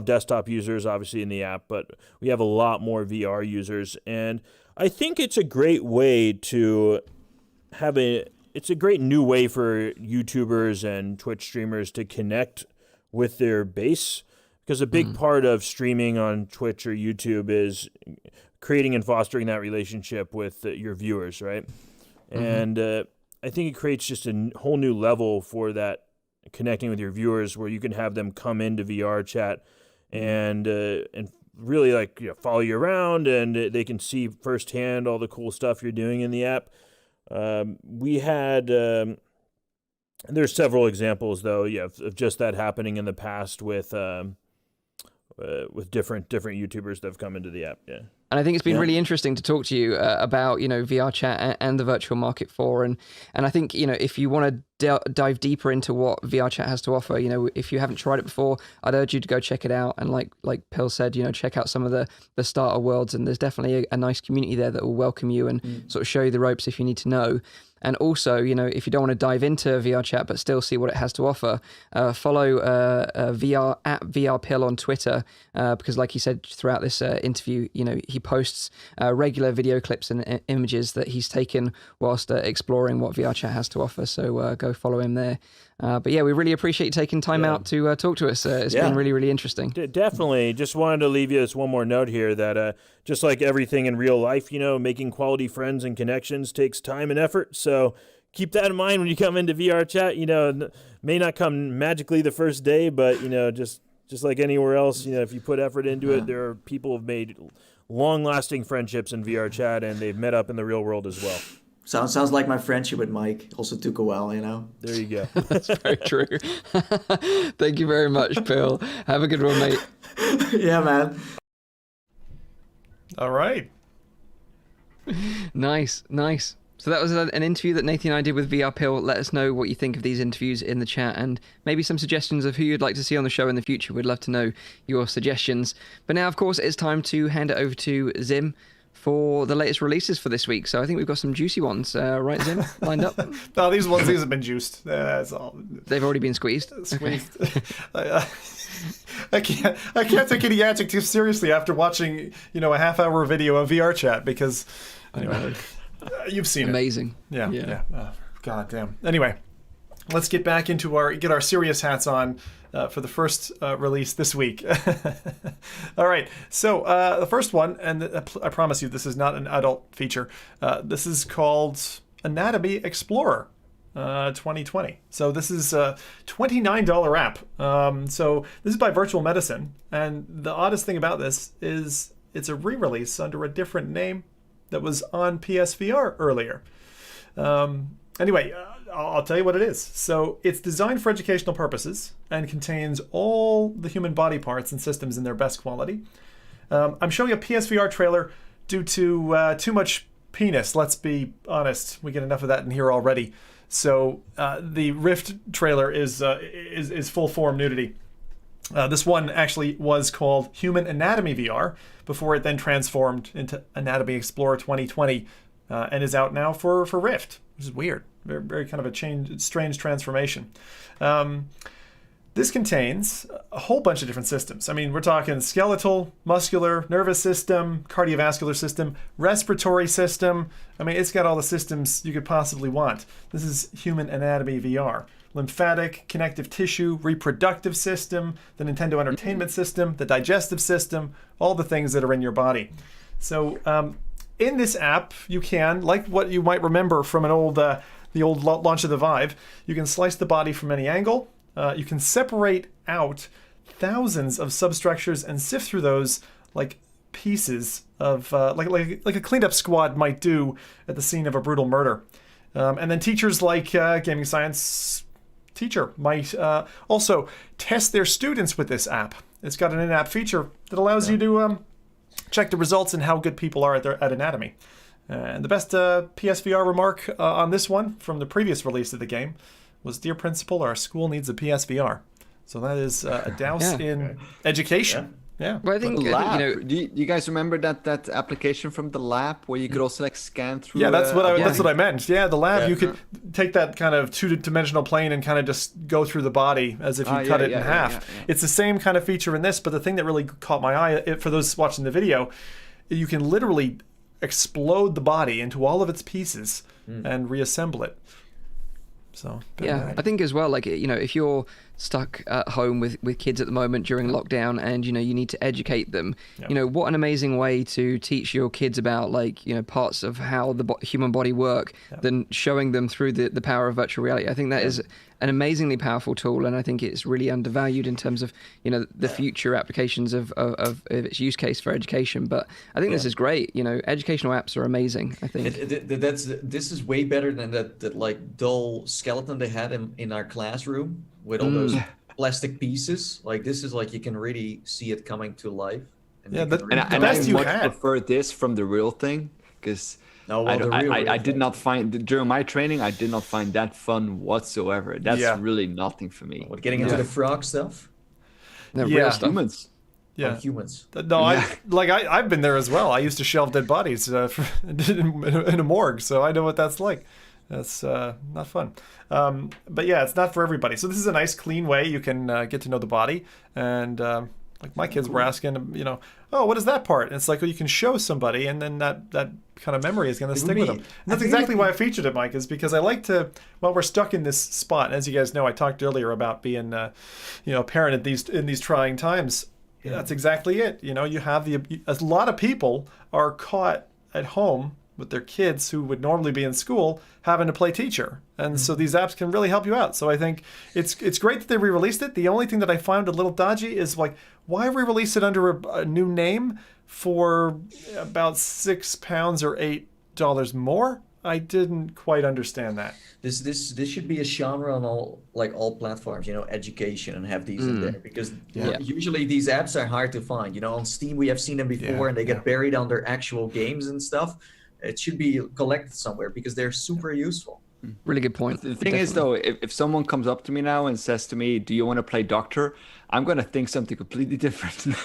desktop users, obviously, in the app, but we have a lot more VR users, and I think it's a great way to it's a great new way for YouTubers and Twitch streamers to connect with their base. Because a big part of streaming on Twitch or YouTube is creating and fostering that relationship with your viewers, right? And I think it creates just a whole new level for that connecting with your viewers, where you can have them come into VRChat and really follow you around, and they can see firsthand all the cool stuff you're doing in the app. We had there's several examples though, of just that happening in the past with different YouTubers that have come into the app. Yeah. And I think it's been really interesting to talk to you about, VRChat and the virtual market for. And I think, if you want to dive deeper into what VRChat has to offer, if you haven't tried it before, I'd urge you to go check it out. And like Pil said, check out some of the starter worlds. And there's definitely a nice community there that will welcome you and sort of show you the ropes if you need to know. And also, if you don't want to dive into VRChat but still see what it has to offer, follow VRPil on Twitter, because like he said throughout this interview, he posts regular video clips and images that he's taken whilst exploring what VRChat has to offer. So go follow him there. But yeah, we really appreciate you taking time out to talk to us. It's been really, really interesting. Definitely. Just wanted to leave you this one more note here that just like everything in real life, making quality friends and connections takes time and effort. So keep that in mind when you come into VRChat. May not come magically the first day, but, just like anywhere else, if you put effort into it, there are people who have made long-lasting friendships in VRChat, and they've met up in the real world as well. Sounds like my friendship with Mike also took a while, you know? There you go. That's very true. Thank you very much, Bill. Have a good one, mate. Yeah, man. All right. Nice. So that was an interview that Nathan and I did with VR Pill. Let us know what you think of these interviews in the chat and maybe some suggestions of who you'd like to see on the show in the future. We'd love to know your suggestions. But now, of course, it's time to hand it over to Zim for the latest releases for this week. So I think we've got some juicy ones, right, Zim, lined up? No, these have been juiced. That's all. They've already been squeezed? Squeezed. Okay. I can't take any adjectives seriously after watching, a half-hour video of VRChat because, anyway, you've seen Amazing. it. Yeah. Oh, God damn. Anyway, let's get back into our serious hats on for the first release this week. All right. So the first one, and I promise you, this is not an adult feature. This is called Anatomy Explorer 2020. So this is a $29 app. So this is by Virtual Medicine. And the oddest thing about this is it's a re-release under a different name that was on PSVR earlier. Anyway, I'll tell you what it is. So it's designed for educational purposes and contains all the human body parts and systems in their best quality. I'm showing a PSVR trailer due to too much penis. Let's be honest. We get enough of that in here already. So the Rift trailer is full form nudity. This one actually was called Human Anatomy VR before it then transformed into Anatomy Explorer 2020 and is out now for Rift, which is weird. Very, very kind of a strange transformation. This contains a whole bunch of different systems. I mean, we're talking skeletal, muscular, nervous system, cardiovascular system, respiratory system. I mean, it's got all the systems you could possibly want. This is Human Anatomy VR. Lymphatic, connective tissue, reproductive system, the Nintendo Entertainment System, the digestive system, all the things that are in your body. So in this app, you can, like what you might remember from the old launch of the Vive, you can slice the body from any angle. You can separate out thousands of substructures and sift through those like pieces of like a cleanup squad might do at the scene of a brutal murder. And then teachers like gaming science teacher might also test their students with this app. It's got an in-app feature that allows you to check the results and how good people are at anatomy. And the best PSVR remark on this one from the previous release of the game was, "Dear principal, our school needs a PSVR." So that is a douse in education. Yeah. Well, I think lab. Do you guys remember that application from the lab where you could also like scan through? Yeah, that's what I meant. Yeah, the lab, you could take that kind of two-dimensional plane and kind of just go through the body as if you cut it in half. Yeah. It's the same kind of feature in this, but the thing that really caught my eye, for those watching the video, you can literally explode the body into all of its pieces and reassemble it. So I think as well, like, if you're stuck at home with kids at the moment during lockdown and you need to educate them, what an amazing way to teach your kids about parts of how the human body work than showing them through the power of virtual reality. I think that is an amazingly powerful tool, and I think it's really undervalued in terms of the future applications of its use case for education. But I think this is great. Educational apps are amazing. I think this is way better than that like dull skeleton they had in our classroom with all those plastic pieces. Like, this is like you can really see it coming to life. And I much prefer this from the real thing, because I did not find, during my training, I did not find that fun whatsoever. That's really nothing for me. What, getting into the frog stuff? Real stuff. Humans. Yeah, humans. No, I've been there as well. I used to shelve dead bodies in a morgue, so I know what that's like. That's not fun. But yeah, it's not for everybody. So this is a nice, clean way you can get to know the body. And like my kids were asking, oh, what is that part? And it's like, well, you can show somebody, and then that kind of memory is going to stick with them. And that's exactly why I featured it, Mike, is because I like to, while we're stuck in this spot, and as you guys know, I talked earlier about being, a parent in these trying times. Yeah. That's exactly it. You have a lot of people are caught at home with their kids who would normally be in school having to play teacher. And so these apps can really help you out. So I think it's great that they re-released it. The only thing that I found a little dodgy is like, why re-release it under a new name for about £6 or $8 more? I didn't quite understand that. This should be a genre on all platforms, education, and have these in there, because usually these apps are hard to find. On Steam we have seen them before, and they get buried under actual games and stuff. It should be collected somewhere because they're super useful. Really good point. The thing is, though, if someone comes up to me now and says to me, "Do you want to play Doctor?" I'm going to think something completely different.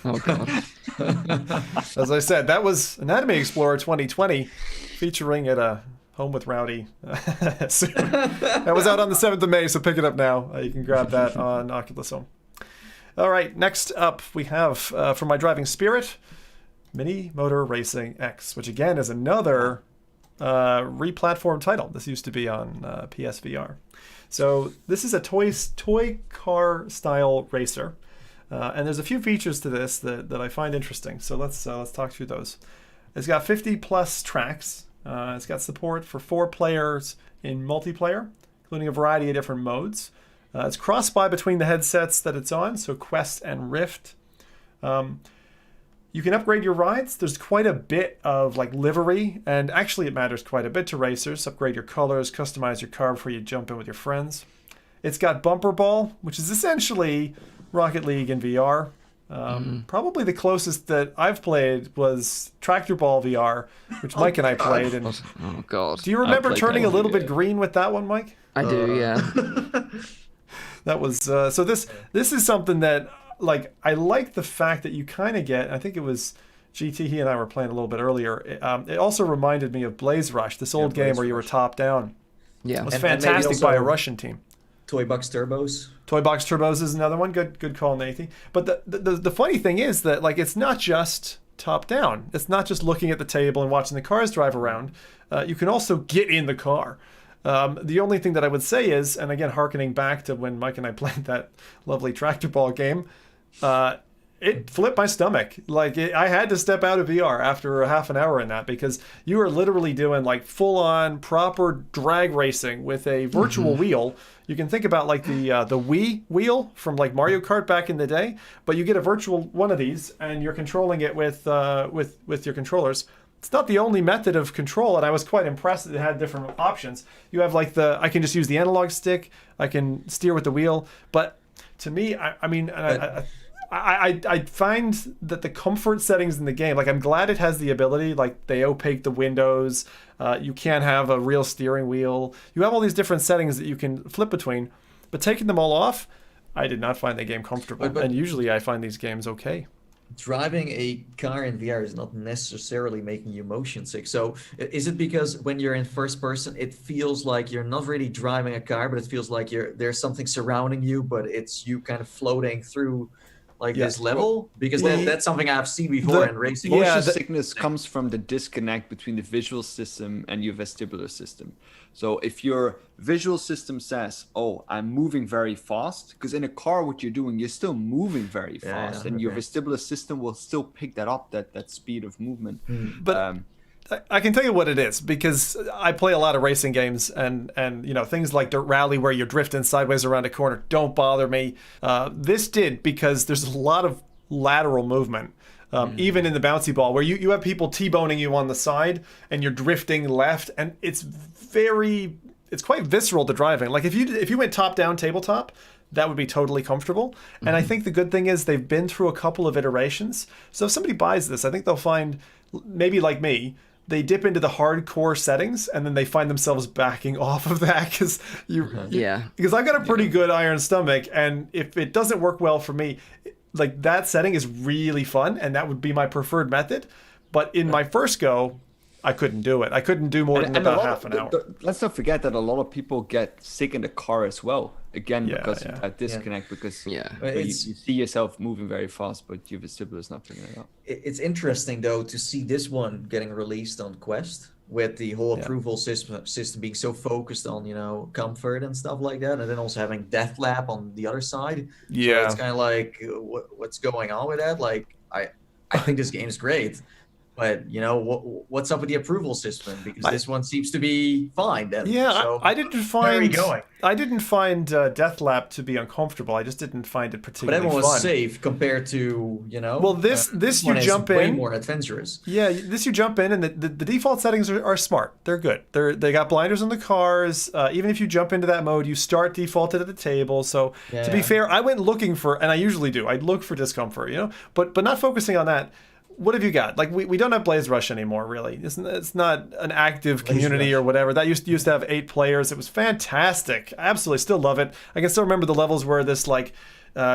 Oh God. As I said, that was Anatomy Explorer 2020, featuring at a Home with Rowdy. That was out on the 7th of May, so pick it up now. You can grab that on Oculus Home. All right, next up we have from My Driving Spirit, Mini Motor Racing X, which again is another re-platform title. This used to be on PSVR. So this is a toy car style racer. And there's a few features to this that I find interesting. So let's talk through those. It's got 50 plus tracks. It's got support for 4 players in multiplayer, including a variety of different modes. It's cross-buy between the headsets that it's on, so Quest and Rift. You can upgrade your rides. There's quite a bit of livery, and actually it matters quite a bit to racers. Upgrade your colors, customize your car before you jump in with your friends. It's got Bumper Ball, which is essentially Rocket League in VR. Probably the closest that I've played was Tractor Ball VR, which Mike and I played. And oh God. do you remember turning a little bit green with that one, Mike? I do, yeah. That was so. This is something that I like the fact that you kind of get. I think it was GT. He and I were playing a little bit earlier. It also reminded me of Blaze Rush, this old game where you were top down. Yeah, it was fantastic by a Russian team. Toy Box Turbos. Toy Box Turbos is another one. Good call, Nathan. But the funny thing is that it's not just top down. It's not just looking at the table and watching the cars drive around. You can also get in the car. The only thing that I would say is, and again, hearkening back to when Mike and I played that lovely Tractor Ball game, it flipped my stomach. I had to step out of VR after a half an hour in that, because you are literally doing full-on proper drag racing with a virtual wheel. You can think about the Wii wheel from Mario Kart back in the day, but you get a virtual one of these and you're controlling it with your controllers. It's not the only method of control, and I was quite impressed that it had different options. You have I can just use the analog stick, I can steer with the wheel, but to me, I find that the comfort settings in the game, I'm glad it has the ability, they opaque the windows, you can't have a real steering wheel. You have all these different settings that you can flip between, but taking them all off, I did not find the game comfortable. And usually I find these games okay. Driving a car in VR is not necessarily making you motion sick. So is it because when you're in first person, it feels like you're not really driving a car, but it feels like there's something surrounding you, but it's you kind of floating through this level? Because that's something I've seen before in racing. Motion sickness comes from the disconnect between the visual system and your vestibular system. So if your visual system says, "Oh, I'm moving very fast," because in a car, what you're doing, you're still moving very fast, and your vestibular system will still pick that up, that speed of movement. But I can tell you what it is, because I play a lot of racing games, and things like Dirt Rally where you're drifting sideways around a corner don't bother me. This did, because there's a lot of lateral movement. Even in the bouncy ball, where you have people T-boning you on the side and you're drifting left, and it's quite visceral to driving. If you went top down tabletop, that would be totally comfortable. And I think the good thing is they've been through a couple of iterations. So if somebody buys this, I think they'll find, maybe like me, they dip into the hardcore settings and then they find themselves backing off of that because because I've got a pretty good iron stomach, and if it doesn't work well for me, that setting is really fun, and that would be my preferred method. But in my first go, I couldn't do it. I couldn't do more than about half an hour. Let's not forget that a lot of people get sick in the car as well. Again, because of that disconnect, because you see yourself moving very fast, but your vestibular is not picking it up. It's interesting, though, to see this one getting released on Quest, with the whole approval system being so focused on, comfort and stuff like that, and then also having Death Lab on the other side. Yeah. So it's kind of what's going on with that? I think this game is great. But what's up with the approval system? Because this one seems to be fine. Then. Yeah, so, I didn't find Deathlap to be uncomfortable. I just didn't find it particularly fun. But everyone was safe compared to Well, this you jump in. Way more adventurous. Yeah, this you jump in, and the default settings are smart. They're good. They got blinders on the cars. Even if you jump into that mode, you start defaulted at the table. So to be fair, I went looking for, and I usually do. I look for discomfort, but not focusing on that. What have you got? Like we don't have Blaze Rush anymore, really. It's not an active community or whatever. That used to have 8 players. It was fantastic. I absolutely still love it. I can still remember the levels where this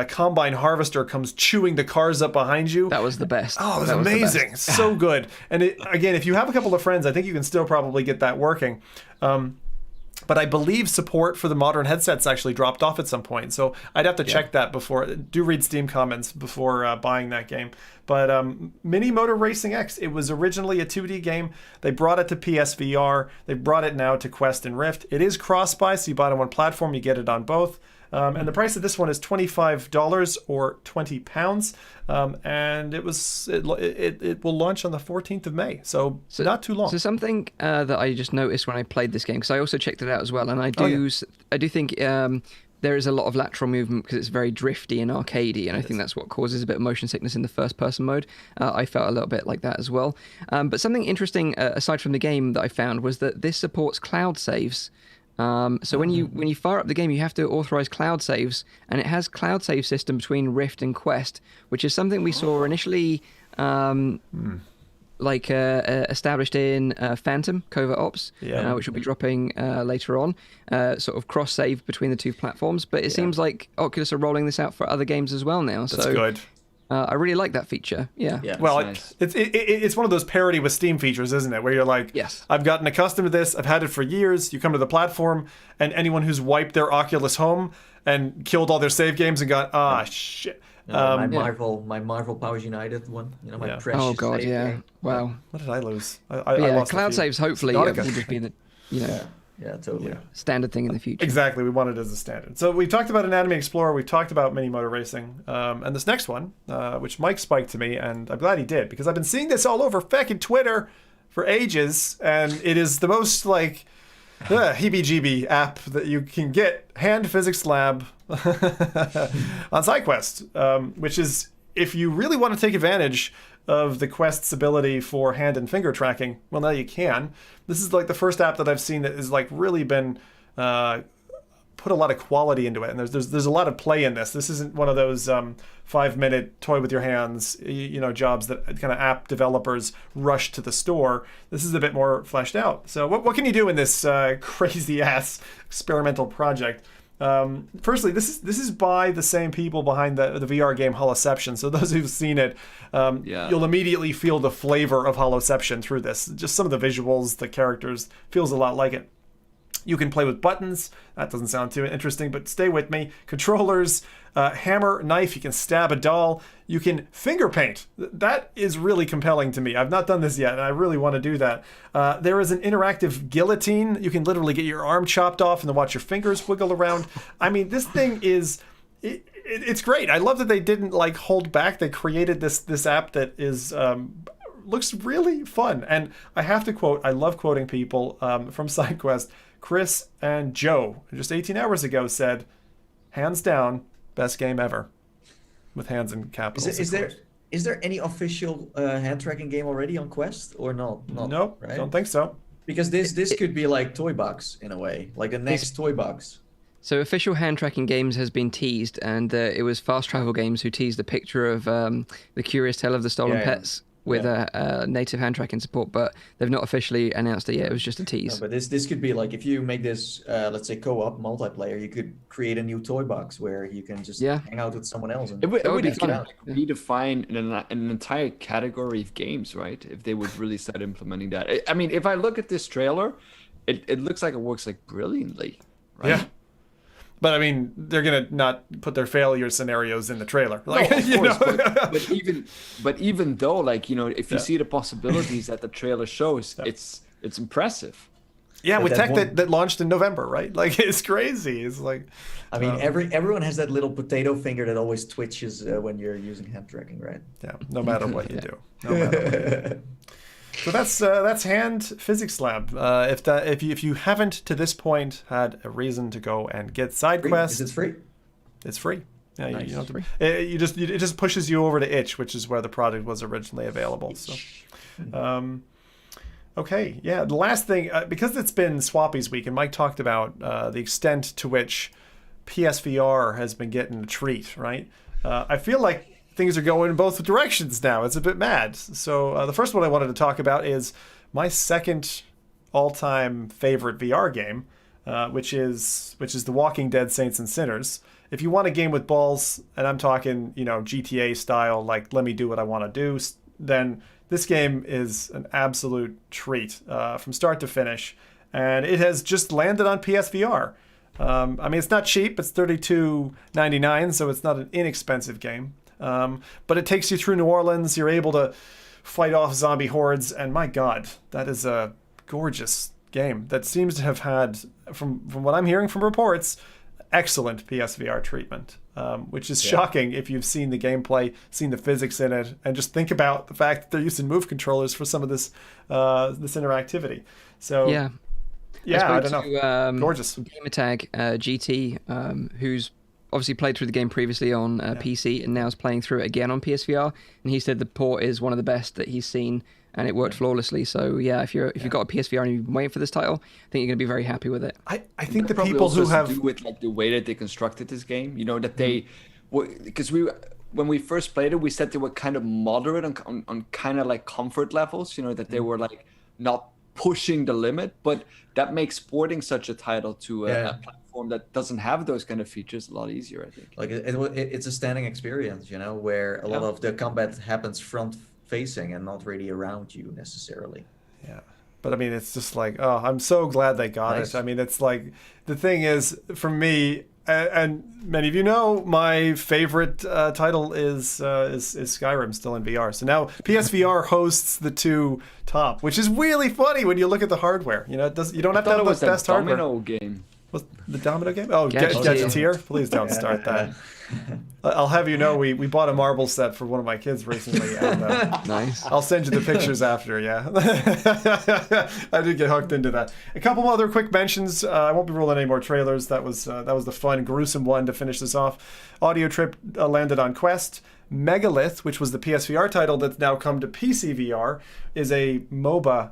combine harvester comes chewing the cars up behind you. That was the best. Oh, it was amazing. So good. And again, if you have a couple of friends, I think you can still probably get that working. But I believe support for the modern headsets actually dropped off at some point. So I'd have to check that before. Do read Steam comments before buying that game. But Mini Motor Racing X, it was originally a 2D game. They brought it to PSVR. They brought it now to Quest and Rift. It is cross-buy, so you buy it on one platform, you get it on both. And the price of this one is $25 or £20. And it will launch on the 14th of May, so not too long. So something that I just noticed when I played this game, because I also checked it out as well, and I do think there is a lot of lateral movement because it's very drifty and arcadey, and I think that's what causes a bit of motion sickness in the first-person mode. I felt a little bit like that as well. But something interesting, aside from the game, that I found was that this supports cloud saves. So when you fire up the game, you have to authorize cloud saves, and it has cloud save system between Rift and Quest, which is something we saw initially established in Phantom Covert Ops, which will be dropping later on, sort of cross save between the two platforms. But it seems like Oculus are rolling this out for other games as well now. That's good. I really like that feature. Yeah. Well, nice. It's one of those parity with Steam features, isn't it? Where you're like, yes, I've gotten accustomed to this. I've had it for years. You come to the platform, and anyone who's wiped their Oculus home and killed all their save games and got shit. My Marvel Powers United one. My precious. Oh god, save game. Wow. What did I lose? I lost cloud saves hopefully will just be the totally. standard thing in the future. Exactly, we want it as a standard. So we've talked about Anatomy Explorer, we've talked about Mini Motor Racing, and this next one, which Mike spiked to me, and I'm glad he did, because I've been seeing this all over feckin' Twitter for ages, and it is the most heebie-jeebie app that you can get, Hand Physics Lab on SideQuest, which is, if you really want to take advantage of the Quest's ability for hand and finger tracking, well, now you can. This is the first app that I've seen that has really been put a lot of quality into it, and there's a lot of play in this. This isn't one of those 5-minute toy with your hands jobs that kind of app developers rush to the store. This is a bit more fleshed out. So what can you do in this crazy ass experimental project? Firstly, this is by the same people behind the VR game Holoception. So those who've seen it, you'll immediately feel the flavor of Holoception through this. Just some of the visuals, the characters, feels a lot like it. You can play with buttons. That doesn't sound too interesting, but stay with me. Controllers, hammer, knife. You can stab a doll. You can finger paint. That is really compelling to me. I've not done this yet, and I really want to do that. There is an interactive guillotine. You can literally get your arm chopped off and then watch your fingers wiggle around. I mean, this thing is... It's great. I love that they didn't hold back. They created this app that is... looks really fun. And I have to quote, I love quoting people from SideQuest. Chris and Joe, just 18 hours ago, said, hands down, best game ever. With hands in capitals. Is there any official hand tracking game already on Quest or not? Nope, right? Don't think so. Because this could be like Toy Box in a way, like the next Toy Box. So official hand tracking games has been teased, and it was Fast Travel Games who teased a picture of the Curious Tale of the Stolen Pets with a native hand tracking support, but they've not officially announced it yet. It was just a tease. No, but this could be if you make this, let's say, co-op multiplayer, you could create a new toy box where you can just hang out with someone else. And it would be fun. Redefine an entire category of games, right? If they would really start implementing that. I mean, if I look at this trailer, it looks like it works brilliantly, right? Yeah. But I mean, they're gonna not put their failure scenarios in the trailer. No, of course, but even though, if you see the possibilities that the trailer shows, it's impressive. Yeah, with tech that launched in November, right? Like, it's crazy. It's like, I mean, everyone has that little potato finger that always twitches when you're using hand tracking, right? Yeah, no matter what you do. No matter what you do. So that's Hand Physics Lab. If you haven't to this point had a reason to go and get side quests, is it free? It's free. Yeah, nice. you don't have to, it just pushes you over to itch, which is where the product was originally available. So, okay, yeah. The last thing, because it's been Swappies week, and Mike talked about the extent to which PSVR has been getting a treat, right? I feel like things are going in both directions now. It's a bit mad. So the first one I wanted to talk about is my second all-time favorite VR game, which is The Walking Dead: Saints and Sinners. If you want a game with balls, and I'm talking, GTA style, like let me do what I want to do, then this game is an absolute treat from start to finish. And it has just landed on PSVR. I mean, it's not cheap. It's $32.99, so it's not an inexpensive game. But it takes you through New Orleans. You're able to fight off zombie hordes. And my God, that is a gorgeous game that seems to have had, from what I'm hearing from reports, excellent PSVR treatment, which is shocking if you've seen the gameplay, seen the physics in it, and just think about the fact that they're using Move controllers for some of this interactivity. So yeah, I don't know. Gorgeous. Gamertag GT, who's obviously played through the game previously on PC and now is playing through it again on PSVR, and he said the port is one of the best that he's seen, and it worked flawlessly. So yeah, if you've got a PSVR and you've been waiting for this title, I think you're going to be very happy with it. I think the people who have to do with like the way that they constructed this game, that they, because when we first played it, we said they were kind of moderate on kind of like comfort levels, that they were like not pushing the limit, but that makes porting such a title to a platform that doesn't have those kind of features a lot easier, I think. Like it's a standing experience, where a lot of the combat happens front facing and not really around you necessarily. Yeah. But I mean, it's just like, I'm so glad they got it. I mean, it's like, the thing is, for me, and many of you know, my favorite title is Skyrim, still in VR. So now PSVR hosts the two top, which is really funny when you look at the hardware. You don't have to have the best hardware. Domino game. Was the Domino game? Oh, Gadgeteer? Please don't start that. I'll have you know, we bought a marble set for one of my kids recently. And, nice. I'll send you the pictures after, yeah. I did get hooked into that. A couple other quick mentions. I won't be rolling any more trailers. That was the fun, gruesome one to finish this off. Audio Trip landed on Quest. Megalith, which was the PSVR title that's now come to PC VR, is a MOBA,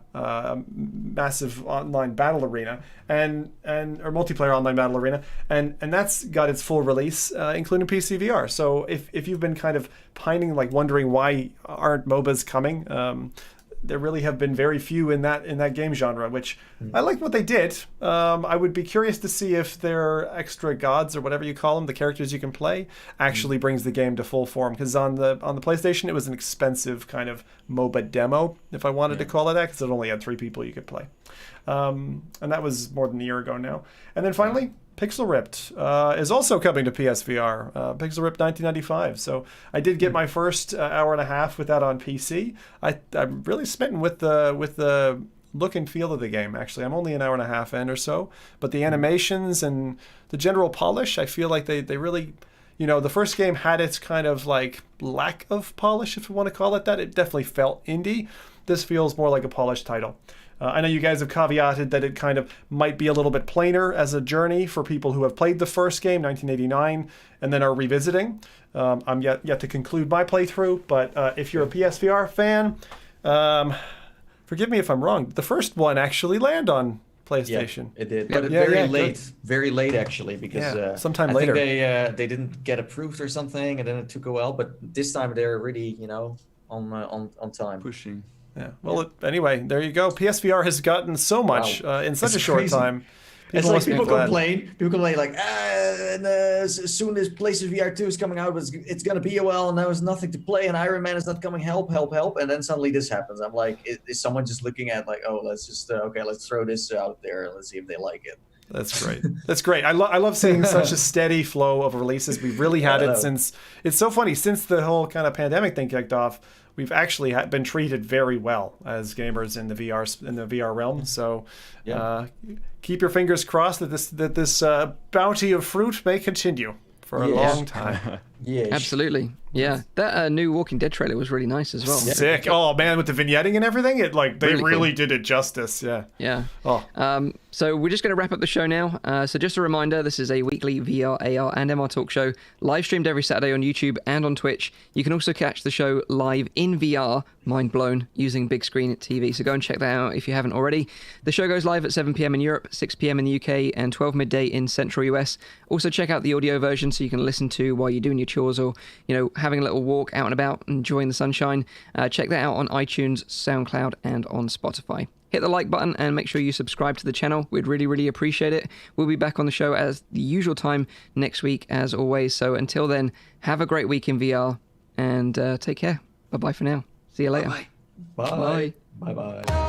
massive online battle arena, or multiplayer online battle arena, and that's got its full release, including PC VR. So if you've been kind of pining, like wondering why aren't MOBAs coming, there really have been very few in that game genre, which I like what they did. I would be curious to see if their extra gods, or whatever you call them, the characters you can play, actually brings the game to full form. Because on the PlayStation, it was an expensive kind of MOBA demo, if I wanted to call it that, because it only had 3 people you could play. And that was more than a year ago now. And then finally, Pixel Ripped is also coming to PSVR. Pixel Ripped 1995. So I did get my first hour and a half with that on PC. I'm really smitten with the look and feel of the game. Actually, I'm only an hour and a half in or so, but the animations and the general polish, I feel like they really, the first game had its kind of like lack of polish, if you want to call it that. It definitely felt indie. This feels more like a polished title. I know you guys have caveated that it kind of might be a little bit plainer as a journey for people who have played the first game, 1989, and then are revisiting. I'm yet to conclude my playthrough, but if you're a PSVR fan, forgive me if I'm wrong, the first one actually landed on PlayStation. Yeah, it did, but very late actually, because sometime later. I think they didn't get approved or something, and then it took a while. But this time they're really, on time. Pushing. Yeah. Well, anyway, there you go. PSVR has gotten so much in such a short time. It's like people complain like, as soon as PlayStation VR 2 is coming out, it's going to be a while, and there was nothing to play, and Iron Man is not coming, help. And then suddenly this happens. I'm like, is someone just looking at like, let's just, let's throw this out there and let's see if they like it. That's great. That's great. I love seeing such a steady flow of releases. We've really had it since, it's so funny, since the whole kind of pandemic thing kicked off. we've actually been treated very well as gamers in the VR realm. So keep your fingers crossed that this bounty of fruit may continue for a long time. Yeah, absolutely. Yeah, that new Walking Dead trailer was really nice as well. Sick. Oh man, with the vignetting and everything, they really cool. did it justice. Yeah. Oh. So we're just going to wrap up the show now. So just a reminder, this is a weekly VR, AR, and MR talk show, live streamed every Saturday on YouTube and on Twitch. You can also catch the show live in VR, mind blown, using big screen TV. So go and check that out if you haven't already. The show goes live at 7 p.m. in Europe, 6 p.m. in the UK, and 12 midday in Central US. Also check out the audio version so you can listen to while you're doing your chores or, having a little walk out and about, enjoying the sunshine. Check that out on iTunes, SoundCloud, and on Spotify. Hit the like button and make sure you subscribe to the channel. We'd really, really appreciate it. We'll be back on the show as the usual time next week, as always. So until then, have a great week in VR and take care. Bye-bye for now. See you later. Bye. Bye. Bye. Bye.